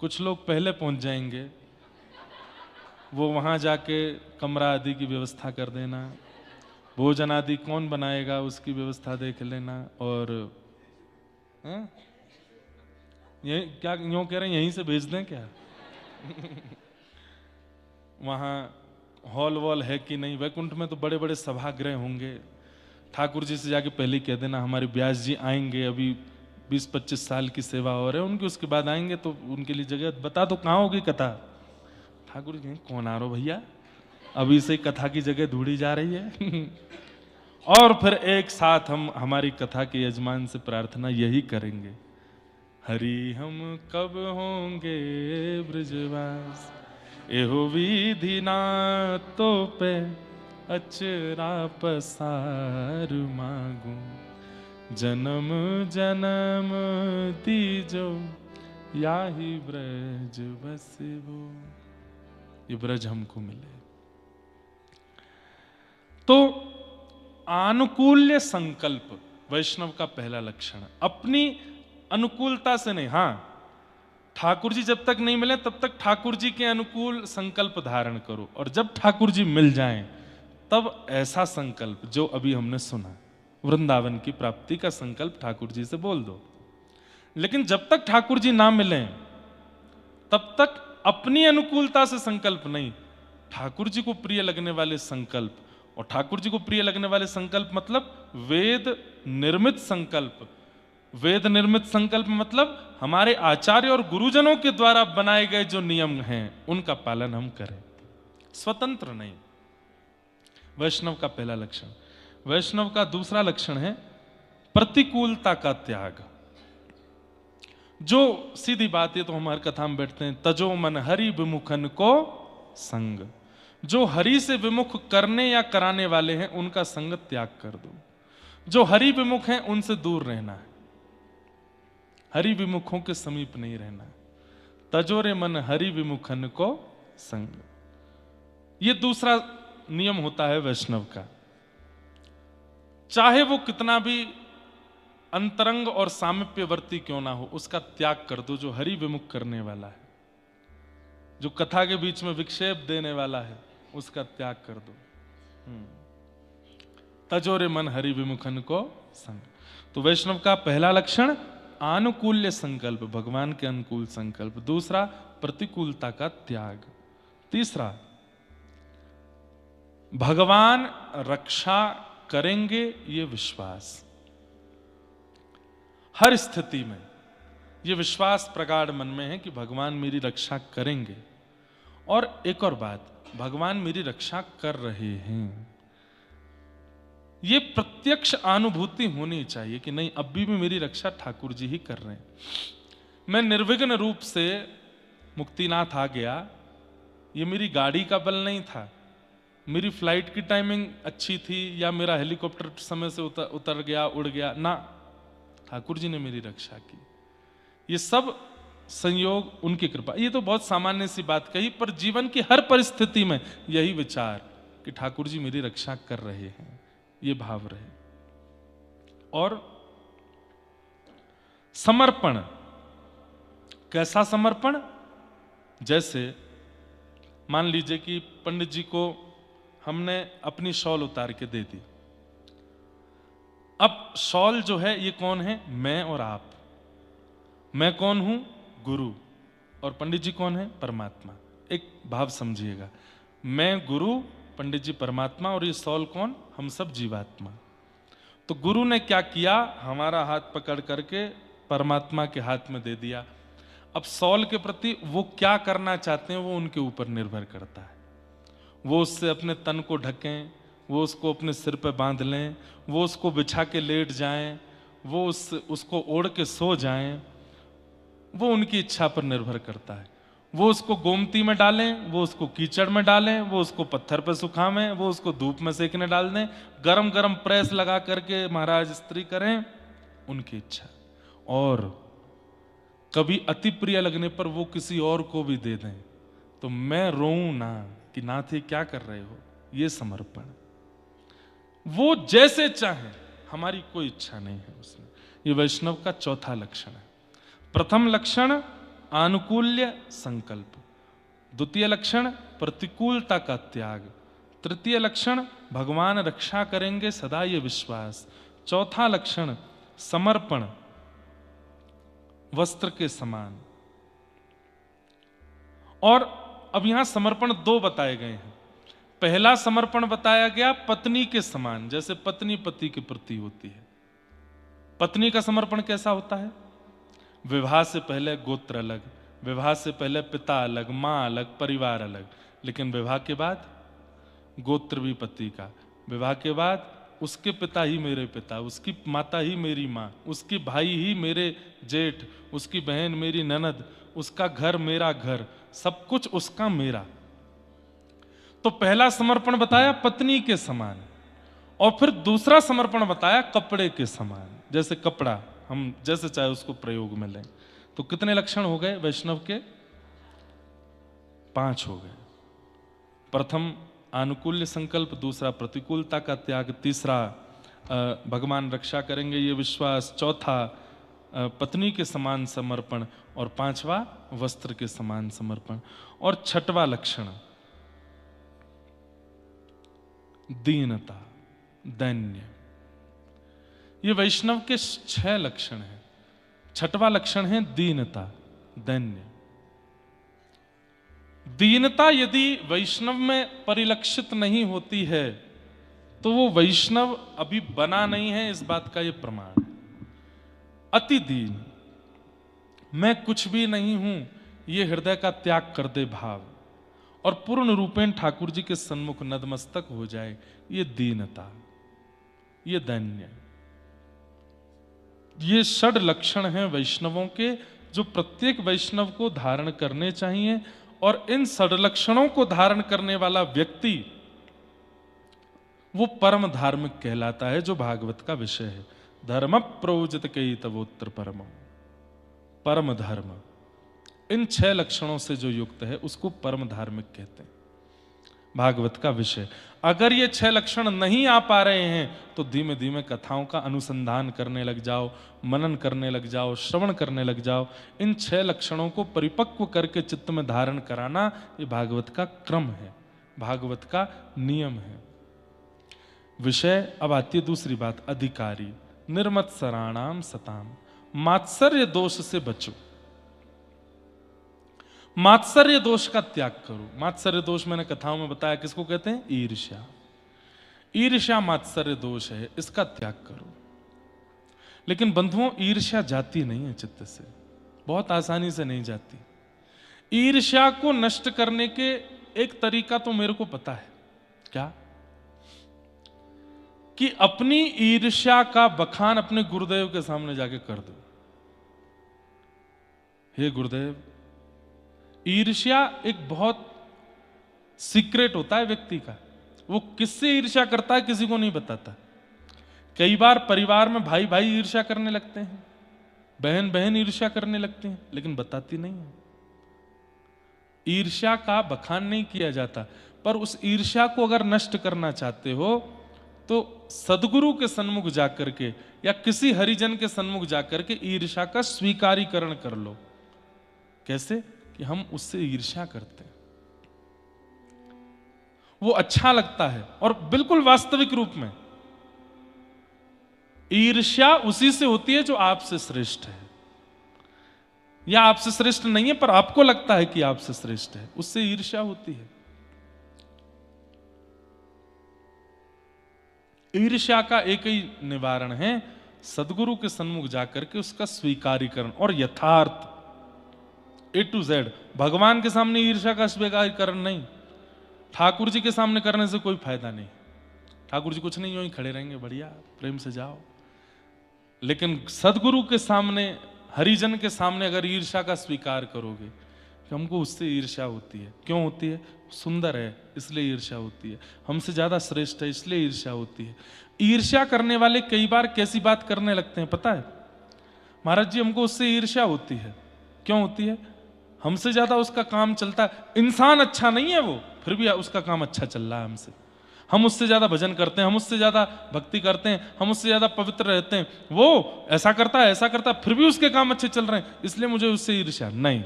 S1: कुछ लोग पहले पहुंच जाएंगे, वो वहां जाके कमरा आदि की व्यवस्था कर देना, भोजन आदि कौन बनाएगा उसकी व्यवस्था देख लेना। और ये क्या यूं कह रहे हैं, यहीं से भेज दें क्या? वहां हॉल वॉल है कि नहीं? वैकुंठ में तो बड़े बड़े सभागृह होंगे। ठाकुर जी से जाके पहले ही कह देना हमारे व्यास जी आएंगे, अभी 20-25 साल की सेवा हो रहे हैं उनकी, उसके बाद आएंगे, तो उनके लिए जगह बता दो कहाँ होगी कथा। ठाकुर जी कौन आ रहा हो भैया, अभी से कथा की जगह ढूंढी जा रही है। और फिर एक साथ हम हमारी कथा के यजमान से प्रार्थना यही करेंगे, हरि हम कब होंगे ब्रजवास, एहो विधि ना तो पे अचरा पसार मांगू, जन्म जन्म दीजो याही ब्रज बसे वो, ये ब्रज हमको मिले। तो आनुकूल्य संकल्प वैष्णव का पहला लक्षण। अपनी अनुकूलता से नहीं, हाँ ठाकुर जी जब तक नहीं मिले तब तक ठाकुर जी के अनुकूल संकल्प धारण करो, और जब ठाकुर जी मिल जाएं तब ऐसा संकल्प जो अभी हमने सुना, वृंदावन की प्राप्ति का संकल्प ठाकुर जी से बोल दो। लेकिन जब तक ठाकुर जी ना मिलें तब तक अपनी अनुकूलता से संकल्प नहीं, ठाकुर जी को प्रिय लगने वाले संकल्प। और ठाकुर जी को प्रिय लगने वाले संकल्प मतलब वेद निर्मित संकल्प। वेद निर्मित संकल्प मतलब हमारे आचार्य और गुरुजनों के द्वारा बनाए गए जो नियम हैं उनका पालन हम करें, स्वतंत्र नहीं। वैष्णव का पहला लक्षण। वैष्णव का दूसरा लक्षण है प्रतिकूलता का त्याग। जो सीधी बात है तो हम हर कथा में बैठते हैं, तजो मन हरि विमुखन को संग। जो हरि से विमुख करने या कराने वाले हैं उनका संग त्याग कर दो। जो हरि विमुख हैं उनसे दूर रहना है, हरि विमुखों के समीप नहीं रहना। तजोरे मन हरि विमुखन को संग, ये दूसरा नियम होता है वैष्णव का। चाहे वो कितना भी अंतरंग और सामीप्यवर्ती क्यों ना हो, उसका त्याग कर दो। जो हरि विमुख करने वाला है, जो कथा के बीच में विक्षेप देने वाला है, उसका त्याग कर दो। तजोरे मन हरि विमुखन को संग। तो वैष्णव का पहला लक्षण आनुकूल्य संकल्प, भगवान के अनुकूल संकल्प। दूसरा प्रतिकूलता का त्याग। तीसरा भगवान रक्षा करेंगे ये विश्वास। हर स्थिति में ये विश्वास प्रगाढ़ मन में है कि भगवान मेरी रक्षा करेंगे। और एक और बात, भगवान मेरी रक्षा कर रहे हैं, ये प्रत्यक्ष अनुभूति होनी चाहिए कि नहीं अभी भी मेरी रक्षा ठाकुर जी ही कर रहे हैं। मैं निर्विघ्न रूप से मुक्तिनाथ आ गया, ये मेरी गाड़ी का बल नहीं था, मेरी फ्लाइट की टाइमिंग अच्छी थी, या मेरा हेलीकॉप्टर समय से उतर गया, उड़ गया ना, ठाकुर जी ने मेरी रक्षा की। ये सब संयोग उनकी कृपा। ये तो बहुत सामान्य सी बात कही, पर जीवन की हर परिस्थिति में यही विचार कि ठाकुर जी मेरी रक्षा कर रहे हैं, ये भाव रहे। और समर्पण। कैसा समर्पण? जैसे मान लीजिए कि पंडित जी को हमने अपनी शॉल उतार के दे दी। अब शॉल जो है ये कौन है? मैं और आप। मैं कौन हूं? गुरु। और पंडित जी कौन है? परमात्मा। एक भाव समझिएगा, मैं गुरु, पंडित जी परमात्मा, और ये शॉल कौन? हम सब जीवात्मा। तो गुरु ने क्या किया? हमारा हाथ पकड़ करके परमात्मा के हाथ में दे दिया। अब शॉल के प्रति वो क्या करना चाहते हैं वो उनके ऊपर निर्भर करता है। वो उससे अपने तन को ढकें, वो उसको अपने सिर पे बांध लें, वो उसको बिछा के लेट जाएं, वो उसको ओढ़ के सो जाएं, वो उनकी इच्छा पर निर्भर करता है। वो उसको गोमती में डालें, वो उसको कीचड़ में डालें, वो उसको पत्थर पर सुखावें, वो उसको धूप में सेकने डाल दें, गरम गरम प्रेस लगा करके महाराज स्त्री करें, उनकी इच्छा। और कभी अति प्रिय लगने पर वो किसी और को भी दे दें, तो मैं रोऊं ना कि नाथ ये क्या कर रहे हो, ये समर्पण। वो जैसे चाहे, हमारी कोई इच्छा नहीं है उसमें। ये वैष्णव का चौथा लक्षण है। प्रथम लक्षण आनुकूल्य संकल्प, द्वितीय लक्षण प्रतिकूलता का त्याग, तृतीय लक्षण भगवान रक्षा करेंगे सदा ये विश्वास, चौथा लक्षण समर्पण वस्त्र के समान। और अब यहां समर्पण दो बताए गए हैं। पहला समर्पण बताया गया पत्नी के समान, जैसे पत्नी पति के प्रति होती है। पत्नी का समर्पण कैसा होता है? विवाह से पहले गोत्र अलग, विवाह से पहले पिता अलग, मां अलग, परिवार अलग, लेकिन विवाह के बाद गोत्र भी पति का, विवाह के बाद उसके पिता ही मेरे पिता, उसकी माता ही मेरी मां, उसके भाई ही मेरे जेठ, उसकी बहन मेरी ननद, उसका घर मेरा घर, सब कुछ उसका मेरा। तो पहला समर्पण बताया पत्नी के समान, और फिर दूसरा समर्पण बताया कपड़े के समान। जैसे कपड़ा हम जैसे चाहे उसको प्रयोग में लें, तो कितने लक्षण हो गए वैष्णव के? 5 हो गए। प्रथम आनुकूल्य संकल्प, दूसरा प्रतिकूलता का त्याग, तीसरा भगवान रक्षा करेंगे ये विश्वास, चौथा पत्नी के समान समर्पण, और पांचवा वस्त्र के समान समर्पण, और छठवां लक्षण दीनता, दैन्य। ये वैष्णव के 6 लक्षण हैं। छठवां लक्षण है दीनता, दैन्य। दीनता यदि वैष्णव में परिलक्षित नहीं होती है तो वो वैष्णव अभी बना नहीं है, इस बात का ये प्रमाण है। अति दीन, मैं कुछ भी नहीं हूं, ये हृदय का त्याग कर दे भाव, और पूर्ण रूपेण ठाकुर जी के सन्मुख नतमस्तक हो जाए, ये दीनता, ये दैन्य। ये 6 लक्षण हैं वैष्णवों के, जो प्रत्येक वैष्णव को धारण करने चाहिए। और इन 6 लक्षणों को धारण करने वाला व्यक्ति वो परम धार्मिक कहलाता है, जो भागवत का विषय है। धर्म प्रोजित कई तवोत्तर परम, परम धर्म। इन 6 लक्षणों से जो युक्त है उसको परम धार्मिक कहते हैं, भागवत का विषय। अगर ये 6 लक्षण नहीं आ पा रहे हैं तो धीमे धीमे कथाओं का अनुसंधान करने लग जाओ, मनन करने लग जाओ, श्रवण करने लग जाओ। इन 6 लक्षणों को परिपक्व करके चित्त में धारण कराना ये भागवत का क्रम है, भागवत का नियम है। विषय अब आती है दूसरी बात, अधिकारी। निर्मत्सराणाम सताम, मात्सर्य दोष से बचो, मात्सर्य दोष का त्याग करो। मात्सर्य दोष मैंने कथाओं में बताया किसको कहते हैं? ईर्ष्या। ईर्ष्या मात्सर्य दोष है, इसका त्याग करो। लेकिन बंधुओं, ईर्ष्या जाती नहीं है चित्त से, बहुत आसानी से नहीं जाती। ईर्ष्या को नष्ट करने के एक तरीका तो मेरे को पता है, क्या? कि अपनी ईर्ष्या का बखान अपने गुरुदेव के सामने जाके कर दो। हे गुरुदेव, ईर्ष्या एक बहुत सीक्रेट होता है व्यक्ति का। वो किससे ईर्ष्या करता है किसी को नहीं बताता। कई बार परिवार में भाई भाई ईर्ष्या करने लगते हैं, बहन बहन ईर्ष्या करने लगते हैं, लेकिन बताती नहीं है। ईर्ष्या का बखान नहीं किया जाता। पर उस ईर्ष्या को अगर नष्ट करना चाहते हो तो सदगुरु के सन्मुख जाकर के या किसी हरिजन के सन्मुख जाकर के ईर्ष्या का स्वीकारीकरण कर लो। कैसे? कि हम उससे ईर्ष्या करते हैं, वो अच्छा लगता है। और बिल्कुल वास्तविक रूप में ईर्ष्या उसी से होती है जो आपसे श्रेष्ठ है, या आपसे श्रेष्ठ नहीं है पर आपको लगता है कि आपसे श्रेष्ठ है, उससे ईर्ष्या होती है। ईर्ष्या का एक ही निवारण है, सदगुरु के सन्मुख जाकर के उसका स्वीकारीकरण और यथार्थ A to Z। भगवान के सामने ईर्ष्या का स्वीकारीकरण नहीं, ठाकुर जी के सामने करने से कोई फायदा नहीं। ठाकुर जी कुछ नहीं, यूं ही खड़े रहेंगे, बढ़िया प्रेम से जाओ। लेकिन सदगुरु के सामने, हरिजन के सामने अगर ईर्ष्या का स्वीकार करोगे कि हमको उससे ईर्ष्या होती है, क्यों होती है? सुंदर है इसलिए ईर्ष्या होती है, हमसे ज्यादा श्रेष्ठ है इसलिए ईर्ष्या होती है। ईर्ष्या करने वाले कई बार कैसी बात करने लगते हैं पता है? महाराज जी हमको उससे ईर्ष्या होती है। क्यों होती है? हमसे ज्यादा उसका काम चलता है। इंसान अच्छा नहीं है वो, फिर भी उसका काम अच्छा चल रहा है हमसे। हम उससे ज्यादा भजन करते हैं, हम उससे ज्यादा भक्ति करते हैं, हम उससे ज्यादा पवित्र रहते हैं, वो ऐसा करता है ऐसा करता है, फिर भी उसके काम अच्छे चल रहे हैं, इसलिए मुझे उससे ईर्ष्या नहीं।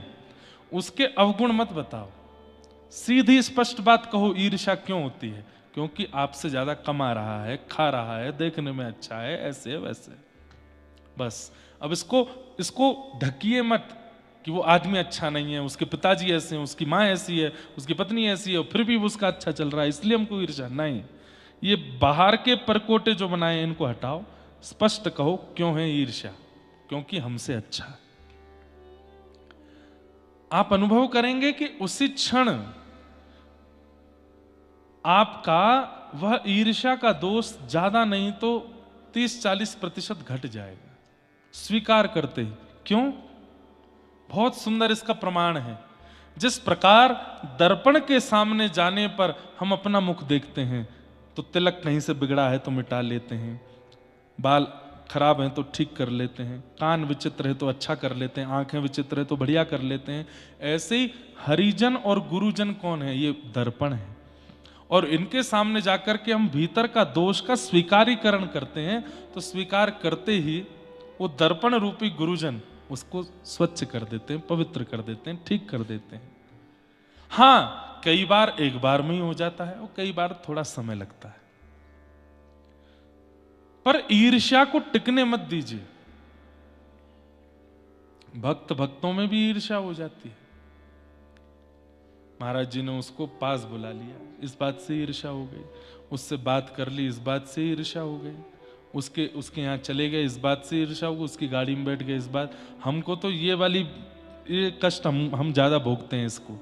S1: उसके अवगुण मत बताओ, सीधी स्पष्ट बात कहो ईर्ष्या क्यों होती है? क्योंकि आपसे ज्यादा कमा रहा है, खा रहा है, देखने में अच्छा है, ऐसे वैसे। बस अब इसको ढकिए मत कि वो आदमी अच्छा नहीं है, उसके पिताजी ऐसे हैं, उसकी माँ ऐसी है, उसकी पत्नी ऐसी है, और फिर भी वो उसका अच्छा चल रहा है इसलिए हमको ईर्ष्या नहीं। ये बाहर के परकोटे जो बनाए इनको हटाओ, स्पष्ट कहो क्यों है ईर्ष्या? क्योंकि हमसे अच्छा है। आप अनुभव करेंगे कि उसी क्षण आपका वह ईर्ष्या का दोष ज्यादा नहीं तो 30-40% घट जाएगा स्वीकार करते ही। क्यों? बहुत सुंदर इसका प्रमाण है। जिस प्रकार दर्पण के सामने जाने पर हम अपना मुख देखते हैं तो तिलक कहीं से बिगड़ा है तो मिटा लेते हैं, बाल खराब हैं तो ठीक कर लेते हैं, कान विचित्र है तो अच्छा कर लेते हैं, आंखें विचित्र है तो बढ़िया कर लेते हैं। ऐसे ही हरिजन और गुरुजन कौन है? ये दर्पण है। और इनके सामने जाकर के हम भीतर का दोष का स्वीकारीकरण करते हैं, तो स्वीकार करते ही वो दर्पण रूपी गुरुजन उसको स्वच्छ कर देते हैं, पवित्र कर देते हैं, ठीक कर देते हैं। हाँ, कई बार एक बार में ही हो जाता है और कई बार थोड़ा समय लगता है। पर ईर्ष्या को टिकने मत दीजिए। भक्त भक्तों में भी ईर्ष्या हो जाती है। महाराज जी ने उसको पास बुला लिया, इस बात से ईर्ष्या हो गई। उससे बात कर ली, इस बात से ईर्ष्या हो गई। उसके यहाँ चले गए, इस बात से ईर्ष्या हो गई। उसकी गाड़ी में बैठ गए, इस बात। हमको तो ये कष्ट हम ज्यादा भोगते हैं इसको।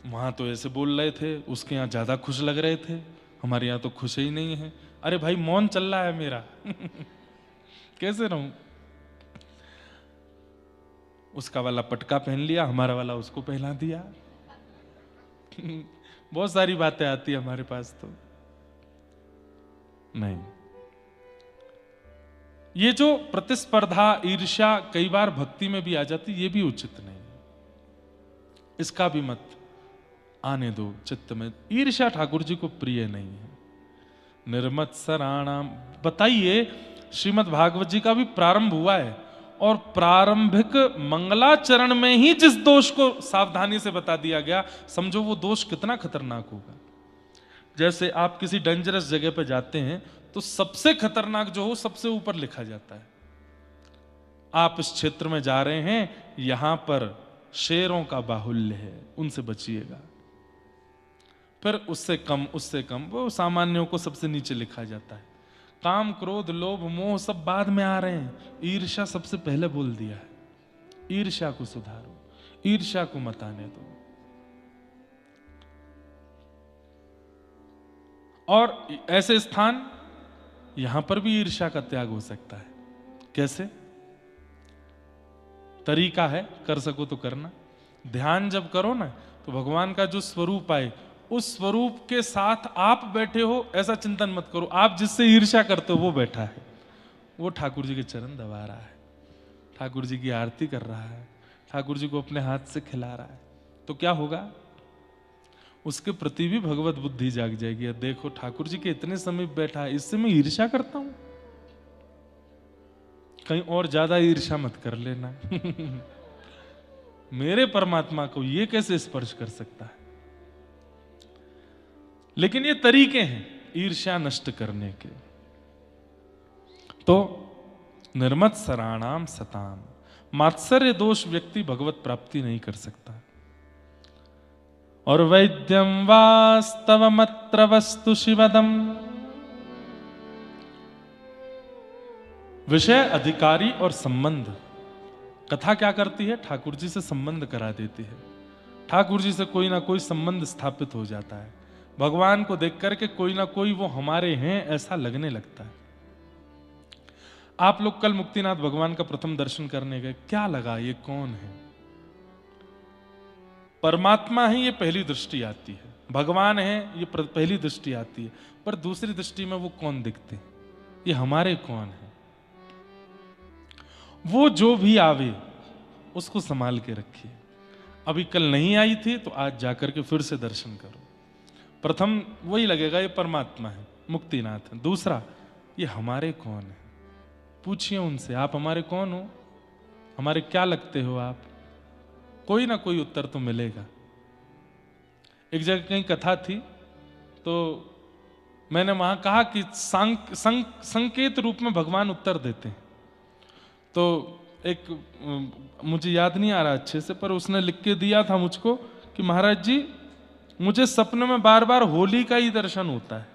S1: वहां तो ऐसे बोल रहे थे, उसके यहाँ ज्यादा खुश लग रहे थे, हमारे यहाँ तो खुश ही नहीं है। अरे भाई, मौन चल रहा है मेरा कैसे रहूं? उसका वाला पटका पहन लिया, हमारा वाला उसको पहना दिया बहुत सारी बातें आती है हमारे पास। तो नहीं, ये जो प्रतिस्पर्धा ईर्ष्या कई बार भक्ति में भी आ जाती, ये भी उचित नहीं। इसका भी मत आने दो चित्त में। ईर्ष्या ठाकुर जी को प्रिय नहीं है। निर्मत्सराणाम, बताइए, श्रीमद् भागवत जी का भी प्रारंभ हुआ है और प्रारंभिक मंगलाचरण में ही जिस दोष को सावधानी से बता दिया गया, समझो वो दोष कितना खतरनाक होगा। जैसे आप किसी डेंजरस जगह पर जाते हैं तो सबसे खतरनाक जो हो सबसे ऊपर लिखा जाता है। आप इस क्षेत्र में जा रहे हैं, यहां पर शेरों का बाहुल्य है, उनसे बचिएगा। फिर उससे कम वो सामान्यों को सबसे नीचे लिखा जाता है। काम, क्रोध, लोभ, मोह सब बाद में आ रहे हैं, ईर्ष्या सबसे पहले बोल दिया है। ईर्ष्या को सुधारो, ईर्ष्या को मत आने दो। और ऐसे स्थान, यहां पर भी ईर्ष्या का त्याग हो सकता है। कैसे? तरीका है, कर सको तो करना। ध्यान जब करो ना, तो भगवान का जो स्वरूप आए, उस स्वरूप के साथ आप बैठे हो, ऐसा चिंतन मत करो आप जिससे ईर्ष्या करते हो वो बैठा है, वो ठाकुर जी के चरण दबा रहा है, ठाकुर जी की आरती कर रहा है, ठाकुर जी को अपने हाथ से खिला रहा है। तो क्या होगा? उसके प्रति भी भगवत बुद्धि जाग जाएगी। देखो, ठाकुर जी के इतने समीप बैठा है, इससे मैं ईर्ष्या करता हूं, कहीं और ज्यादा ईर्ष्या मत कर लेना मेरे परमात्मा को ये कैसे स्पर्श कर सकता है? लेकिन ये तरीके हैं ईर्ष्या नष्ट करने के। तो निर्मत्सराणाम सताम, मात्सर्य दोष व्यक्ति भगवत प्राप्ति नहीं कर सकता। और वैद्यम वास्तवमत्र वस्तु शिवदम, विषय, अधिकारी और संबंध। कथा क्या करती है? ठाकुर जी से संबंध करा देती है। ठाकुर जी से कोई ना कोई संबंध स्थापित हो जाता है। भगवान को देख करके कोई ना कोई वो हमारे हैं ऐसा लगने लगता है। आप लोग कल मुक्तिनाथ भगवान का प्रथम दर्शन करने गए, क्या लगा? ये कौन है? परमात्मा है, ये पहली दृष्टि आती है। भगवान है, ये पहली दृष्टि आती है। पर दूसरी दृष्टि में वो कौन दिखते हैं? ये हमारे कौन है? वो जो भी आवे उसको संभाल के रखिए। अभी कल नहीं आई थी तो आज जाकर के फिर से दर्शन करो। प्रथम वही लगेगा ये परमात्मा है, मुक्तिनाथ है। दूसरा, ये हमारे कौन है? पूछिए उनसे, आप हमारे कौन हो? हमारे क्या लगते हो आप? कोई ना कोई उत्तर तो मिलेगा। एक जगह कहीं कथा थी तो मैंने वहां कहा कि संकेत रूप में भगवान उत्तर देते हैं। तो एक, मुझे याद नहीं आ रहा अच्छे से, पर उसने लिख के दिया था मुझको कि महाराज जी, मुझे सपने में बार बार होली का ही दर्शन होता है।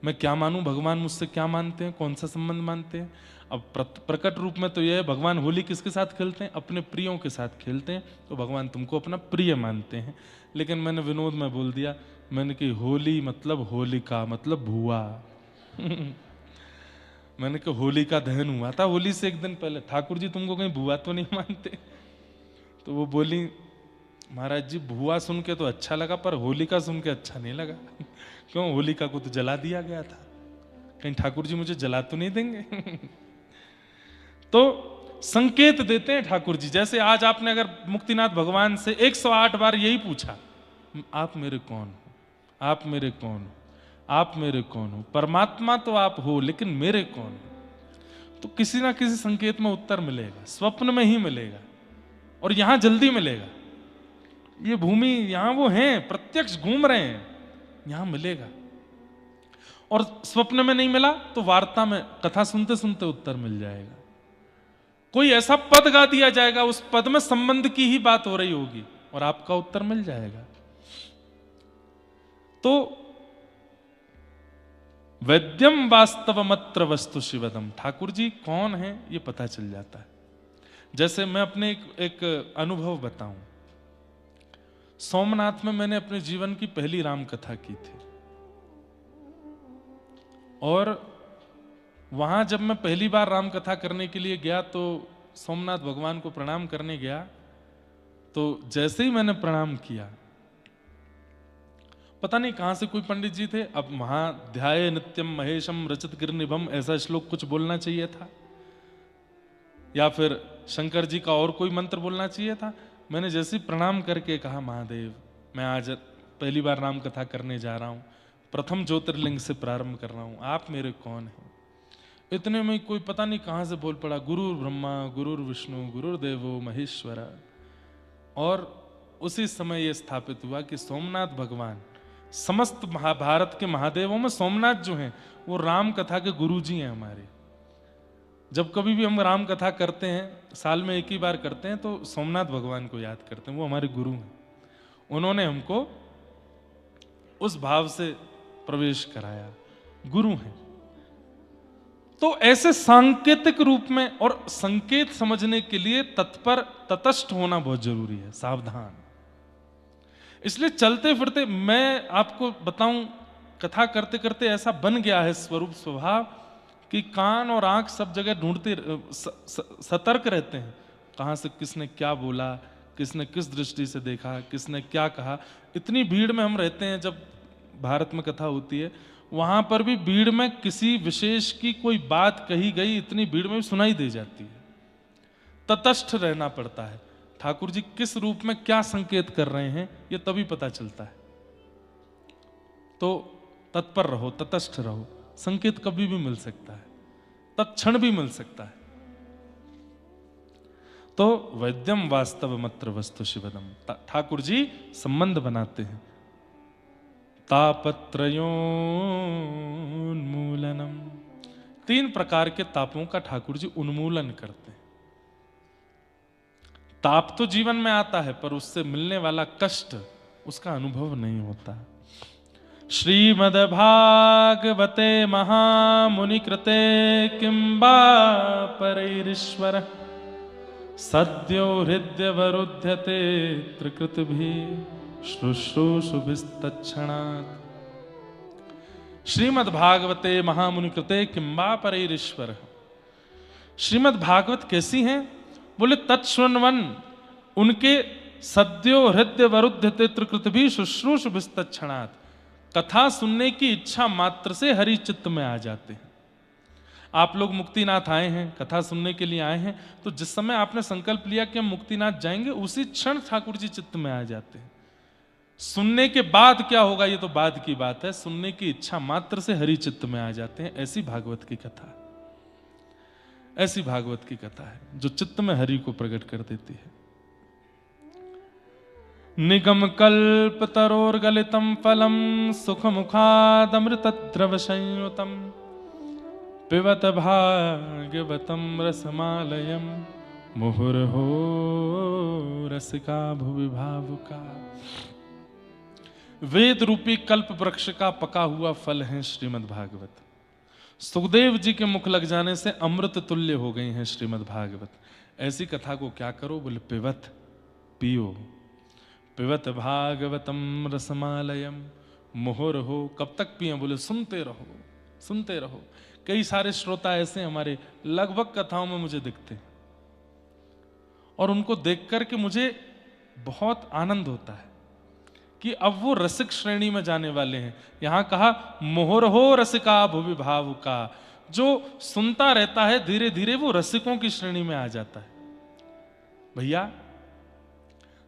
S1: मैं क्या मानूं? भगवान मुझसे क्या मानते हैं? कौन सा संबंध मानते हैं? अब प्रकट रूप में तो यह है, भगवान होली किसके साथ खेलते हैं? अपने प्रियों के साथ खेलते हैं। तो भगवान तुमको अपना प्रिय मानते हैं। लेकिन मैंने विनोद में बोल दिया, मैंने कि होली मतलब होलिका मतलब भुआ मैंने कहा होलिका दहन हुआ था होली से एक दिन पहले, ठाकुर जी तुमको कहीं भुआ तो नहीं मानते? तो वो बोली, महाराज जी भुआ सुन के तो अच्छा लगा, पर होलिका सुन के अच्छा नहीं लगा क्यों? होलिका को तो जला दिया गया था। कहीं ठाकुर जी मुझे जला तो नहीं देंगे। तो संकेत देते हैं ठाकुर जी। जैसे आज आपने अगर मुक्तिनाथ भगवान से 108 बार यही पूछा, आप मेरे कौन हो, आप मेरे कौन हो, आप मेरे कौन हो। परमात्मा तो आप हो, लेकिन मेरे कौन हो। तो किसी ना किसी संकेत में उत्तर मिलेगा, स्वप्न में ही मिलेगा, और यहां जल्दी मिलेगा। ये भूमि यहां वो हैं, प्रत्यक्ष घूम रहे हैं, यहां मिलेगा। और स्वप्न में नहीं मिला तो वार्ता में, कथा सुनते सुनते उत्तर मिल जाएगा। कोई ऐसा पद गा दिया जाएगा, उस पद में संबंध की ही बात हो रही होगी और आपका उत्तर मिल जाएगा। तो वैद्यम वास्तवमत्र वस्तु शिवदम, ठाकुर जी कौन है ये पता चल जाता है। जैसे मैं अपने एक अनुभव बताऊं। सोमनाथ में मैंने अपने जीवन की पहली राम कथा की थी, और वहां जब मैं पहली बार राम कथा करने के लिए गया तो सोमनाथ भगवान को प्रणाम करने गया। तो जैसे ही मैंने प्रणाम किया, पता नहीं कहां से कोई पंडित जी थे, अब महाध्याय नित्यम महेशम रचित गिरनिभम ऐसा श्लोक कुछ बोलना चाहिए था, या फिर शंकर जी का और कोई मंत्र बोलना चाहिए था। मैंने जैसे ही प्रणाम करके कहा, महादेव मैं आज पहली बार राम कथा करने जा रहा हूं, प्रथम ज्योतिर्लिंग से प्रारंभ कर रहा हूं, आप मेरे कौन हैं। इतने में कोई पता नहीं कहां से बोल पड़ा, गुरुर ब्रह्मा गुरुर विष्णु गुरुर्देवो महेश्वरा। और उसी समय यह स्थापित हुआ कि सोमनाथ भगवान समस्त महाभारत के महादेवों में सोमनाथ जो हैं वो राम कथा के गुरु जी हैं हमारे। जब कभी भी हम राम कथा करते हैं, साल में एक ही बार करते हैं, तो सोमनाथ भगवान को याद करते हैं, वो हमारे गुरु हैं। उन्होंने हमको उस भाव से प्रवेश कराया, गुरु हैं। तो ऐसे सांकेतिक रूप में और संकेत समझने के लिए तत्पर तटस्थ होना बहुत जरूरी है, सावधान। इसलिए चलते फिरते मैं आपको बताऊं, कथा करते करते ऐसा बन गया है स्वरूप स्वभाव कि कान और आंख सब जगह ढूंढते सतर्क रहते हैं, कहां से किसने क्या बोला, किसने किस दृष्टि से देखा, किसने क्या कहा। इतनी भीड़ में हम रहते हैं, जब भारत में कथा होती है वहां पर भी भीड़ में किसी विशेष की कोई बात कही गई, इतनी भीड़ में भी सुनाई दे जाती है। तटस्थ रहना पड़ता है। ठाकुर जी किस रूप में क्या संकेत कर रहे हैं ये तभी पता चलता है। तो तत्पर रहो, तटस्थ रहो, संकेत कभी भी मिल सकता है, तत्क्षण भी मिल सकता है। तो वैद्यम वास्तव मत्र वस्तु शिवदम, ठाकुर जी संबंध बनाते हैं। तापत्रयोन्मूलनम, 3 प्रकार के तापों का ठाकुर जी उन्मूलन करते हैं। ताप तो जीवन में आता है, पर उससे मिलने वाला कष्ट उसका अनुभव नहीं होता। श्रीमद्भागवते महामुनि कृते किंबा परैरीश्वर सद्यो हृदयवरुध्यते त्रिकृतभिः शुश्रूषुभिस्तत्क्षणात्। श्रीमद्भागवते महामुनि कृते किंबा परैरीश्वर। श्रीमद्भागवत कैसी हैं? बोले तत्शृण्वन, उनके सद्यो हृदयवरुध्यते त्रिकृतभिः शुश्रूषुभिस्तत्क्षणात्, कथा सुनने की इच्छा मात्र से हरि चित्त में आ जाते हैं। आप लोग मुक्तिनाथ आए हैं, कथा सुनने के लिए आए हैं, तो जिस समय आपने संकल्प लिया कि हम मुक्तिनाथ जाएंगे, उसी क्षण ठाकुर जी चित्त में आ जाते हैं। सुनने के बाद क्या होगा ये तो बाद की बात है, सुनने की इच्छा मात्र से हरि चित्त में आ जाते हैं। ऐसी भागवत की कथा, ऐसी भागवत की कथा है जो चित्त में हरि को प्रकट कर देती है। निगम कल्प तरोर्गलितम फलम सुख मुखादमृत द्रव संयुतम पिबत भाग्यवतम रसमालयम मुहुर्हो रसिका भुवि भावुका। वेद रूपी कल्प वृक्ष का पका हुआ फल है श्रीमद् भागवत। सुखदेव जी के मुख लग जाने से अमृत तुल्य हो गई हैं श्रीमद् भागवत। ऐसी कथा को क्या करो? बोले पिबत, पियो। पिबत भागवतम रसमालयम मुहुर्हो, कब तक पिए? बोले सुनते रहो, सुनते रहो। कई सारे श्रोता ऐसे हमारे लगभग कथाओं में मुझे दिखते हैं, और उनको देख करके मुझे बहुत आनंद होता है कि अब वो रसिक श्रेणी में जाने वाले हैं। यहां कहा मोहर हो रसिका भुवि भाव का, जो सुनता रहता है धीरे धीरे वो रसिकों की श्रेणी में आ जाता है। भैया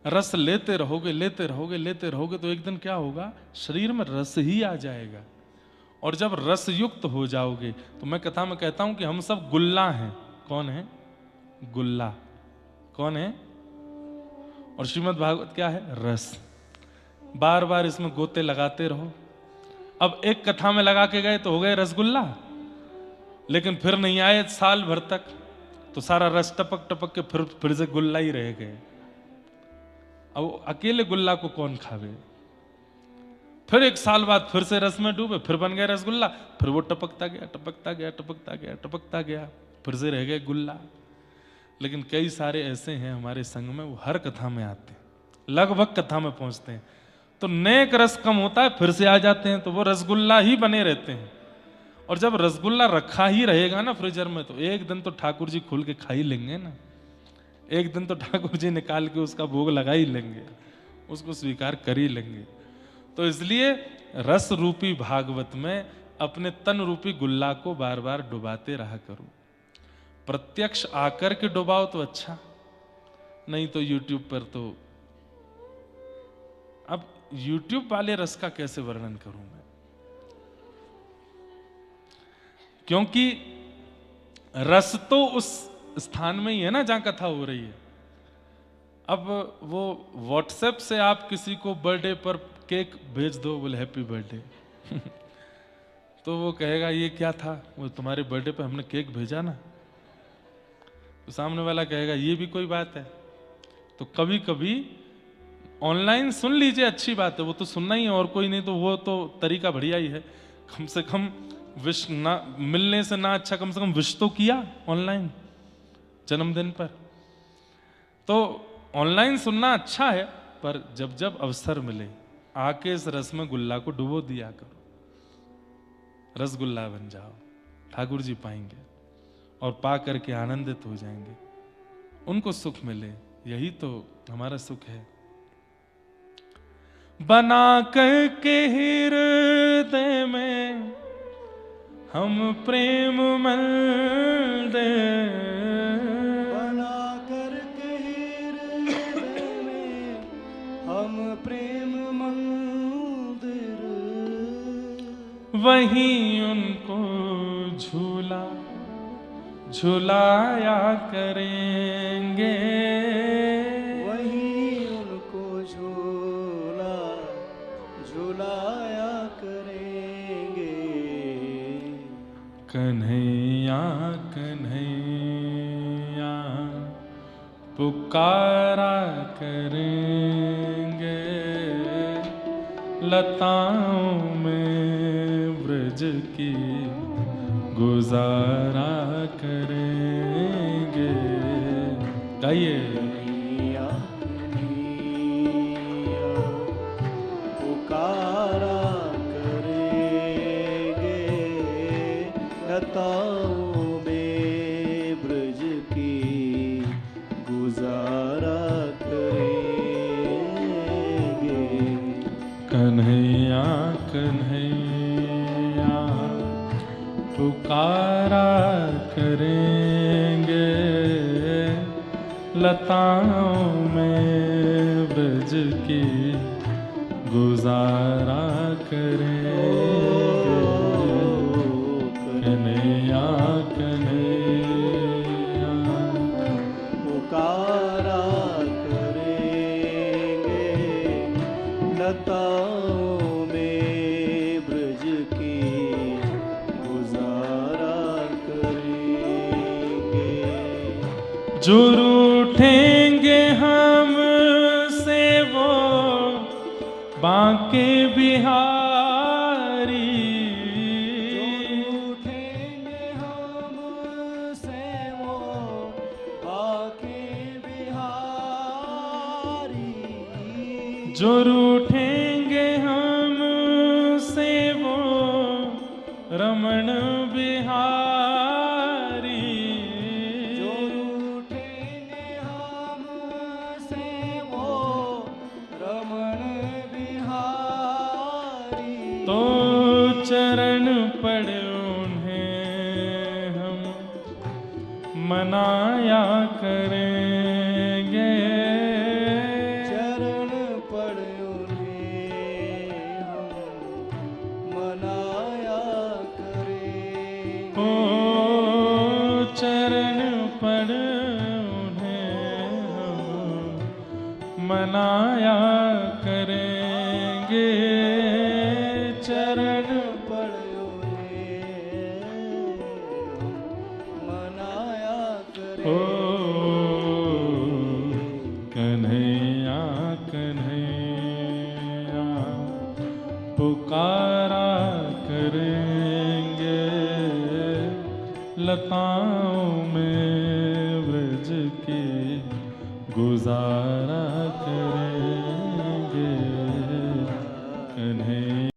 S1: रस लेते रहोगे लेते रहोगे लेते रहोगे तो एक दिन क्या होगा, शरीर में रस ही आ जाएगा। और जब रस युक्त हो जाओगे तो मैं कथा में कहता हूं कि हम सब गुल्ला हैं। कौन है? गुल्ला। कौन है? और श्रीमद् भागवत क्या है? रस। बार बार इसमें गोते लगाते रहो। अब एक कथा में लगा के गए तो हो गए रसगुल्ला, लेकिन फिर नहीं आए साल भर तक तो सारा रस टपक टपक के फिर से गुल्ला ही रह गए। अब अकेले गुल्ला को कौन खावे? फिर एक साल बाद फिर से रस में डूबे, फिर बन गया रसगुल्ला, फिर वो टपकता गया टपकता गया टपकता गया टपकता गया, फिर से रह गए गुल्ला। लेकिन कई सारे ऐसे हैं हमारे संग में, वो हर कथा में आते हैं, लगभग कथा में पहुंचते हैं तो नेक रस कम होता है, फिर से आ जाते हैं तो वो रसगुल्ला ही बने रहते हैं। और जब रसगुल्ला रखा ही रहेगा ना फ्रीजर में, तो एक दिन तो ठाकुर जी खोल के खा ही लेंगे ना, एक दिन तो ठाकुर जी निकाल के उसका भोग लगा ही लेंगे, उसको स्वीकार कर ही लेंगे। तो इसलिए रस रूपी भागवत में अपने तन रूपी गुल्ला को बार बार डुबाते रहा करो। प्रत्यक्ष आकर के डुबाओ तो अच्छा, नहीं तो YouTube पर तो, अब YouTube वाले रस का कैसे वर्णन करूं मैं, क्योंकि रस तो उस स्थान में ही है ना जहां कथा हो रही है। अब वो WhatsApp से आप किसी को बर्थडे पर केक भेज दो, बोले हैप्पी बर्थडे तो वो कहेगा ये क्या था, वो तुम्हारे बर्थडे पे हमने केक भेजा ना, तो सामने वाला कहेगा ये भी कोई बात है। तो कभी कभी ऑनलाइन सुन लीजिए, अच्छी बात है, वो तो सुनना ही है और कोई नहीं, तो वो तो तरीका बढ़िया ही है। कम से कम विश ना मिलने से ना अच्छा कम से कम विश तो किया ऑनलाइन जन्मदिन पर। तो ऑनलाइन सुनना अच्छा है, पर जब जब अवसर मिले आके इस रस में गुल्ला को डुबो दिया करो, रसगुल्ला बन जाओ, ठाकुर जी पाएंगे और पा करके आनंदित हो जाएंगे, उनको सुख मिले, यही तो हमारा सुख है। बना करके हृदय में हम प्रेम मंदिर,
S2: बना करके हृदय में हम प्रेम मंदिर,
S1: वहीं उनको झूला झुलाया करेंगे,
S2: वहीं उनको झूला झुलाया करेंगे।
S1: कन्हैया कन्हैया पुकारा करेंगे, लताओं में ब्रज की गुजारा करेंगे। गाइए।
S2: कन्हैया कन्हैया पुकारा करेंगे, लताओं में ब्रज की गुजारा करेंगे।
S1: कन्हैया कन्हैया पुकारा करेंगे, लताओं में ब्रज की गुजारा करेंगे। कन्हैया कन्हैया
S2: पुकारा करेंगे, लताओं में ब्रज की गुजारा करेंगे।
S1: जो रूठेंगे हमसे वो बांके बिहारी,
S2: जो रूठेंगे हमसे वो बांके बिहारी,
S1: जो रूठेंगे हमसे वो रमण बिहारी,
S2: जो रूठेंगे हमसे वो रमण बिहारी।
S1: पड़ उन्हें हम मनाया करेंगे।
S2: चरण पड़ उन्हें हम मनाया करेंगे।
S1: ओ चरण पड़ उन्हें हम मनाया करेंगे। चरण
S2: पड़ उन्हें मनाया
S1: ओ
S2: करेंगे।
S1: कन्हैया कन्हैया पुकारा करेंगे। लताओं में ब्रज के गुजारा